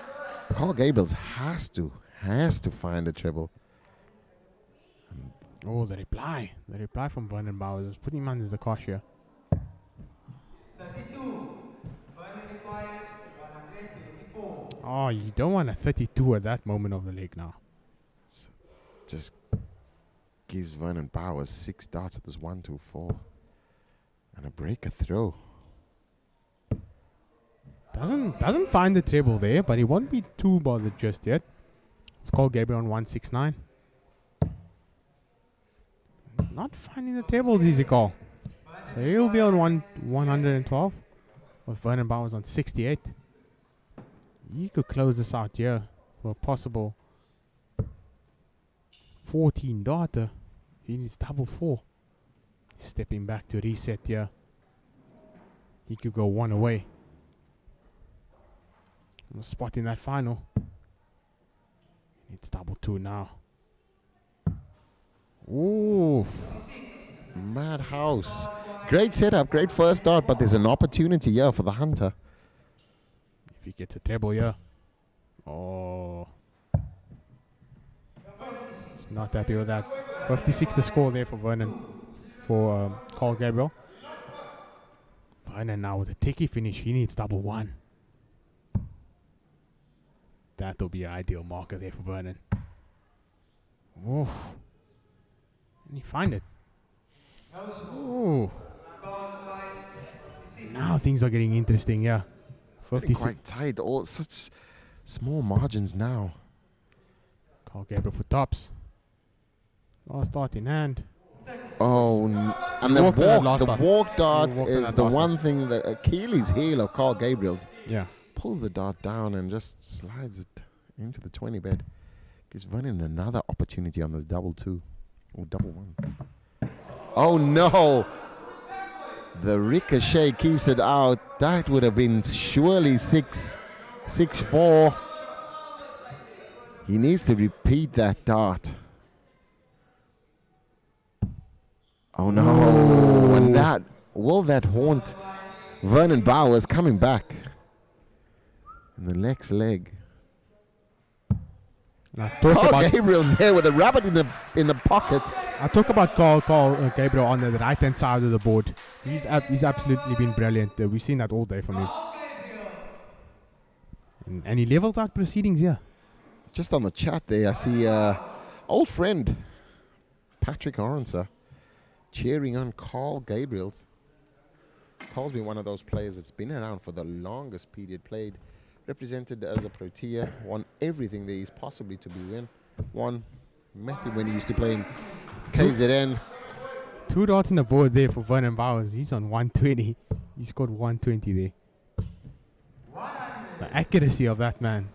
Carl Gabriels has to find a treble. Oh, the reply. The reply from Vernon Bowers is putting him under the cosh here. 32. Vernon requires 124. Oh, you don't want a 32 at that moment of the leg now. Just gives Vernon Bowers 6 darts at this 1-2-4. And a breaker throw. Doesn't find the treble there, but he won't be too bothered just yet. Let's call Gabriel on 169. Not finding the trebles, easy call. So he'll be on 112 with Vernon Bowers on 68. He could close this out here for a possible 14 darter. He needs double 4. Stepping back to reset here. He could go 1 away. Spot in that final. It's double 2 now. Ooh. Madhouse. Great setup, great first dart, but there's an opportunity here for the hunter. If he gets a treble here. Oh. Not happy with that. 56 the score there for Vernon. For Carl Gabriel. Vernon now with a tricky finish. He needs double 1. That'll be an ideal marker there for Vernon. Oof. Can he find it? Ooh. Now things are getting interesting, yeah. Getting 56. quite tight, all such small margins now. Carl Gabriel for tops. Last dart in hand. Oh, and the Walked on that last the dart. walk dart He walked on is that the last one thing that Achilles heel of Carl Gabriel's. Yeah. Pulls the dart down and just slides it into the 20 bed. Gives Vernon another opportunity on this double 2 or double 1. Oh no! The ricochet keeps it out. That would have been surely 6-4. He needs to repeat that dart. Oh no! And that will that haunt Vernon Bowers coming back in the next leg. And I talk Carl about Gabriel's there with a rabbit in the pocket. I talk about Carl Gabriel on the right hand side of the board. He's absolutely been brilliant. We've seen that all day from him. And he levels out proceedings here. Just on the chat there, I see old friend Patrick Orenser cheering on Carl Gabriels. Carl's been one of those players that's been around for the longest period, played, represented as a Protea, won everything there is possibly to be won. Met him when he used to play in KZN. 2 dots in the board there for Vernon Bowers. He's on 120. He scored 120 there. The accuracy of that man.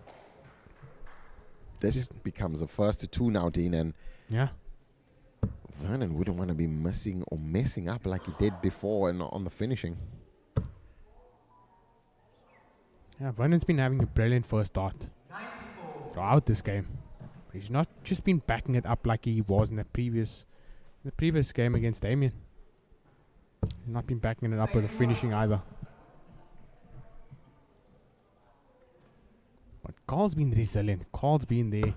This becomes a first to 2 now, Dean, and Yeah. Vernon wouldn't want to be missing or messing up like he did before and on the finishing. Yeah, Vernon's been having a brilliant first dart throughout this game. He's not just been backing it up like he was in the previous game against Damien. He's not been backing it up with the finishing either. But Carl's been resilient. Carl's been there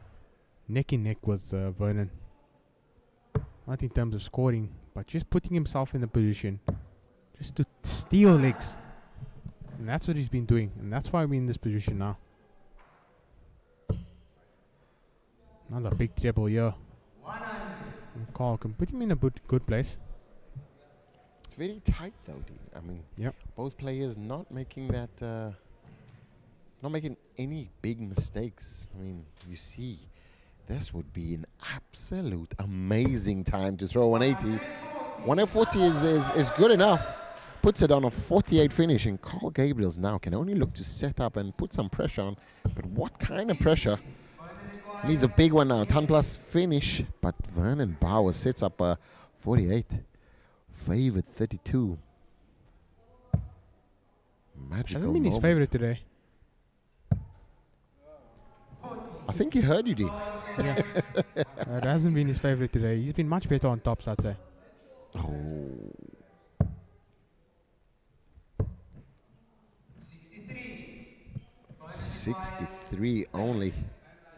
neck and neck with Vernon. Not in terms of scoring, but just putting himself in a position just to steal legs. And that's what he's been doing. And that's why we're in this position now. Another big treble here. And Carl can put him in a good place. It's very tight though, Dean. I mean, Yep. both players not making that, not making any big mistakes. I mean, you see, this would be an absolute amazing time to throw 180. 140 is good enough. Puts it on a 48 finish, and Carl Gabriels now can only look to set up and put some pressure on. But what kind of pressure? Needs a big one now. 10 plus finish, but Vernon Bowers sets up a 48. Favorite 32. Magical Hasn't been his moment. favorite today. I think he heard you, Dean. Yeah. It hasn't been his favorite today. He's been much better on tops, I'd say. Oh. 63 only.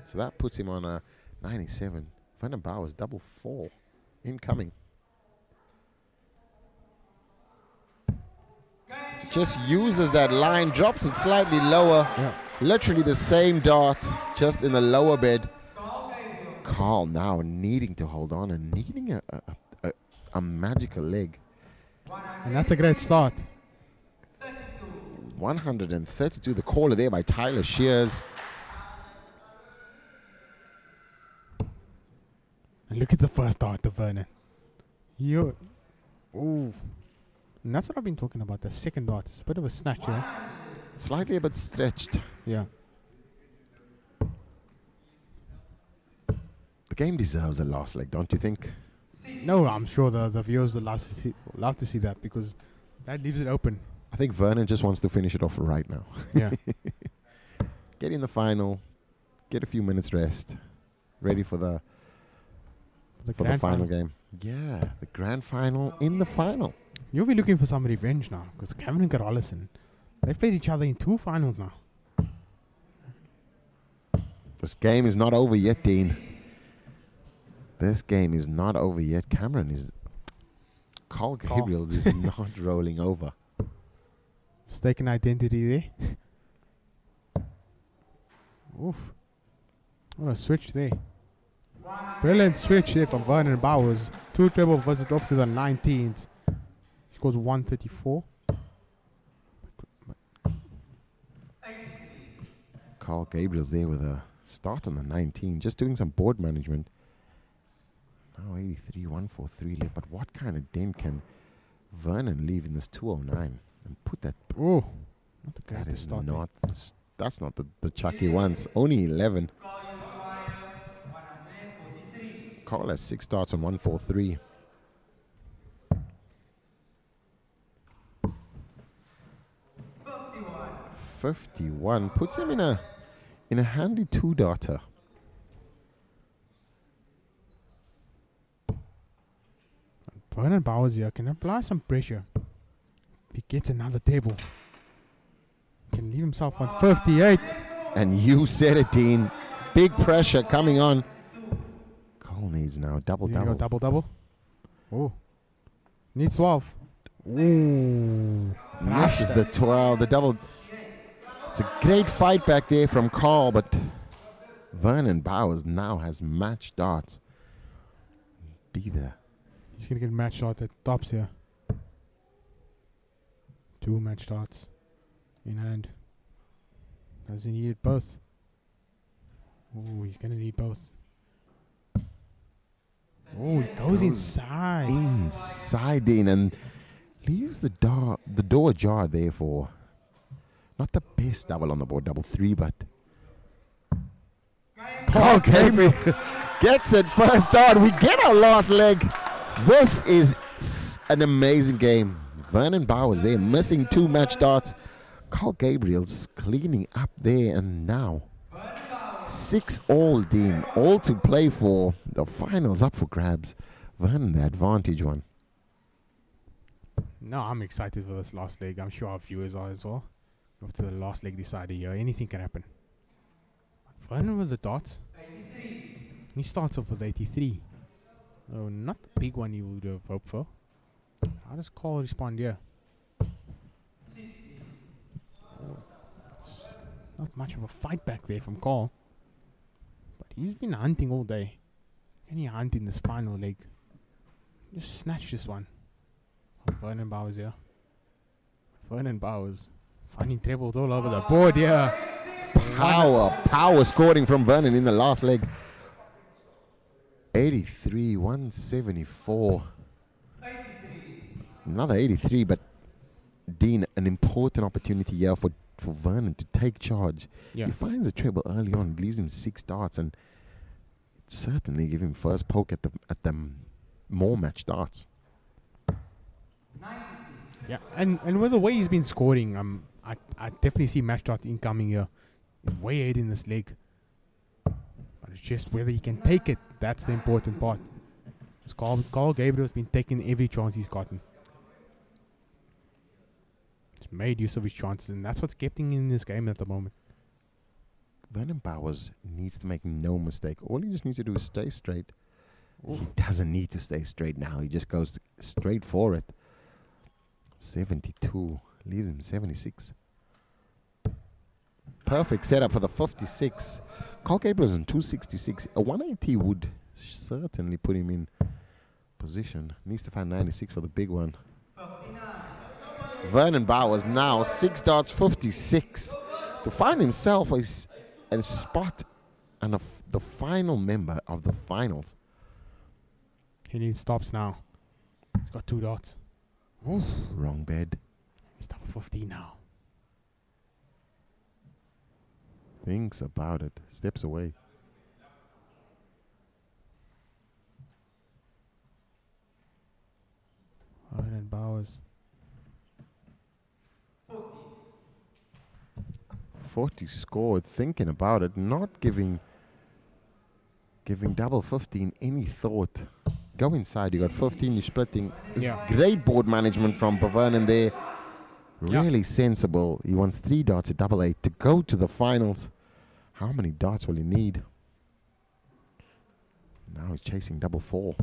So that puts him on a 97. Vernon Bowers, double 4. Incoming. Just uses that line, drops it slightly lower. Yeah. Literally the same dart, just in the lower bed. Carl now needing to hold on and needing a magical leg. And that's a great start. 132, the caller there by Tyler Shears. And look at the first dart of Vernon. Ooh. And that's what I've been talking about. The second dart. It's a bit of a snatch here. Slightly a bit stretched. Yeah. The game deserves a last leg, don't you think? No, I'm sure the viewers will love to see that, because that leaves it open. I think Vernon just wants to finish it off right now. Yeah. Get in the final, get a few minutes rest, ready for the final game. Yeah, the grand final in the final. You'll be looking for some revenge now, because Cameron and Carolison, they've played each other in 2 finals now. This game is not over yet, Dean. This game is not over yet. Carl Gabriel is not rolling over. Mistaken identity there. Oof. What a switch there. Brilliant switch there from Vernon Bowers. 2 treble visit off to the 19th. He scores 134. Carl Gabriel's there with a start on the 19, just doing some board management. Now 83, 143 left. But what kind of dent can Vernon leave in this 209 and put that? Oh, not the That greatest is start. not. That's not the Chucky ones. Only 11. Carl has 6 starts on 143. .51 puts him in a handy 2-darter. Vernon Bowers here can apply some pressure. If he gets another table, he can leave himself on 58. And you said it, Dean. Big pressure coming on. Cole needs now double. Double. Oh, needs 12. Ooh, Misses the 12. The double. It's a great fight back there from Carl, but Vernon Bowers now has match darts. Be there. he's gonna get match shot at tops here. 2 match starts in hand. Does he need it both? Oh, he's gonna need both. Oh, he goes inside. Inside in and leaves the door ajar there for not the best double on the board, double 3, but Carl Gabriel gets it first start. We get our last leg. This is an amazing game. Vernon Bowers there missing 2 match starts. Carl Gabriel's cleaning up there, and now 6 all, Dean. All to play for. The finals up for grabs. Vernon the advantage one. No, I'm excited for this last leg. I'm sure our viewers are as well. After the last leg decided here, anything can happen. Vernon with the dots. He starts off with 83. Oh, not the big one you would have hoped for. How does Carl respond here? Oh, not much of a fight back there from Carl. But he's been hunting all day. Can he hunt in this final leg? Just snatch this one. Oh, Vernon Bowers here. Vernon Bowers finding trebles all over the board here. Power scoring from Vernon in the last leg. 83, 174. Another 83, but Dean, an important opportunity here for Vernon to take charge. Yeah. He finds a treble early on, leaves him 6 darts, and certainly give him first poke at the more match darts. Yeah, and with the way he's been scoring, I definitely see match dart incoming here. He's way ahead in this leg. But it's just whether he can take it. That's the important part. Carl Gabriel's been taking every chance he's gotten. He's made use of his chances, and that's what's kept him in this game at the moment. Vernon Bowers needs to make no mistake. All he just needs to do is stay straight. He doesn't need to stay straight now. He just goes straight for it. 72. Leaves him 76. Perfect setup for the 56. Carl Gabriel's on 266. A 180 would certainly put him in position. Needs to find 96 for the big one. Vernon Bowers now 6 darts 56 to find himself a spot and the final member of the finals. He needs stops now. He's got 2 dots. Oof. Wrong bed. He's top of 15 now. Thinks about it. Steps away. Vernon Bowers. 40 scored, thinking about it, not giving double 15 any thought. Go inside, you got 15, you're splitting. It's great board management from Vernon there. Really sensible. He wants 3 darts at double 8 to go to the finals. How many darts will he need? Now he's chasing double 4.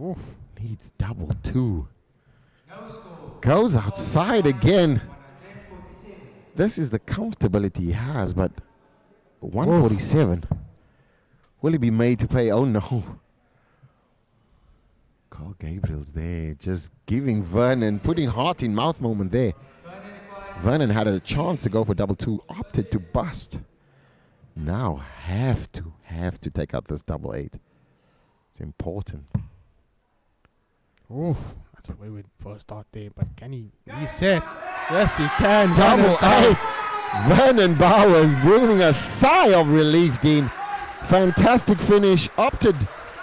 Oof. Needs double 2. Goes outside again. This is the comfortability he has, but 147. Will he be made to pay? Oh no. Carl Gabriel's there, just giving Vernon, putting heart in mouth moment there. Vernon had a chance to go for double 2, opted to bust. Now have to take out this double 8. It's important. Oof. That's a wayward first start there, but can he reset? Yes, he can. Double 8. Vernon Bowers breathing a sigh of relief, Dean. Fantastic finish. Opted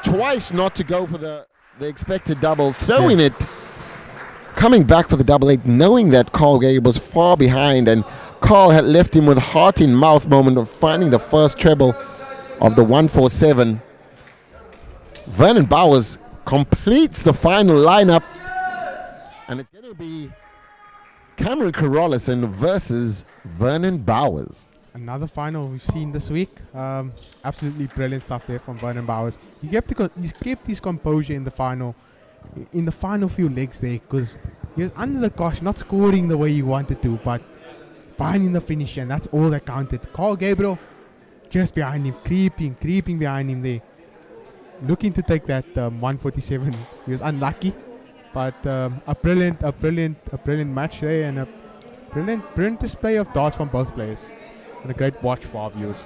twice not to go for the expected double. Throwing it. Coming back for the double 8, knowing that Carl Gabriel was far behind, and Carl had left him with heart in mouth moment of finding the first treble of the 147. Vernon Bowers completes the final lineup, and it's going to be Cameron Carolison versus Vernon Bowers. Another final we've seen this week. Absolutely brilliant stuff there from Vernon Bowers. He kept his composure in the final few legs there, because he was under the cosh, not scoring the way he wanted to, but finding the finish, and that's all that counted. Carl Gabriel just behind him, creeping behind him there, looking to take that 147. He was unlucky, but a brilliant match there, and a brilliant display of darts from both players, and a great watch for our viewers.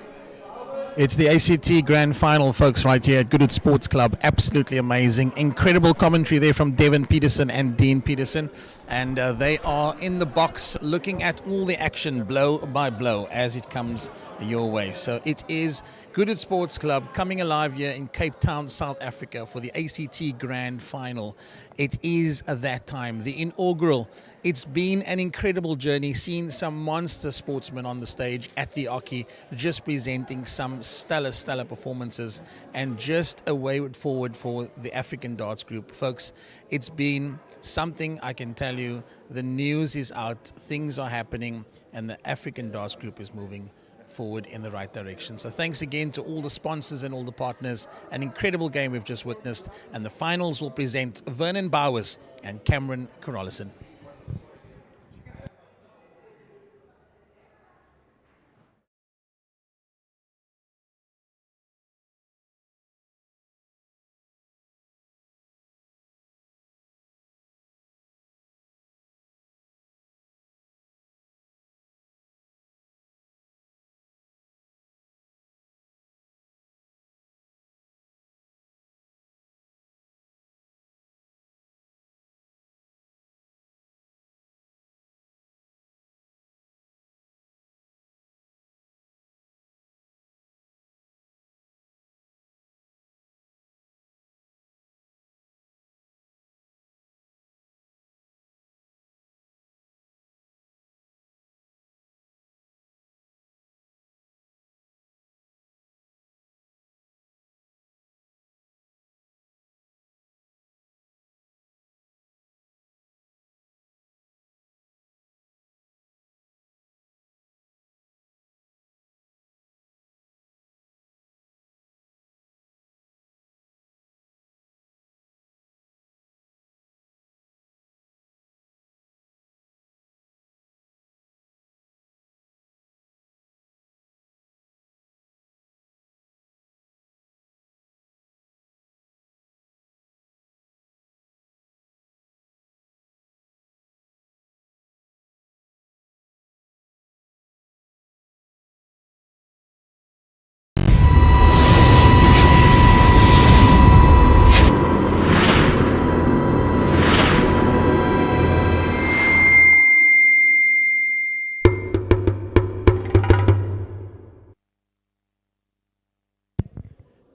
It's the ACT Grand Final, folks, right here at Goodwood Sports Club. Absolutely amazing. Incredible commentary there from Devin Peterson and Dean Peterson. And they are in the box looking at all the action blow by blow as it comes your way. So it is Goodwood Sports Club coming alive here in Cape Town, South Africa for the ACT Grand Final. It is that time, the inaugural. It's been an incredible journey, seeing some monster sportsmen on the stage at the Oki, just presenting some stellar performances, and just a way forward for the African darts group. Folks, it's been something, I can tell you. The news is out, things are happening, and the African darts group is moving forward in the right direction. So thanks again to all the sponsors and all the partners. An incredible game we've just witnessed, and the finals will present Vernon Bowers and Cameron Carolison.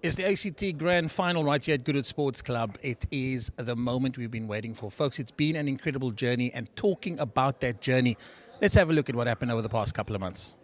It's the ACT Grand Final right here at Goodwood Sports Club. It is the moment we've been waiting for. Folks, it's been an incredible journey, and talking about that journey, let's have a look at what happened over the past couple of months.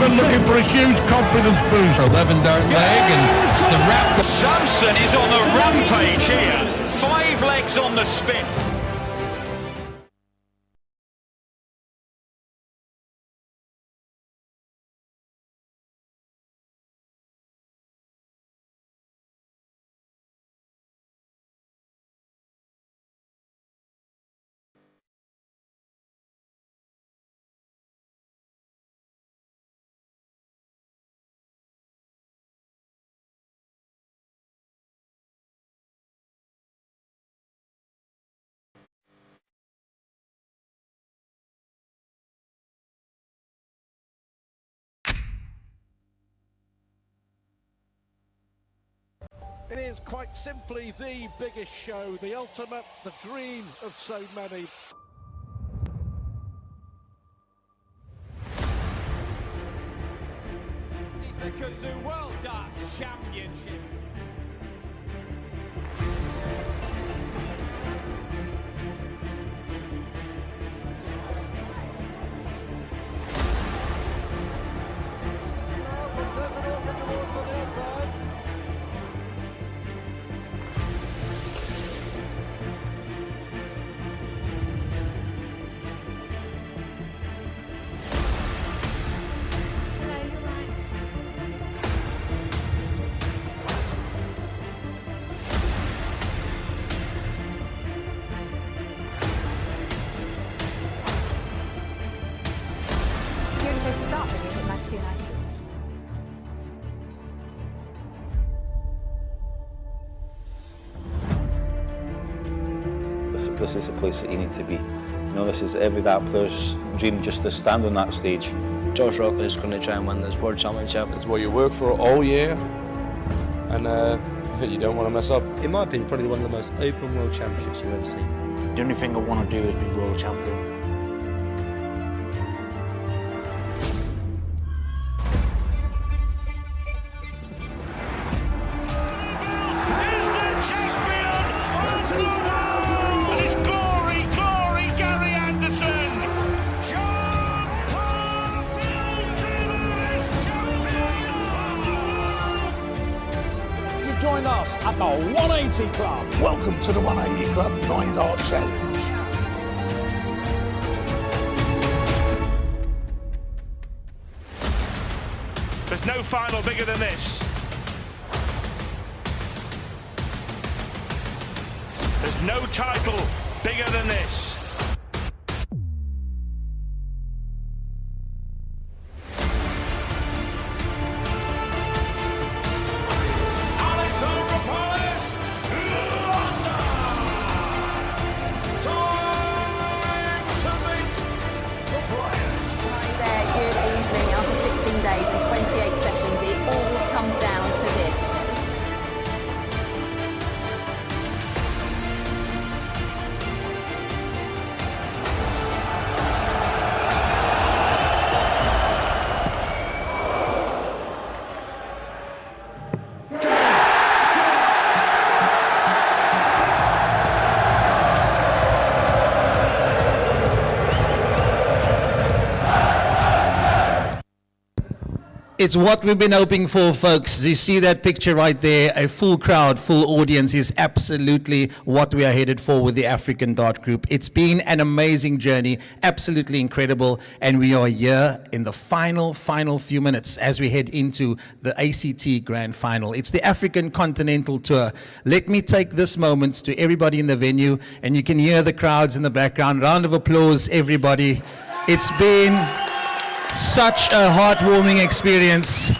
Looking for a huge confidence boost. 11 down leg and the wrap. Samson is on a rampage here. 5 legs on the spin. It is quite simply the biggest show, the ultimate, the dream of so many. This is the Kazoo World Darts Championship. This is a place that you need to be. You know, this is every dart player's dream, just to stand on that stage. Josh Rockley's going to try and win this World Championship. It's what you work for all year, and you don't want to mess up. In my opinion, probably one of the most open World Championships you've ever seen. The only thing I want to do is be World Champion. at the 180 Club. Welcome to the 180 Club 9-Dart Challenge. There's no final bigger than this. There's no title bigger than this. And 28 sessions, it all comes down to this. It's what we've been hoping for, folks. You see that picture right there, a full crowd, full audience is absolutely what we are headed for with the African Dart Group. It's been an amazing journey, absolutely incredible, and we are here in the final few minutes as we head into the ACT Grand Final. It's the African Continental Tour. Let me take this moment to everybody in the venue, and you can hear the crowds in the background. Round of applause, everybody. It's been such a heartwarming experience.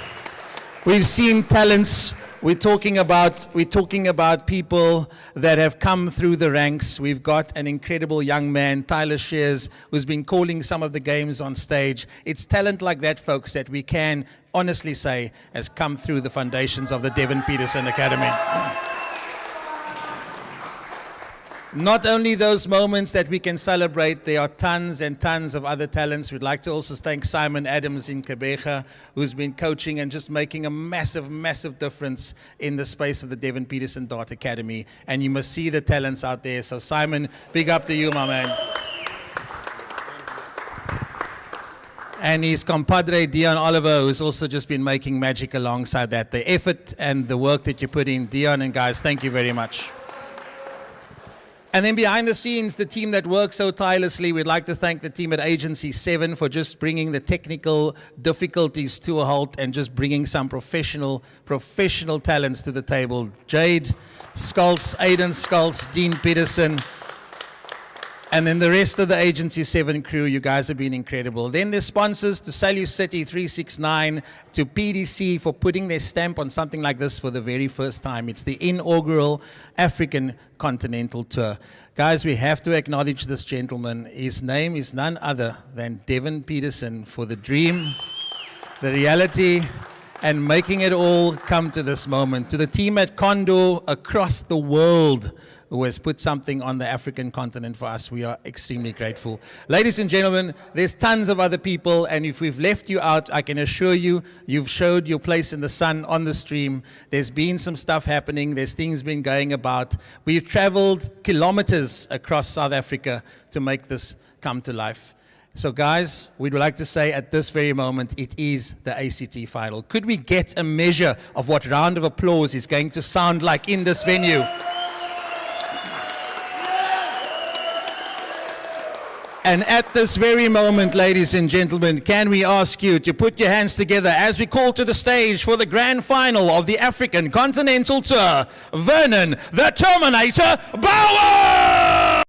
We've seen talents. We're talking about people that have come through the ranks. We've got an incredible young man, Tyler Shears, who's been calling some of the games on stage. It's talent like that, folks, that we can honestly say has come through the foundations of the Devon Peterson Academy. Not only those moments that we can celebrate, there are tons and tons of other talents. We'd like to also thank Simon Adams in Quebec, who's been coaching and just making a massive difference in the space of the Devon Peterson Dart Academy. And you must see the talents out there. So Simon, big up to you, my man. And his compadre, Dion Oliver, who's also just been making magic alongside that. The effort and the work that you put in, Dion and guys, thank you very much. And then behind the scenes, the team that works so tirelessly, we'd like to thank the team at Agency 7 for just bringing the technical difficulties to a halt and just bringing some professional talents to the table. Jade Skulls, Aiden Skulls, Dean Peterson, and then the rest of the Agency 7 crew. You guys have been incredible. Then the sponsors, to Salus City 369, to PDC for putting their stamp on something like this for the very first time. It's the inaugural African Continental Tour. Guys, we have to acknowledge this gentleman. His name is none other than Devon Peterson for the dream, the reality, and making it all come to this moment. To the team at Condor across the world who has put something on the African continent for us, we are extremely grateful. Ladies and gentlemen, there's tons of other people, and if we've left you out, I can assure you, you've showed your place in the sun on the stream. There's been some stuff happening. There's things been going about. We've traveled kilometers across South Africa to make this come to life. So guys, we'd like to say at this very moment, it is the ACT final. Could we get a measure of what round of applause is going to sound like in this venue? And at this very moment, ladies and gentlemen, can we ask you to put your hands together as we call to the stage for the grand final of the African Continental Tour, Vernon the Terminator Bowers!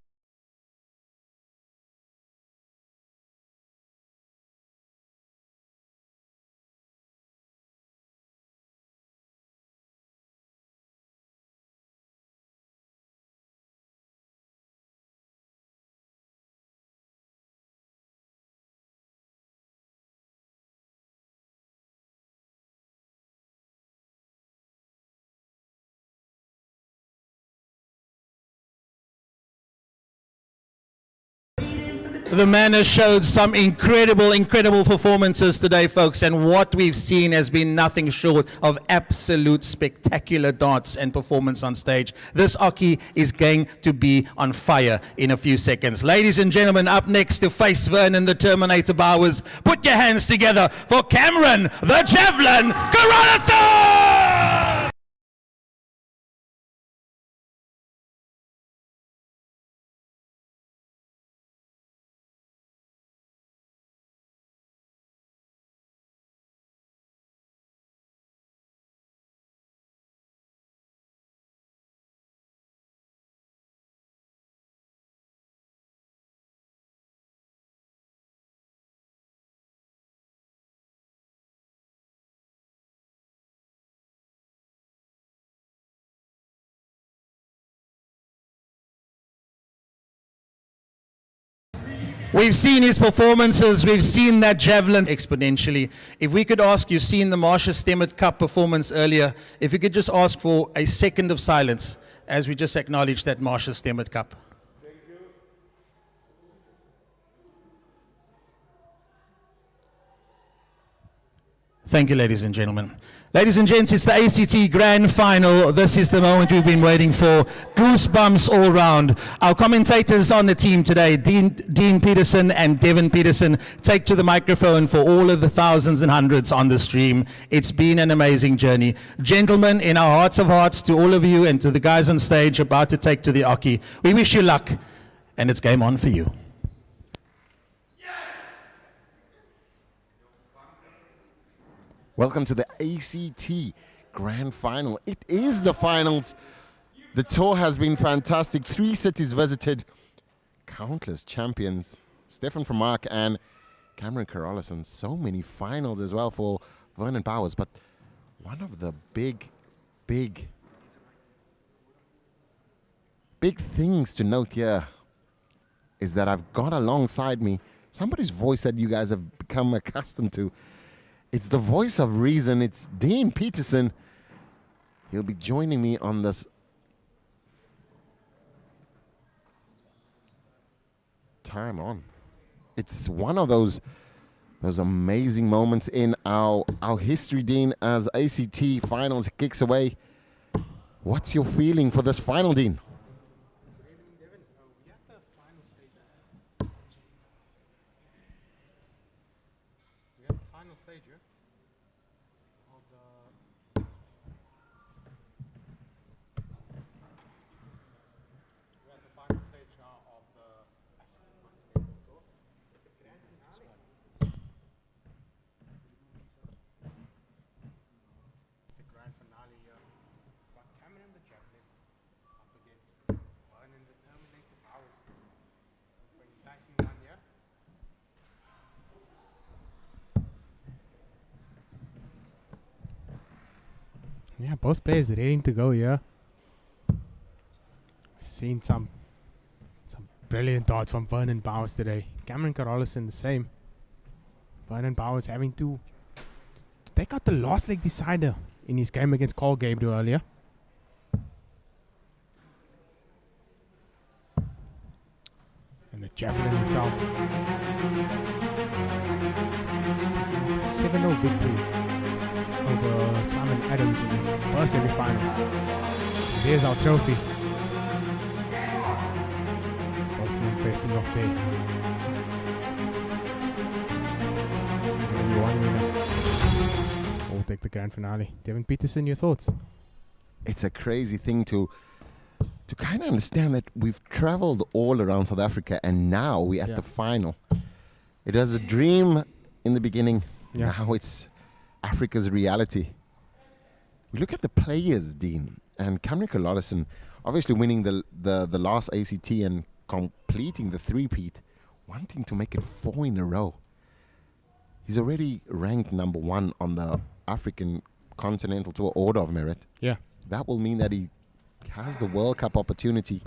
The man has showed some incredible performances today, folks, and what we've seen has been nothing short of absolute spectacular darts and performance on stage. This Aki is going to be on fire in a few seconds. Ladies and gentlemen, up next to face Vernon the Terminator Bowers, put your hands together for Cameron the Javelin Carolison! We've seen his performances. We've seen that javelin exponentially. If we could ask, you've seen the Marsha Stemmert Cup performance earlier. If you could just ask for a second of silence as we just acknowledge that Marsha Stemmert Cup. Thank you, ladies and gentlemen. Ladies and gents, it's the ACT Grand Final. This is the moment we've been waiting for. Goosebumps all round. Our commentators on the team today, Dean Peterson and Devin Peterson, take to the microphone for all of the thousands and hundreds on the stream. It's been an amazing journey. Gentlemen, in our hearts of hearts, to all of you and to the guys on stage about to take to the Oki, we wish you luck, and it's game on for you. Welcome to the ACT Grand Final. It is the finals. The tour has been fantastic. 3 cities visited. Countless champions. Stefan from Mark and Cameron Corrales, and so many finals as well for Vernon Bowers. But one of the big things to note here is that I've got alongside me somebody's voice that you guys have become accustomed to. It's the voice of reason. It's Dean Peterson. He'll be joining me on this time on. It's one of those amazing moments in our history, Dean, as ACT Finals kicks away. What's your feeling for this final, Dean? Yeah, both players ready to go here. Seen some brilliant darts from Vernon Bowers today. Cameron Corrales the same. Vernon Bowers having to take out the last leg decider in his game against Carl Gabriel earlier. And the javelin himself. 7-0 victory over Simon Adams in the first semi-final. There's our trophy. Both men facing off there. Only one winner. We'll take the grand finale. Devin Peterson, your thoughts? It's a crazy thing to kind of understand that we've traveled all around South Africa and now we're at the final. It was a dream in the beginning. Yeah. Now it's Africa's reality. We look at the players, Dean, and Cameron Corrales obviously winning the last ACT and completing the three-peat, wanting to make it 4 in a row. He's already ranked number 1 on the African Continental Tour Order of Merit. Yeah. That will mean that he has the World Cup opportunity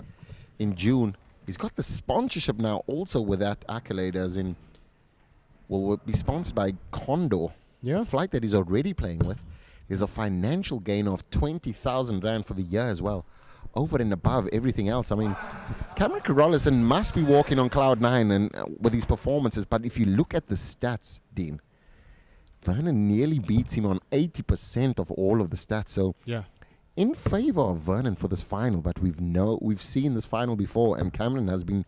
in June. He's got the sponsorship now also with that accolade, as in will be sponsored by Condor. Yeah. Flight that he's already playing with. There's a financial gain of 20,000 Rand for the year as well, over and above everything else. I mean, Cameron Corrales must be walking on cloud 9 and with his performances, but if you look at the stats, Dean, Vernon nearly beats him on 80% of all of the stats. So yeah, in favor of Vernon for this final, but we've seen this final before, and Cameron has been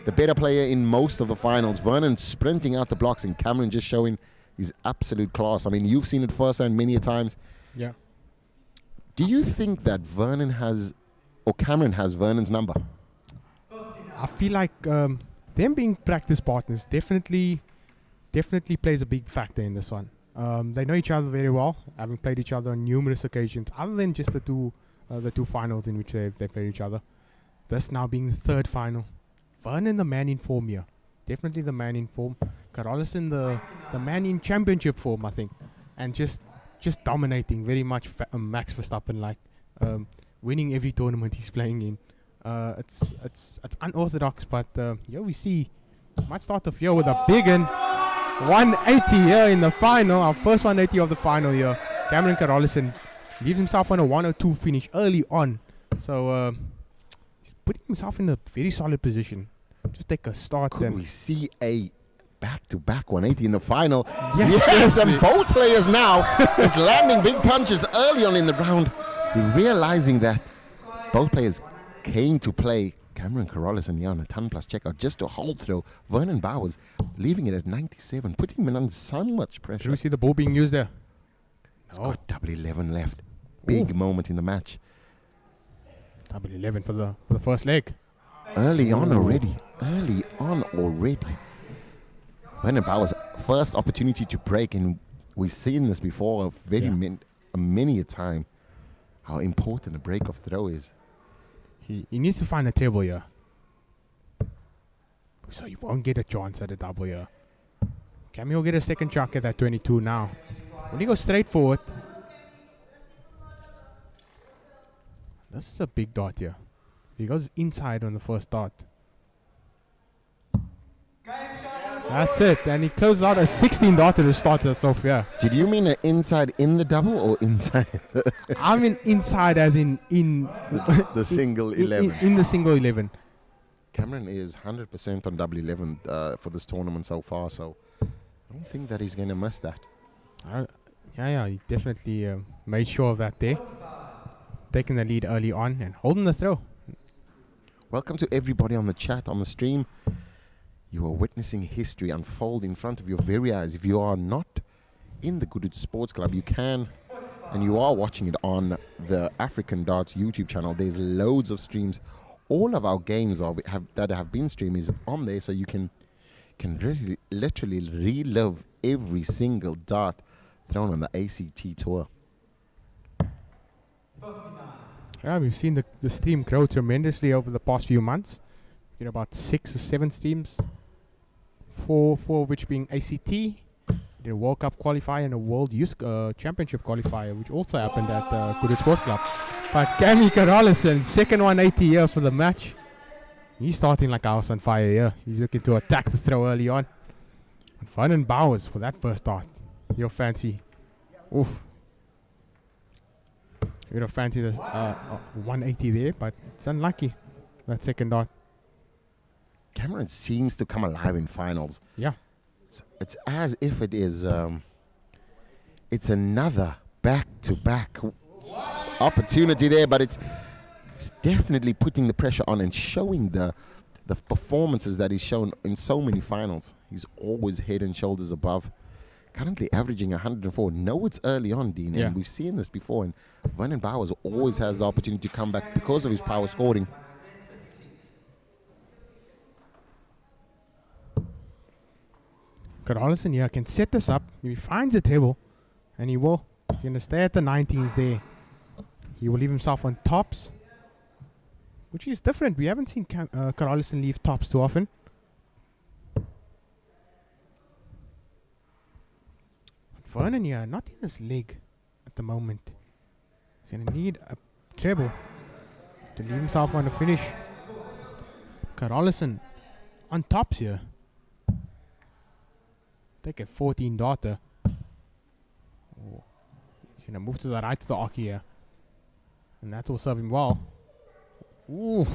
the better player in most of the finals. Vernon sprinting out the blocks and Cameron just showing his absolute class. I mean, you've seen it firsthand many a times. Yeah. Do you think that Vernon has, or Cameron has Vernon's number? I feel like them being practice partners definitely plays a big factor in this one. They know each other very well, having played each other on numerous occasions, other than just the two finals in which they played each other. This now being the third final. Vernon, the man in form here. Definitely the man in form. Corrales, the man in championship form, I think. And just dominating, very much Max Verstappen like. Winning every tournament he's playing in. It's unorthodox, but yeah, we see Might start off here with a big one. 180 here in the final. Our first 180 of the final here. Cameron Carolison leaves himself on a 102 finish early on. So he's putting himself in a very solid position. Just take a start. Could we see a back-to-back 180 in the final? Yes, and both players now. It's landing big punches early on in the round. We're realizing that both players came to play. Cameron Carolison here on a ton plus checkout just to hold throw. Vernon Bowers leaving it at 97, putting him under so much pressure. Do you see the ball being used there? It's got double 11 left. Big moment in the match. Double 11 for the first leg. Early on already. Vernon Bowers' first opportunity to break, and we've seen this before many a time, how important a break of throw is. He needs to find a table here. So you won't get a chance at a double here. Cammy will get a second chuck at that 22 now. When he goes straight forward. This is a big dot here. He goes inside on the first dot. That's it. And he closes out a 16 dot to start us off here. Did you mean an inside in the double or inside? I mean inside as in the single 11. In the single 11. Cameron is 100% on double 11 for this tournament so far, so I don't think that he's going to miss that. Yeah, he definitely made sure of that there. Taking the lead early on and holding the throw. Welcome to everybody on the chat, on the stream. You are witnessing history unfold in front of your very eyes. If you are not in the Good Sports Club, you can, and you are watching it on the African Darts YouTube channel. There's loads of streams. All of our games that have been streamed is on there, so you can really, literally relive every single dart thrown on the ACT tour. Yeah, we've seen the stream grow tremendously over the past few months. You know, about 6 or 7 streams. 4 of which being ACT, the World Cup qualifier and a World Youth Championship qualifier, which also happened at Good Sports Club. But Cammy Carolison, second 180 here for the match. He's starting like a house on fire here. He's looking to attack the throw early on. And Vernon Bowers for that first dart. You'll fancy. Oof. You don't fancy this 180 there, but it's unlucky. That second dart. Cameron seems to come alive in finals. Yeah. It's as if it is, it's another back-to-back opportunity there, but it's definitely putting the pressure on and showing the performances that he's shown in so many finals. He's always head and shoulders above. Currently averaging 104. No, it's early on, Dean, yeah. and we've seen this before, and Vernon Bowers always has the opportunity to come back because of his power scoring. Carolison here can set this up. If he finds a table, and he will. He's going to stay at the 19s there. He will leave himself on tops, which is different. We haven't seen Carolison leave tops too often. Vernon here, not in this leg at the moment. He's going to need a treble to leave himself on a finish. Carolison on tops here. Take a 14 darter. Oh. He's going to move to the right to the arc here. And that will serve him well. Ooh.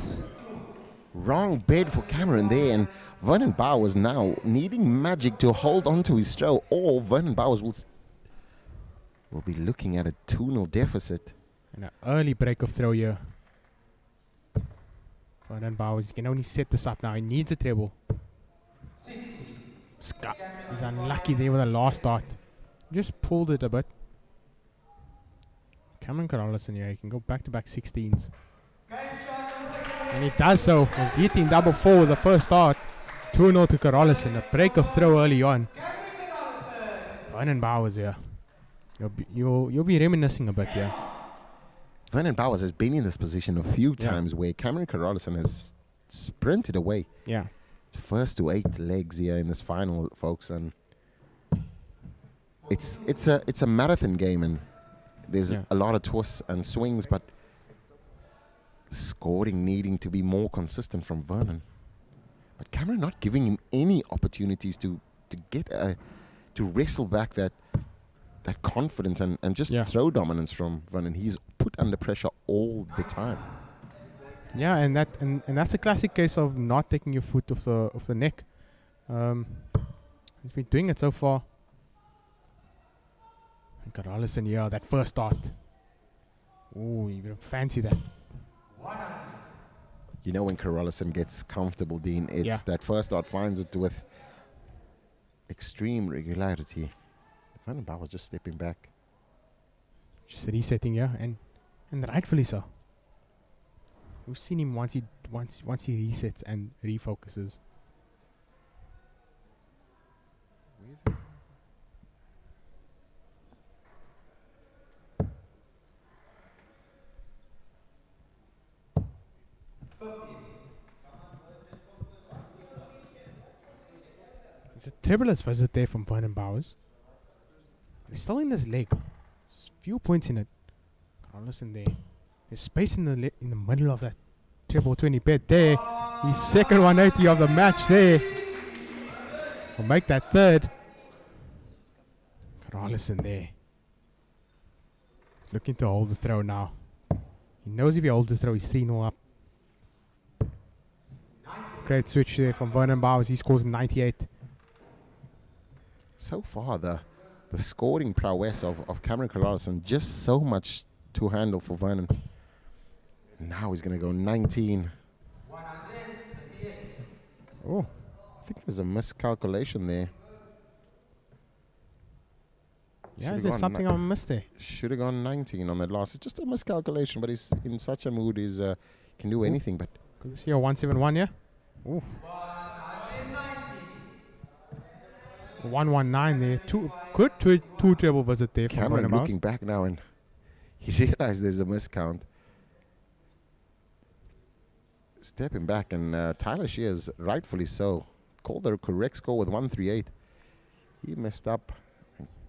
Wrong bed for Cameron there, and Vernon Bowers now needing magic to hold on to his throw, or Vernon Bowers will be looking at a 2-0 deficit. And an early break of throw here. Vernon Bowers, he can only set this up now. He needs a treble. He's unlucky there with the last dart. Just pulled it a bit. Cameron Carolison here, he can go back-to-back 16s. And he does so, with hitting double 4 with the first dart. 2-0 to Carolison, a break of throw early on. Vernon Bowers here. You'll be reminiscing a bit here. Vernon Bowers has been in this position a few times where Cameron Carolison has sprinted away. Yeah. It's first to 8 legs here in this final, folks, and it's a marathon game, and there's a lot of twists and swings, but scoring needing to be more consistent from Vernon. But Cameron not giving him any opportunities to get to wrestle back that confidence and just throw dominance from Vernon. He's put under pressure all the time. Yeah, and that's a classic case of not taking your foot off the neck. He's been doing it so far. Carlson, yeah, that first start. Oh, you fancy that. You know when Carlson gets comfortable, Dean, it's that first start finds it with extreme regularity. Vernon Bowers just stepping back. Just resetting, yeah, and rightfully so. We've seen him once he resets and refocuses. Where is it? It's a tribulous visit there from Vernon Bowers. He's still in his leg. There's few points in it. Listen there. There's space in the middle of that treble 20 bed there. His second 180 of the match there. Will make that third. Carlson there. Looking to hold the throw now. He knows if he holds the throw, he's 3-0 up. Great switch there from Vernon Bowers. He scores 98. So far, the scoring prowess of Cameron Carlson, just so much to handle for Vernon. Now he's going to go 19. Oh, I think there's a miscalculation there. Yeah, is there something I missed there? Should have gone 19 on that last. It's just a miscalculation, but he's in such a mood. He's can do anything. But could we see a 171? Yeah. Ooh. 119 there. Two treble visit there. Cameron looking back now and he realized there's a miscount. Stepping back and Tyler Shears, rightfully so, called the correct score with 138. He messed up.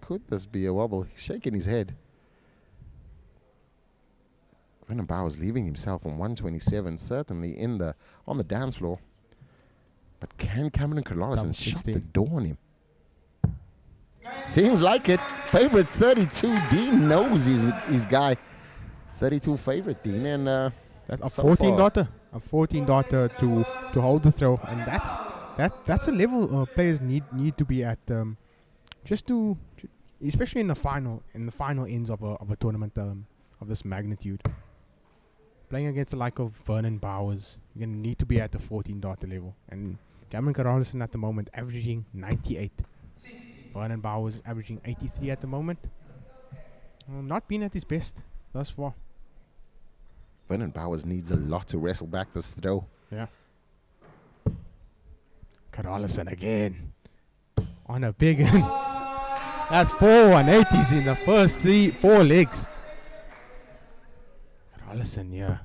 Could this be a wobble? He's shaking his head. Vernon Bowers leaving himself on 127, certainly on the dance floor. But can Cameron Carlson shut the door on him? Seems like it. Favorite 32. Dean knows his guy. 32 favorite, Dean. And that's a 14 daughter. A 14 daughter to hold the throw. And that's a level players need to be at, just to, especially in the final ends of a tournament of this magnitude. Playing against the like of Vernon Bowers, you're going to need to be at the 14 daughter level. And Cameron Carlson at the moment averaging 98. Vernon Bowers averaging 83 at the moment. Not been at his best thus far. Vernon Bowers needs a lot to wrestle back this throw. Yeah. Carlson again. On a big end. That's 4 180s in the first 4 legs. Carlson, yeah.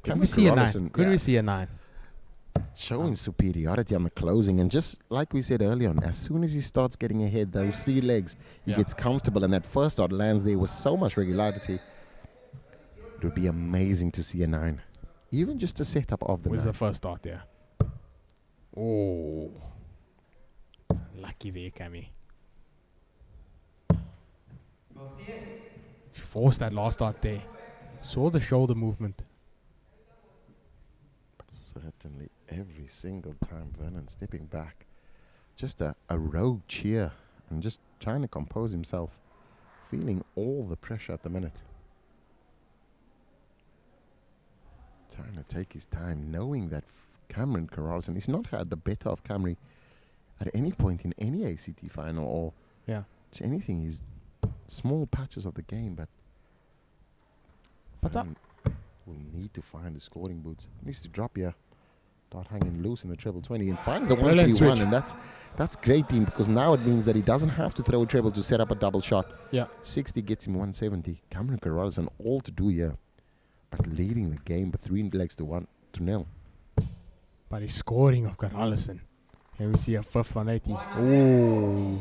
Could we see a 9? Could we see a 9? Showing superiority on the closing, and just like we said earlier on, as soon as he starts getting ahead, those 3 legs, he gets comfortable, and that first start lands there with so much regularity. It would be amazing to see a 9, even just a setup of the 9. Where's the first start there? Oh, lucky there, Cammy. She forced that last start there. Saw the shoulder movement. Certainly every single time Vernon stepping back, just a rogue cheer and just trying to compose himself, feeling all the pressure at the minute. Trying to take his time, knowing that Cameron Carlson, he's not had the better of Camry at any point in any ACT final or anything. He's small patches of the game, but will need to find the scoring boots. Needs to drop here. Start hanging loose in the treble 20 and finds the 131, and that's great, team, because now it means that he doesn't have to throw a treble to set up a double shot. 60 gets him 170. Cameron Carlson all to do here, but leading the game with 3 legs to 0. But he's scoring of Carlson. Here we see a 5th 180. Oh,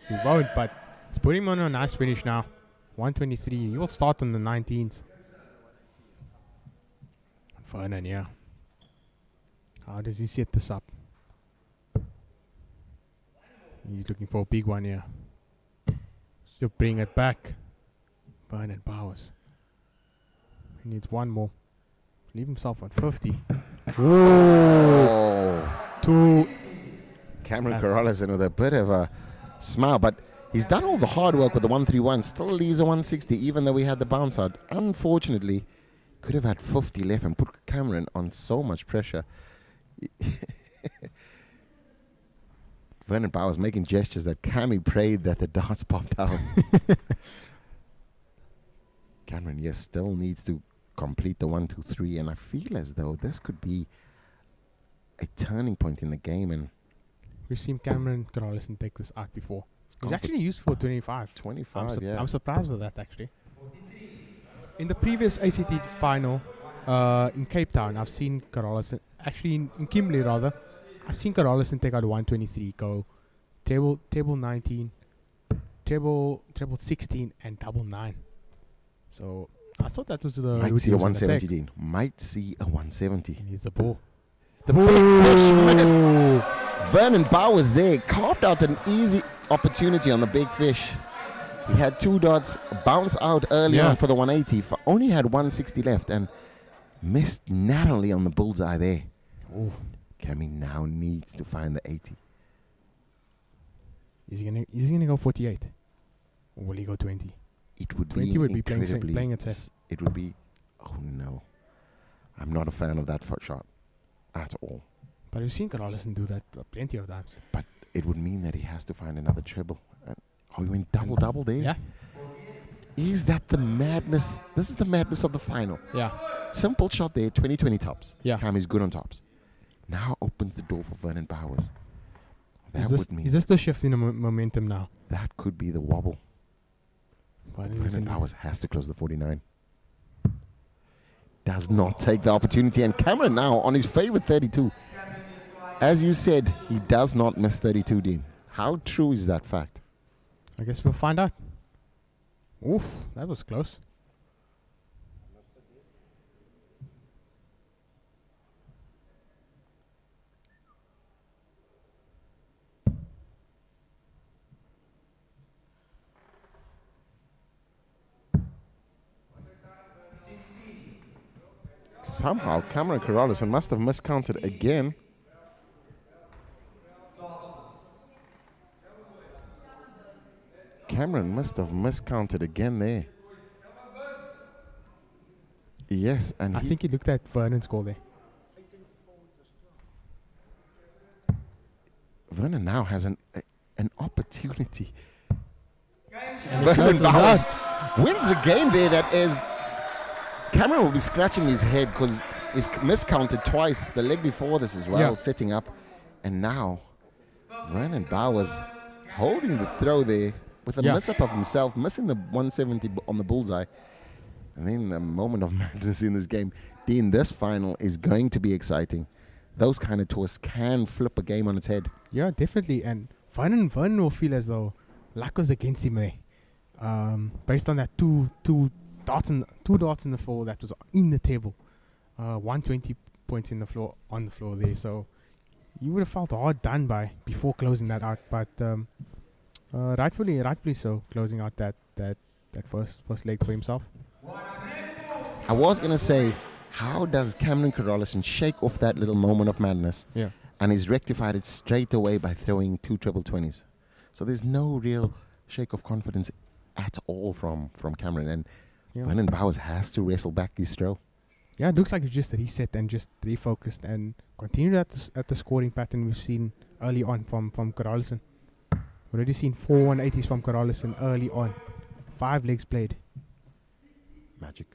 he won't, but it's putting him on a nice finish now. 123. He will start on the 19th. Vernon, yeah. How does he set this up? He's looking for a big one here. Still bring it back. Vernon Bowers. He needs one more. Leave himself on 50. Oh. Two. Cameron Corrales with a bit of a smile, but he's done all the hard work with the 131. Still leaves a 160, even though we had the bounce out. Unfortunately, could have had 50 left and put Cameron on so much pressure. Vernon Bowers making gestures that Cammy prayed that the darts popped out. Cameron, yes, still needs to complete the 1, 2, 3, and I feel as though this could be a turning point in the game. And we've seen Cameron Corrales take this out before. He's actually used for 25. 25, yeah. I'm surprised with that, actually. In the previous ACT final in Cape Town, I've seen Corrales, actually in Kimberley rather, I've seen Corrales take out 123, go table 19, treble 16, and double 9. So I thought that was the might see a 170, Dean. Might see a 170. And he's the ball. The big fish missed. Vernon Bowers there carved out an easy opportunity on the big fish. He had 2 dots, bounce out early on for the 180, only had 160 left, and missed narrowly on the bullseye there. Ooh. Cammy now needs to find the 80. Is he gonna go 48, or will he go 20? It would 20 be would be playing it safe. It would be. Oh no, I'm not a fan of that shot at all. But we've seen Corrales do that plenty of times. But it would mean that he has to find another treble. He went double there. Yeah. Is that the madness? This is the madness of the final. Yeah. Simple shot there, 20-20 tops. Yeah. Cam is good on tops. Now opens the door for Vernon Bowers. That would mean. Is this the shift in the momentum now? That could be the wobble. Vernon Bowers has to close the 49. Does not take the opportunity. And Cameron now on his favorite 32. As you said, he does not miss 32, Dean. How true is that fact? I guess we'll find out. Oof, that was close. Somehow Cameron Corrales must have miscounted again. Cameron must have miscounted again there. Yes, and I think he looked at Vernon's score there. Vernon now has an opportunity. And Vernon Bowers wins a game there that is. Cameron will be scratching his head because he's miscounted twice the leg before this as well, setting up. And now Vernon Bowers holding the throw there with a miss-up of himself, missing the 170 on the bullseye. And then a moment of madness in this game. Dean, this final is going to be exciting. Those kind of twists can flip a game on its head. Yeah, definitely. And Vernon will feel as though luck was against him there. Based on that two dots in the floor that was in the table. 120 points on the floor there. So you would have felt hard done by before closing that out. But rightfully so, closing out that first leg for himself. I was going to say, how does Cameron Corrales shake off that little moment of madness? Yeah. And he's rectified it straight away by throwing 2 treble 20s. So there's no real shake of confidence at all from Cameron. And Vernon Bowers has to wrestle back this throw. Yeah, it looks like it's just reset and just refocused and continued at the scoring pattern we've seen early on from Corrales. Already seen 4 180s from Corrales early on. 5 legs played. Magic.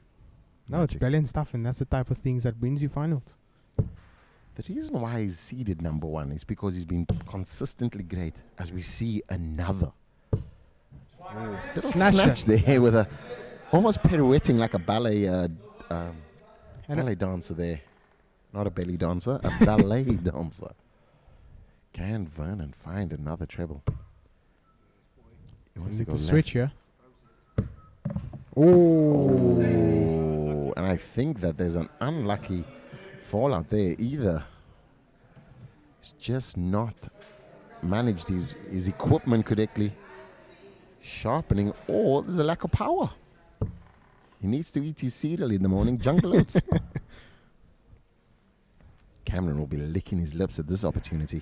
No, it's brilliant stuff, and that's the type of things that wins you finals. The reason why he's seeded number 1 is because he's been consistently great. As we see another little snatch there with a almost pirouetting like a ballet ballet dancer there. Not a belly dancer, a ballet dancer. Can Vernon find another treble? He wants to go switch here. Oh, and I think that there's an unlucky fallout there either. It's just not managed his equipment correctly. Sharpening, or there's a lack of power. He needs to eat his cereal in the morning, jungle oats. Cameron will be licking his lips at this opportunity.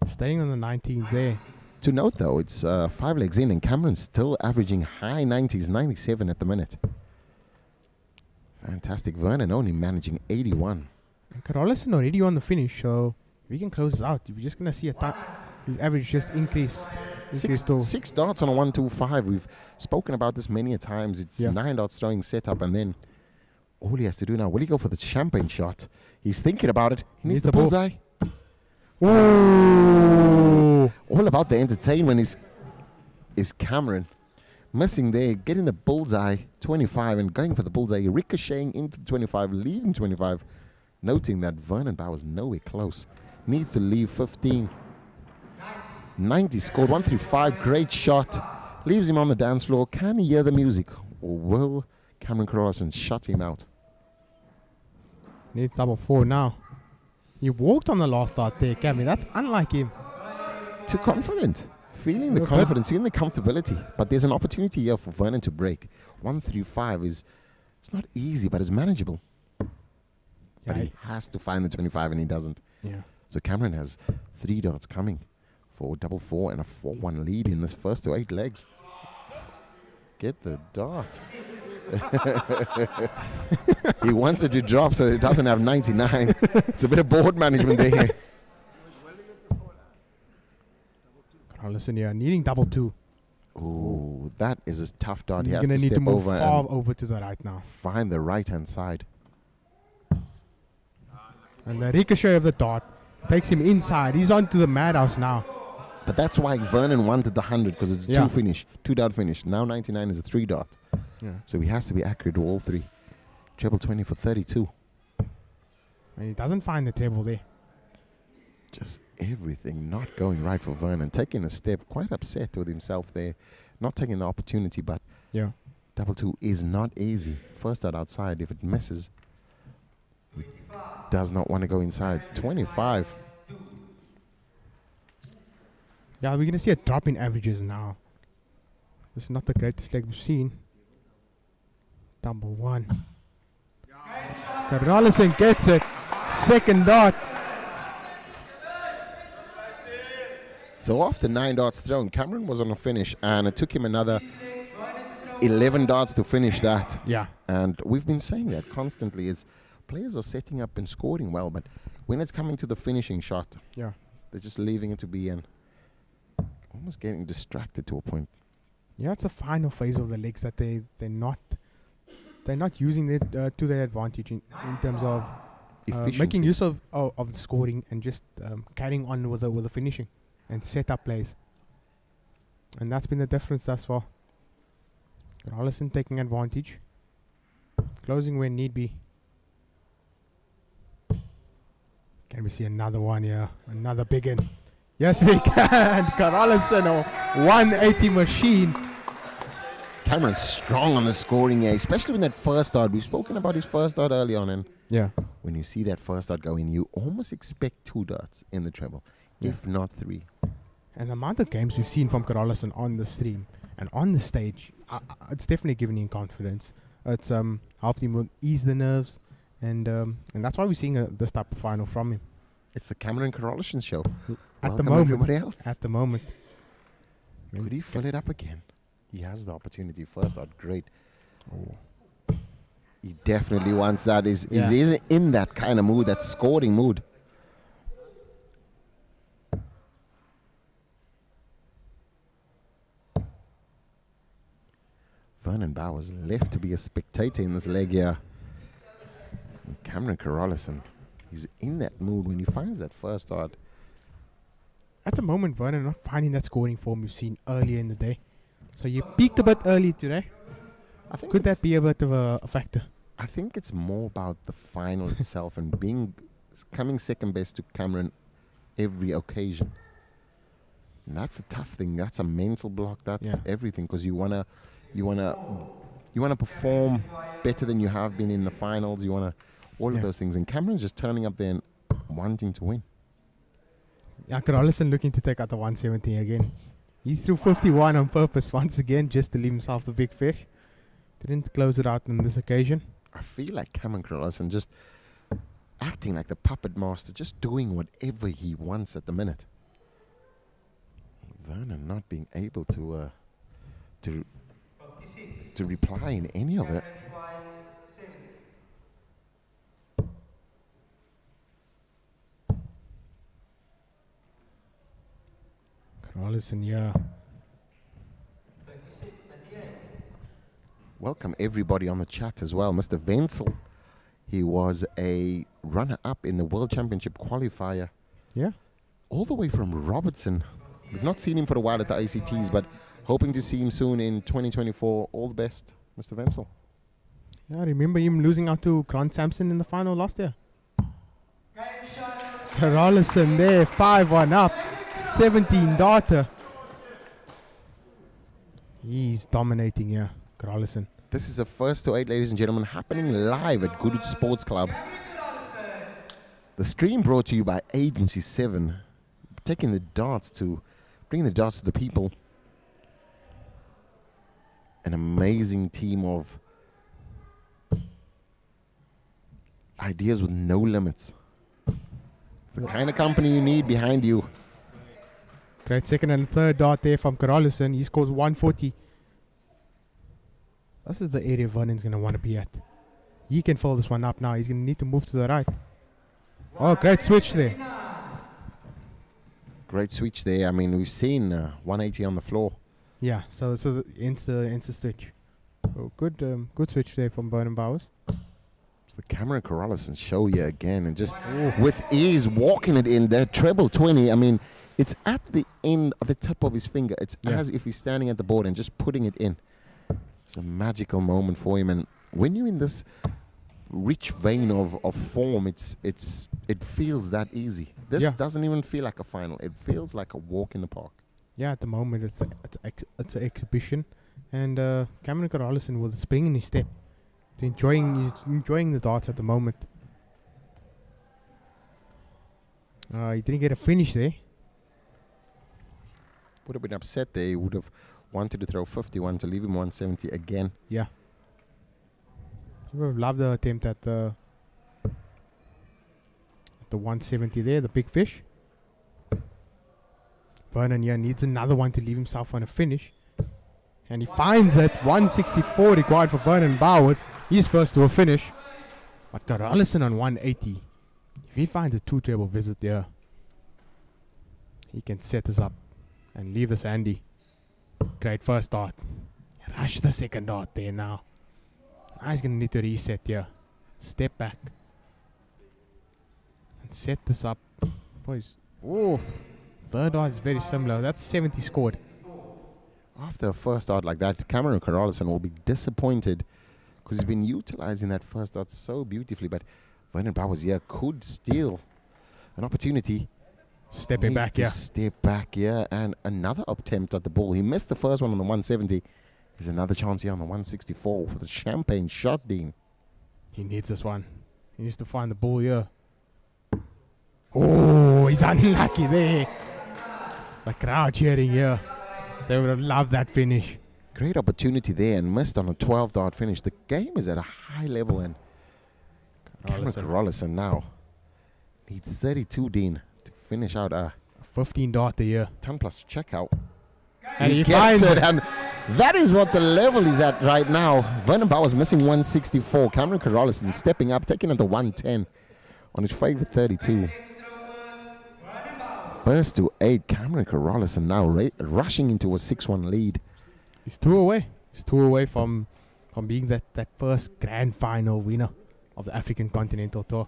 Staying on the 19s there. To note though, it's 5 legs in and Cameron's still averaging high 90s, 97 at the minute. Fantastic. Vernon only managing 81. And Carolison already on the finish, so we can close this out. We're just going to see his average just increase. 6 darts on a 1-2-5. We've spoken about this many a times. It's 9 darts throwing setup, and then all he has to do now, will he go for the champagne shot? He's thinking about it. He needs the bullseye. Ooh. All about the entertainment is Cameron. Missing there, getting the bullseye, 25, and going for the bullseye, ricocheting into 25, leaving 25, noting that Vernon Bowers nowhere close. Needs to leave 15. 90 scored, 135, great shot. Leaves him on the dance floor. Can he hear the music? Or will Cameron Carolison shut him out? Needs double 4 now. He walked on the last start there, Cameron. That's unlike him. Too confident. Feeling the confidence, feeling the comfortability. But there's an opportunity here for Vernon to break. 135 it's not easy, but it's manageable. But he has to find the 25 and he doesn't. Yeah. So Cameron has 3 darts coming for double 4 and a 4-1 lead in this first to 8 legs. Get the dart. He wants it to drop so it doesn't have 99. It's a bit of board management there. Listen here, needing double 2. Ooh, that is a tough dart. He's He has going to to need step to move over far and over to the right now. find the right-hand side. And the ricochet of the dart takes him inside. He's on to the madhouse now. But that's why Vernon wanted the 100, because it's a 2 dart finish. Now 99 is a 3 dart. Yeah. So he has to be accurate to all 3. Treble 20 for 32. And he doesn't find the treble there. Just everything not going right for Vernon. Taking a step, quite upset with himself there. Not taking the opportunity, but double 2 is not easy. First dart outside, if it misses, he does not want to go inside. 25. Yeah, we're going to see a drop in averages now. This is not the greatest leg we've seen. Double 1. Carolison gets it. Second dart. So after 9 darts thrown, Cameron was on a finish, and it took him another 11 darts to finish that. Yeah. And we've been saying that constantly. Is players are setting up and scoring well, but when it's coming to the finishing shot, they're just leaving it to be and almost getting distracted to a point. Yeah, it's the final phase of the legs that they're not using it to their advantage in terms of making use of the scoring and just carrying on with the finishing and set up plays. And that's been the difference thus far. Carolison taking advantage, closing when need be. Can we see another one here? Another big one. Yes, we can. Carolison, a 180 machine. Cameron's strong on the scoring, especially when that first dart. We've spoken about his first dart early on, and when you see that first dart going, you almost expect 2 darts in the treble, if not 3. And the amount of games we've seen from Carolison on the stream and on the stage, it's definitely given him confidence. It's helped him ease the nerves, and that's why we're seeing this type of final from him. It's the Cameron Carolison show. At the moment. Could he fill it up again? He has the opportunity. First out, great. Oh. He definitely wants that. He's in that kind of mood, that scoring mood. Vernon Bowers left to be a spectator in this leg here. And Cameron Carolison, he's in that mood when he finds that first dart. At the moment, Vernon not finding that scoring form we've seen earlier in the day. So you peaked a bit early today. I think could that be a bit of a factor? I think it's more about the final itself and coming second best to Cameron every occasion. And that's a tough thing. That's a mental block. That's everything, because you wanna perform better than you have been in the finals. You wanna all of those things. And Cameron's just turning up there and wanting to win. Yeah, Carlson looking to take out the 170 again. He threw 51 on purpose once again just to leave himself the big fish. Didn't close it out on this occasion. I feel like Cameron Carlson just acting like the puppet master, just doing whatever he wants at the minute. Vernon not being able to reply in any of it. Carlson, yeah. Welcome everybody on the chat as well. Mr. Wenzel, he was a runner-up in the World Championship qualifier. Yeah. All the way from Robertson. We've not seen him for a while at the ACTs, but hoping to see him soon in 2024. All the best, Mr. Wenzel. Yeah, I remember him losing out to Grant Sampson in the final last year. Carlson there, 5-1 up, 17 darter. He's dominating here, Carlson. This is the first to 8, ladies and gentlemen, happening live at Good Sports Club. The stream brought to you by Agency 7, bringing the darts to the people. An amazing team of ideas with no limits. It's the kind of company you need behind you. Great second and third dart there from Carlson. He scores 140. This is the area Vernon's going to want to be at. He can fold this one up now. He's going to need to move to the right. Oh, great switch there. Great switch there. I mean, we've seen 180 on the floor. Yeah, so the insta switch. Oh, good switch there from Vernon Bowers. It's the Cameron Carlson show you again, and just with ease walking it in there. Treble 20. I mean, it's at the end of the tip of his finger. It's as if he's standing at the board and just putting it in. It's a magical moment for him, and when you're in this rich vein of form, it feels that easy. This doesn't even feel like a final. It feels like a walk in the park. Yeah, at the moment it's an exhibition, and Cameron Carlson with a spring in his step. He's enjoying the darts at the moment. He didn't get a finish there. Would have been upset there. He would have wanted to throw 51 to leave him 170 again. Yeah. He would have loved the attempt at the 170 there, the big fish. Vernon here needs another one to leave himself on a finish. And he finds it. 164 required for Vernon Bowers. He's first to a finish. But Carlson on 180. If he finds a 2-treble visit there, he can set this up and leave this handy. Great first dart. Rush the second dart there now. Now he's going to need to reset here. Step back. And set this up. Boys. Oh. Third dart is very similar. That's 70 scored. After a first dart like that, Cameron Carlson will be disappointed because he's been utilizing that first dart so beautifully. But Vernon Bowers here could steal an opportunity. Stepping back, yeah. Step back, yeah. And another attempt at the ball. He missed the first one on the 170. There's another chance here on the 164 for the champagne shot, Dean. He needs this one. He needs to find the ball here. Oh, he's unlucky there. The crowd cheering here. They would have loved that finish. Great opportunity there and missed on a 12-dart finish. The game is at a high level, and Cameron Carlson now needs 32, Dean, to finish out a 15-dart a year. 10 plus checkout. And he gets finds it. And that is what the level is at right now. Vernon Bowers missing 164. Cameron Carlson stepping up, taking it to 110 on his favorite 32. First to 8, Cameron Carlson now rushing into a 6-1 lead. He's 2 away. He's 2 away from being that first grand final winner of the African Continental Tour.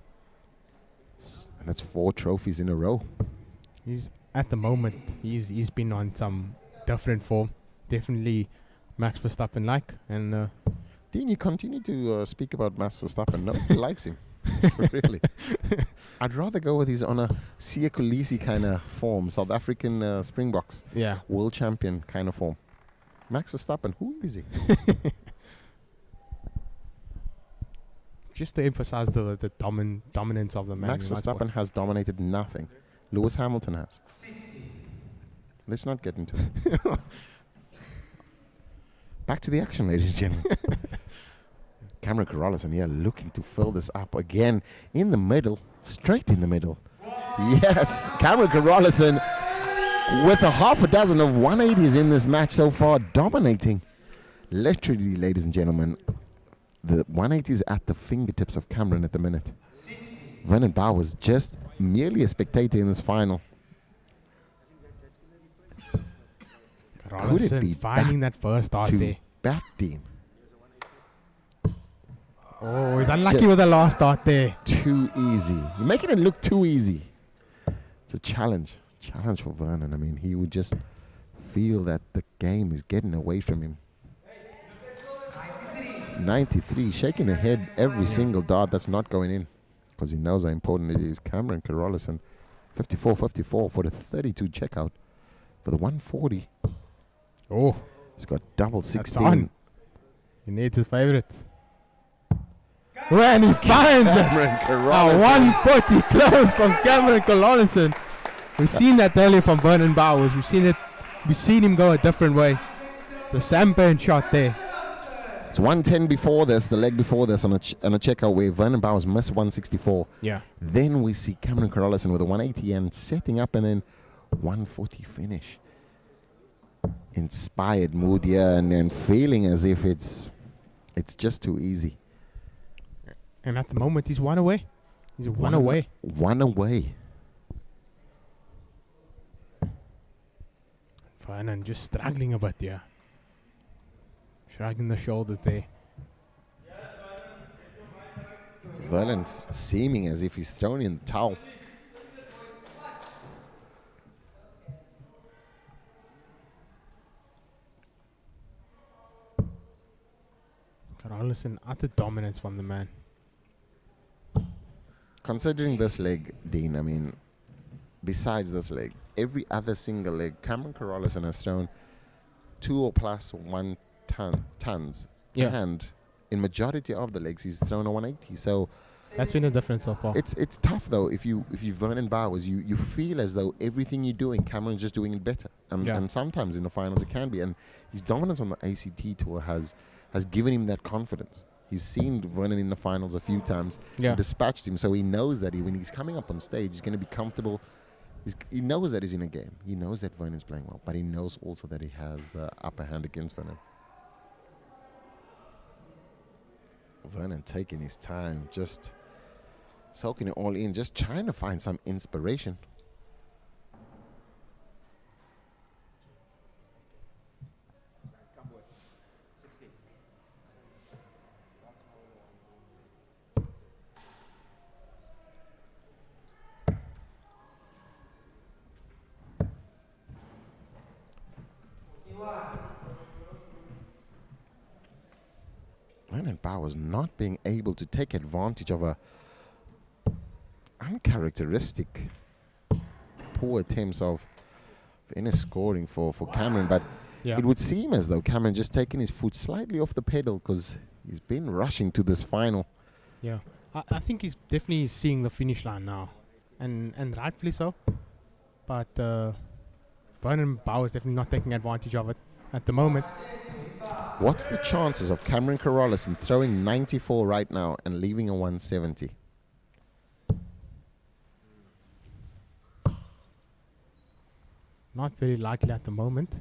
And that's 4 trophies in a row. He's at the moment, he's been on some different form. Definitely Max Verstappen like. And Dean, you continue to speak about Max Verstappen. Nobody likes him. Really. I'd rather go with his on a Sia Kolisi kind of form, South African Springboks, world champion kind of form. Max Verstappen, who is he? Just to emphasize the dominance of the man. Max Verstappen has dominated nothing. Lewis Hamilton has. Let's not get into it. Back to the action, ladies and gentlemen. Cameron Carrollison here looking to fill this up again in the middle, straight in the middle. Yes, Cameron Carrollison with a half a dozen of 180s in this match so far, dominating. Literally, ladies and gentlemen, the 180s at the fingertips of Cameron at the minute. Vernon Bowers just merely a spectator in this final. Could it be finding that first start there? Back, Dean. Oh, he's unlucky with the last start there. Too easy. You're making it look too easy. It's a challenge. Challenge for Vernon. I mean, he would just feel that the game is getting away from him. 93, shaking the head every single dart that's not going in, because he knows how important it is. Cameron Carrollison, 54-54 for the 32 checkout. For the 140. Oh. He's got double 16. He needs his favorites. When he finds it. Carrollison. A 140 close from Cameron Carrollison. We've seen that earlier from Vernon Bowers. We've seen him go a different way. The champagne shot there. It's 110 before this, the leg before this on a checkout where Vernon Bowers missed 164. Yeah. Then we see Cameron Carrollison with a 180 and setting up and then 140 finish. Inspired mood here and feeling as if it's just too easy. And at the moment, he's one away. He's one away. One away. Vernon just struggling a bit, yeah. Shrugging the shoulders there. Vernon seeming as if he's thrown in the towel. Carrollison, utter dominance from the man. Considering this leg, Dean, I mean, besides this leg, every other single leg, Cameron Carrollison has thrown 2 or plus 1 tons. Yeah. And in majority of the legs, he's thrown a 180. So that's been the difference so far. It's tough though. If you Vernon Bowers, you feel as though everything you're doing, Cameron's just doing it better. And sometimes in the finals it can be. And his dominance on the ACT tour has given him that confidence. He's seen Vernon in the finals a few times, dispatched him, so he knows that when he's coming up on stage, he's going to be comfortable. He knows that he's in a game. He knows that Vernon's playing well, but he knows also that he has the upper hand against Vernon. Vernon taking his time, just soaking it all in, just trying to find some inspiration. Vernon Bowers not being able to take advantage of a uncharacteristic poor attempts of inner scoring for Cameron, but it would seem as though Cameron just taking his foot slightly off the pedal because he's been rushing to this final. Yeah, I think he's definitely seeing the finish line now, and rightfully so. But Vernon Bowers definitely not taking advantage of it at the moment. What's the chances of Cameron Carrollison throwing 94 right now and leaving a 170? Not very likely at the moment.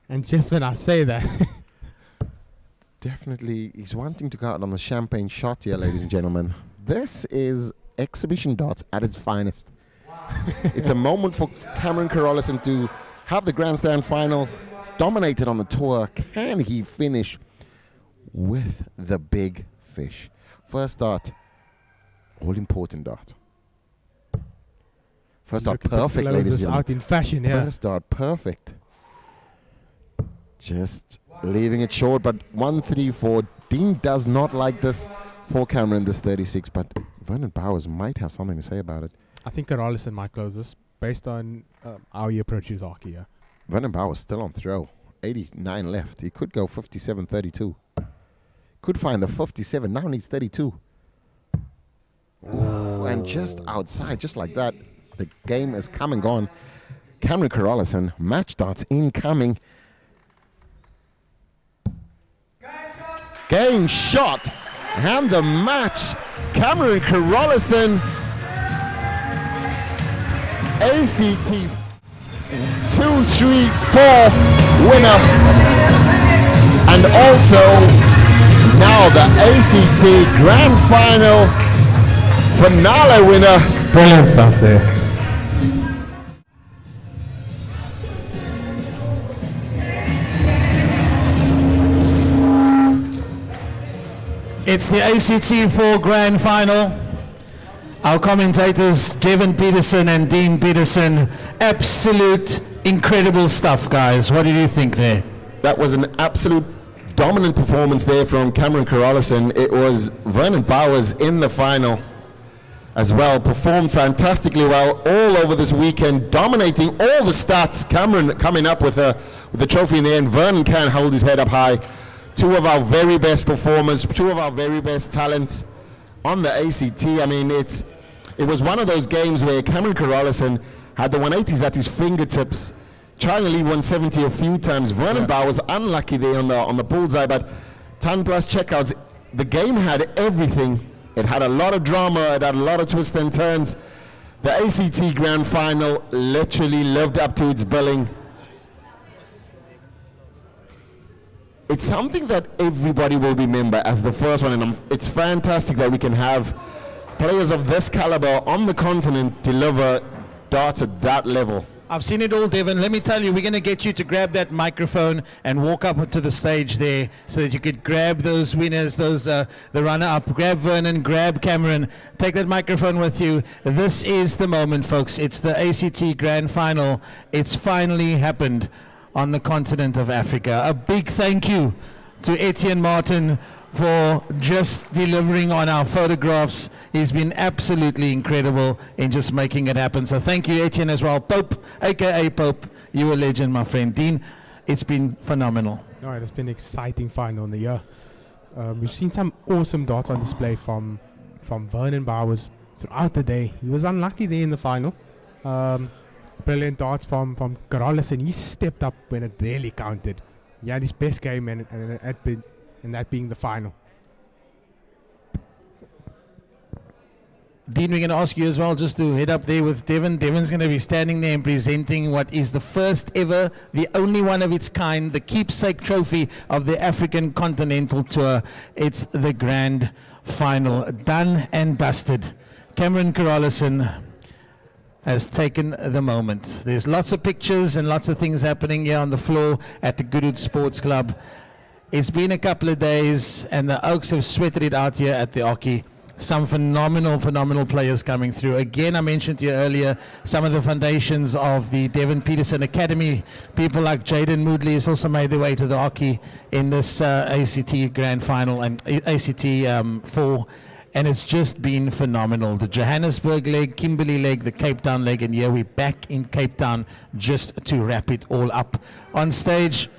And just when I say that, definitely he's wanting to go out on the champagne shot here, ladies and gentlemen. This is exhibition darts at its finest. It's a moment for Cameron Carrollison to have the grandstand final. It's dominated on the tour. Can he finish with the big fish? First dart, all important dart. First dart perfect, ladies and gentlemen. Out in fashion, yeah. First dart perfect. Just leaving it short, but 1-3-4. Dean does not like this for Cameron, this 36, but Vernon Bowers might have something to say about it. I think Carrollison might close this based on how he approaches hockey. Yeah. Vernon Bowers still on throw. 89 left. He could go 57-32. Could find the 57. Now needs 32. And just outside, just like that, the game is come and gone. Cameron Carolison, match darts incoming. Game shot. And the match. Cameron Carolison, ACT 2-3-4 winner. And also now the ACT Grand Final finale winner. Brilliant stuff there. It's the ACT4 Grand Final. Our commentators, Devon Peterson and Dean Peterson, absolute incredible stuff, guys. What did you think there? That was an absolute dominant performance there from Cameron Carolison. It was Vernon Bowers in the final as well. Performed fantastically well all over this weekend, dominating all the stats. Cameron coming up with the trophy in the end. Vernon can hold his head up high. Two of our very best performers, two of our very best talents on the ACT. I mean, it was one of those games where Cameron Carolison had the 180s at his fingertips, trying to leave 170 a few times. Vernon Bowers unlucky there on the bullseye, but 10 plus checkouts. The game had everything. It had a lot of drama. It had a lot of twists and turns. The ACT Grand Final literally lived up to its billing. It's something that everybody will remember as the first one, and it's fantastic that we can have players of this caliber on the continent deliver darts at that level. I've seen it all, Devon. Let me tell you, we're going to get you to grab that microphone and walk up onto the stage there so that you could grab those winners, the runner-up. Grab Vernon, grab Cameron. Take that microphone with you. This is the moment, folks. It's the ACT Grand Final. It's finally happened on the continent of Africa. A big thank you to Etienne Martin for just delivering on our photographs. He's been absolutely incredible in just making it happen. So thank you, Etienne, as well. Pope, aka Pope, you're a legend, my friend. Dean, it's been phenomenal. No, it's been an exciting final in the year. We've seen some awesome darts on display from Vernon Bowers throughout the day. He was unlucky there in the final. Brilliant darts from Carolison. He stepped up when it really counted. He had his best game and that being the final. Dean, we're going to ask you as well just to head up there with Devon. Devon's going to be standing there and presenting what is the first ever, the only one of its kind, the keepsake trophy of the African Continental Tour. It's the Grand Final. Done and dusted. Cameron Carolison has taken the moment. There's lots of pictures and lots of things happening here on the floor at the Goodwood Sports Club. It's been a couple of days and the Oaks have sweated it out here at the Oki. Some phenomenal players coming through. Again, I mentioned to you earlier, some of the foundations of the Devon Peterson Academy. People like Jaden Moodley has also made their way to the Oki in this ACT Grand Final and ACT 4. And it's just been phenomenal. The Johannesburg leg, Kimberley leg, the Cape Town leg, and yeah, we're back in Cape Town just to wrap it all up. On stage,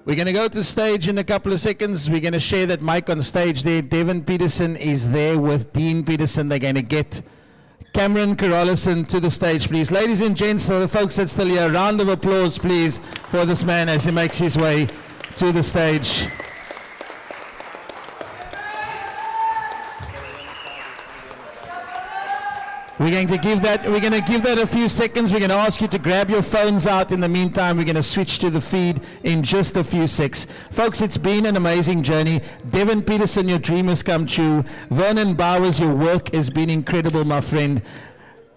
we're going to go to stage in a couple of seconds. We're going to share that mic on stage there. Devon Peterson is there with Dean Peterson. They're going to get Cameron Carolison to the stage, please. Ladies and gents, for the folks that's still here, a round of applause, please, for this man as he makes his way to the stage. We're going to give that a few seconds. We're going to ask you to grab your phones out. In the meantime, we're going to switch to the feed in just a few seconds. Folks, it's been an amazing journey. Devon Peterson, your dream has come true. Vernon Bowers, your work has been incredible, my friend.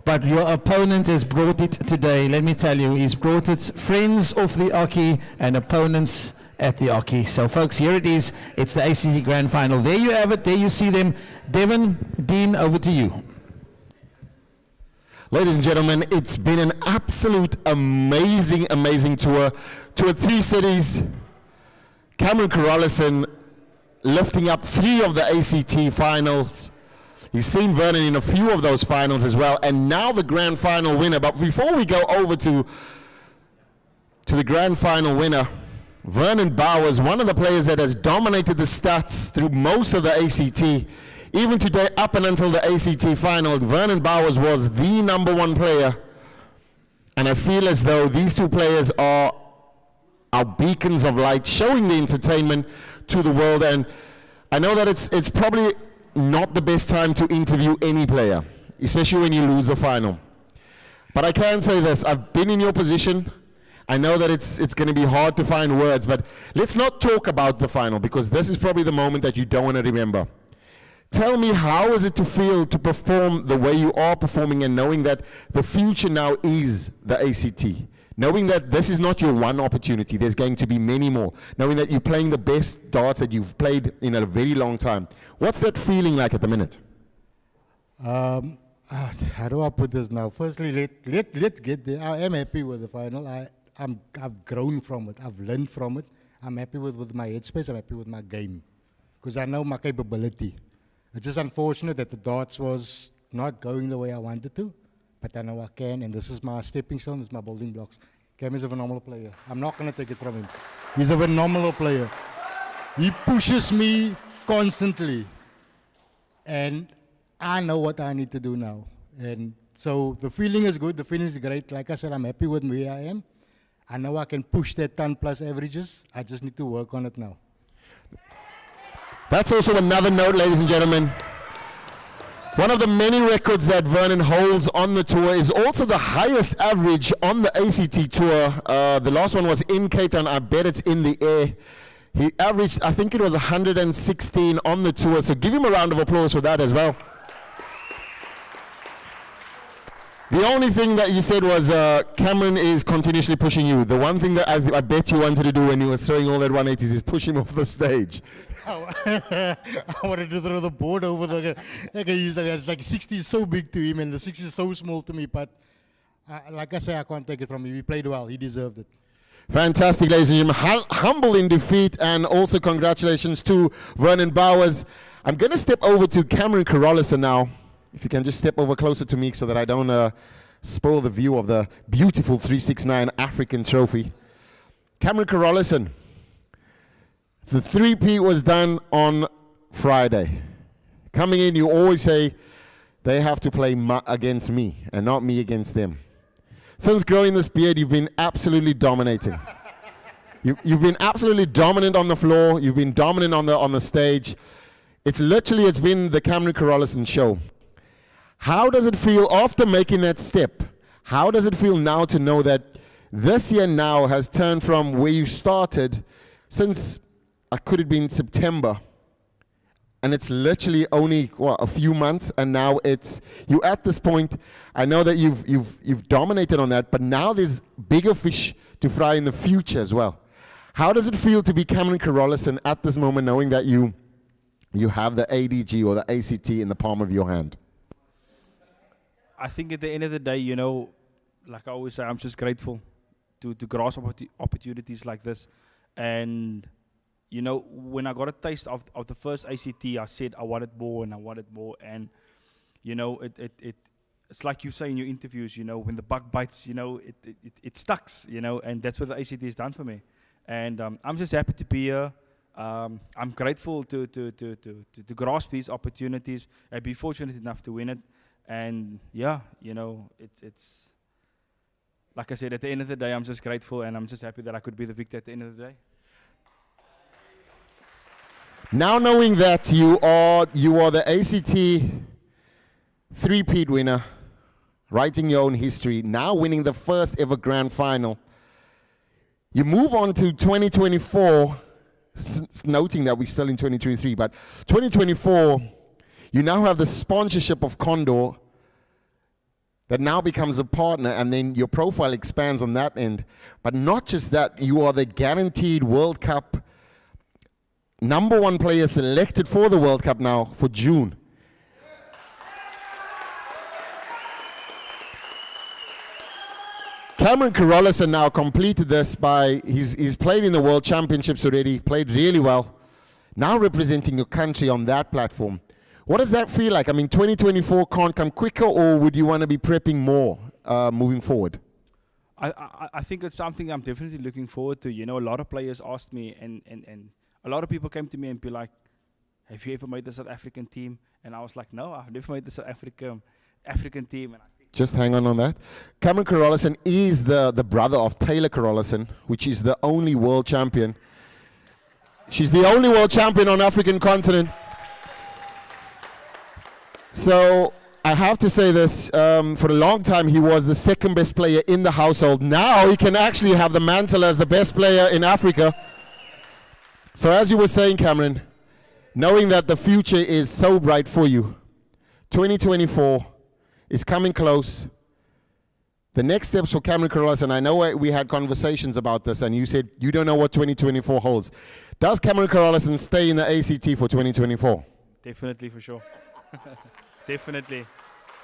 But your opponent has brought it today. Let me tell you, he's brought it. Friends of the Oki and opponents at the Oki. So, folks, here it is. It's the ACT Grand Final. There you have it. There you see them. Devon, Dean, over to you. Ladies and gentlemen, it's been an absolute amazing tour. Tour 3 cities. Cameron Carolison lifting up 3 of the ACT finals. He's seen Vernon in a few of those finals as well, and now the grand final winner. But before we go over to the grand final winner, Vernon Bowers, one of the players that has dominated the stats through most of the ACT. Even today, up and until the ACT final, Vernon Bowers was the #1 player. And I feel as though these 2 players are our beacons of light, showing the entertainment to the world. And I know that it's probably not the best time to interview any player, especially when you lose a final. But I can say this, I've been in your position. I know that it's going to be hard to find words, but let's not talk about the final, because this is probably the moment that you don't want to remember. Tell me, how is it to feel to perform the way you are performing, and knowing that the future now is the ACT? Knowing that this is not your one opportunity, there's going to be many more. Knowing that you're playing the best darts that you've played in a very long time. What's that feeling like at the minute? How do I put this now? Firstly, let's get there. I am happy with the final. I've grown from it. I've learned from it. I'm happy with my headspace. I'm happy with my game, because I know my capability. It's just unfortunate that the darts was not going the way I wanted to, but I know I can, and this is my stepping stone, this is my building blocks. Cam is a phenomenal player. I'm not going to take it from him. He's a phenomenal player. He pushes me constantly, and I know what I need to do now. And so the feeling is good, the feeling is great. Like I said, I'm happy with where I am. I know I can push that 10+ averages. I just need to work on it now. That's also another note, ladies and gentlemen. One of the many records that Vernon holds on the tour is also the highest average on the ACT tour. The last one was in Cape Town. I bet it's in the air. He averaged, I think it was 116 on the tour. So give him a round of applause for that as well. The only thing that you said was Cameron is continuously pushing you. The one thing that I bet you wanted to do when you were throwing all that 180s is push him off the stage. I wanted to throw the board over the. He's like 60 is so big to him, and the 60 is so small to me. But like I say, I can't take it from him. He played well. He deserved it. Fantastic, ladies and gentlemen. Humble in defeat, and also congratulations to Vernon Bowers. I'm going to step over to Cameron Carolison now. If you can just step over closer to me so that I don't spoil the view of the beautiful 369 African trophy. Cameron Carolison. The 3P was done on Friday. Coming in, you always say they have to play against me and not me against them. Since growing this beard, you've been absolutely dominating. You've been absolutely dominant on the floor. You've been dominant on the stage. It's been the Cameron Carolison show. How does it feel after making that step? How does it feel now to know that this year now has turned from where you started since, could have been September, and it's literally only a few months, and now you're at this point. I know that you've dominated on that, but now there's bigger fish to fry in the future as well. How does it feel to be Cameron Carolison at this moment, knowing that you have the ADG or the ACT in the palm of your hand? I think at the end of the day, like I always say, I'm just grateful to grasp opportunities like this. And, when I got a taste of the first ACT, I said I wanted more and I wanted more. And, it's like you say in your interviews, when the bug bites, it stucks, and that's what the ACT has done for me. And I'm just happy to be here. I'm grateful to grasp these opportunities and be fortunate enough to win it. And yeah, it's like I said, at the end of the day, I'm just grateful, and I'm just happy that I could be the victor at the end of the day. Now knowing that you are the ACT 3-peat winner, writing your own history, now winning the first ever grand final, you move on to 2024, noting that we're still in 2023, but 2024, you now have the sponsorship of Condor that now becomes a partner, and then your profile expands on that end. But not just that, you are the guaranteed World Cup #1 player selected for the World Cup now for June. Cameron Carolison now completed this by, he's played in the World Championships already, played really well. Now representing your country on that platform. What does that feel like? I mean, 2024 can't come quicker, or would you want to be prepping more moving forward? I think it's something I'm definitely looking forward to. You know, a lot of players asked me, and a lot of people came to me and be like, have you ever made the South African team? And I was like, no, I've never made the South African team. And Just hang on that. Cameron Carolison is the brother of Taylor Carolison, which is the only world champion. She's the only world champion on African continent. So I have to say this, for a long time he was the second best player in the household. Now he can actually have the mantle as the best player in Africa. So as you were saying, Cameron, knowing that the future is so bright for you, 2024 is coming close. The next steps for Cameron Carolison, I know we had conversations about this, and you said you don't know what 2024 holds. Does Cameron Carolison stay in the ACT for 2024? Definitely, for sure. Definitely.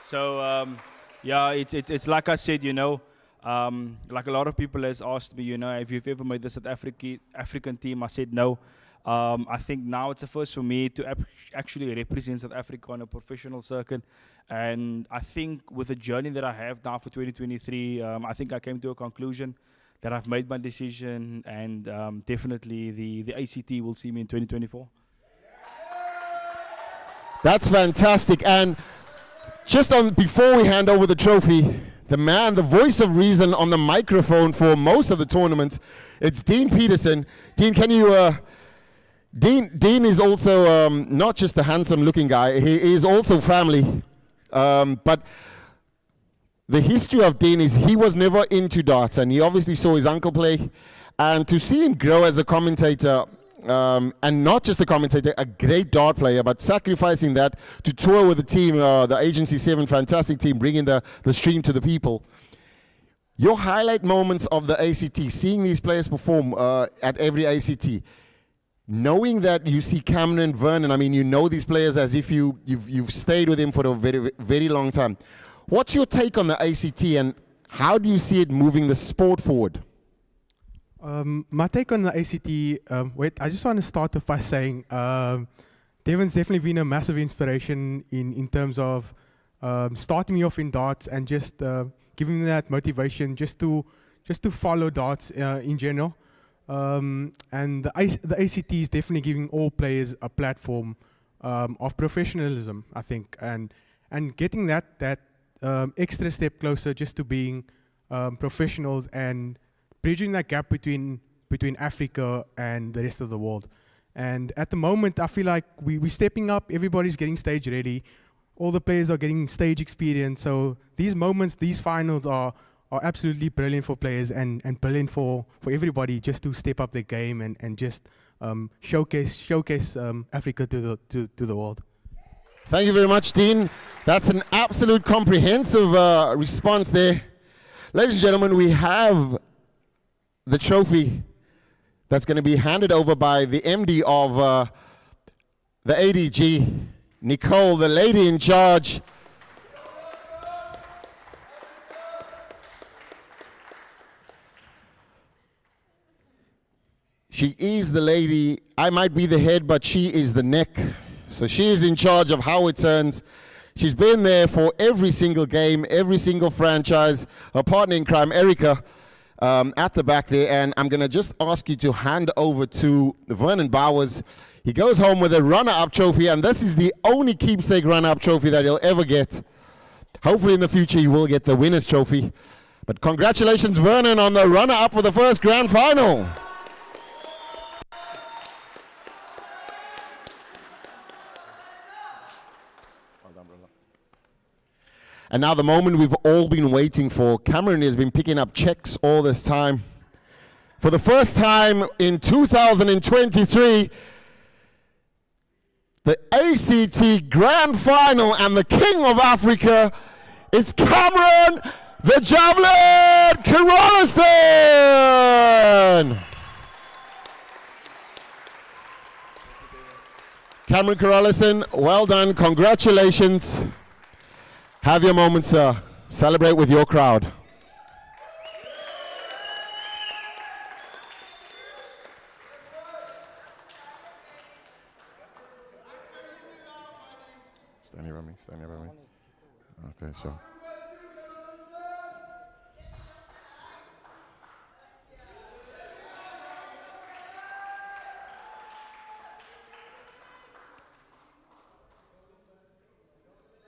So, yeah, it's like I said, you know, like a lot of people has asked me, you know, if you've ever made the South African team, I said no. I think now it's a first for me to actually represent South Africa on a professional circuit. And I think with the journey that I have now for 2023, I think I came to a conclusion that I've made my decision, and definitely the ACT will see me in 2024. That's fantastic. And just before we hand over the trophy, the man, the voice of reason on the microphone for most of the tournaments, it's Dean Peterson. Dean, can you... Dean is also not just a handsome-looking guy. He is also family. But the history of Dean is he was never into darts, and he obviously saw his uncle play. And to see him grow as a commentator, and not just a commentator, a great dart player, but sacrificing that to tour with the team, the Agency 7 fantastic team, bringing the stream to the people. Your highlight moments of the ACT, seeing these players perform at every ACT, knowing that you see Cameron, Vernon, I mean, you know these players as if you've stayed with him for a very, very long time. What's your take on the ACT, and how do you see it moving the sport forward? My take on the ACT, I just want to start off by saying Devon's definitely been a massive inspiration in terms of starting me off in darts and just giving me that motivation just to follow darts in general. And the ACT is definitely giving all players a platform of professionalism, I think, and getting that extra step closer just to being professionals and bridging that gap between Africa and the rest of the world. And at the moment, I feel like we're stepping up. Everybody's getting stage ready. All the players are getting stage experience. So these moments, these finals are absolutely brilliant for players and brilliant for everybody just to step up their game and just showcase Africa to the world. Thank you very much, Dean. That's an absolute comprehensive response there. Ladies and gentlemen, we have the trophy that's going to be handed over by the MD of the ADG, Nicole, the lady in charge. She is the lady. I might be the head, but she is the neck. So she is in charge of how it turns. She's been there for every single game, every single franchise. Her partner in crime, Erica, at the back there. And I'm going to just ask you to hand over to Vernon Bowers. He goes home with a runner-up trophy, and this is the only keepsake runner-up trophy that he'll ever get. Hopefully in the future he will get the winner's trophy. But congratulations, Vernon, on the runner-up for the first grand final. And now the moment we've all been waiting for. Cameron has been picking up checks all this time. For the first time in 2023, the ACT Grand Final and the King of Africa, it's Cameron the Javelin Carolison! Cameron Carolison, well done, congratulations. Have your moment, sir. Celebrate with your crowd. Stand here by me. Stand here by me. Okay, sure.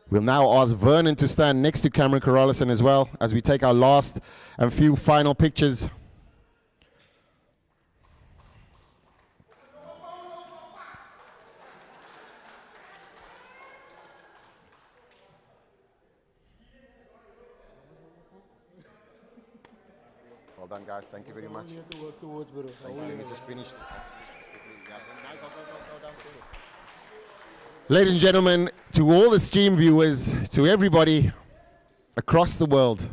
We'll now ask Vernon to stand next to Cameron Carolison as well as we take our last and few final pictures. Well done, guys. Thank you very much. Thank you. Let me just finish. Ladies and gentlemen, to all the stream viewers, to everybody across the world,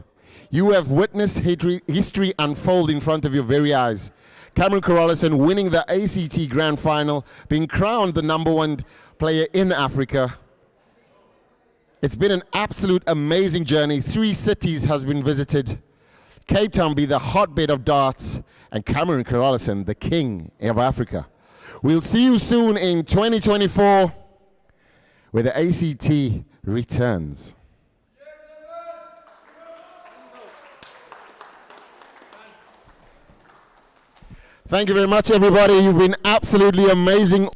you have witnessed history unfold in front of your very eyes. Cameron Carolison winning the ACT Grand Final, being crowned the #1 player in Africa. It's been an absolute amazing journey. 3 cities has been visited. Cape Town be the hotbed of darts, and Cameron Carolison, the king of Africa. We'll see you soon in 2024. Where the ACT returns. Thank you very much, everybody. You've been absolutely amazing.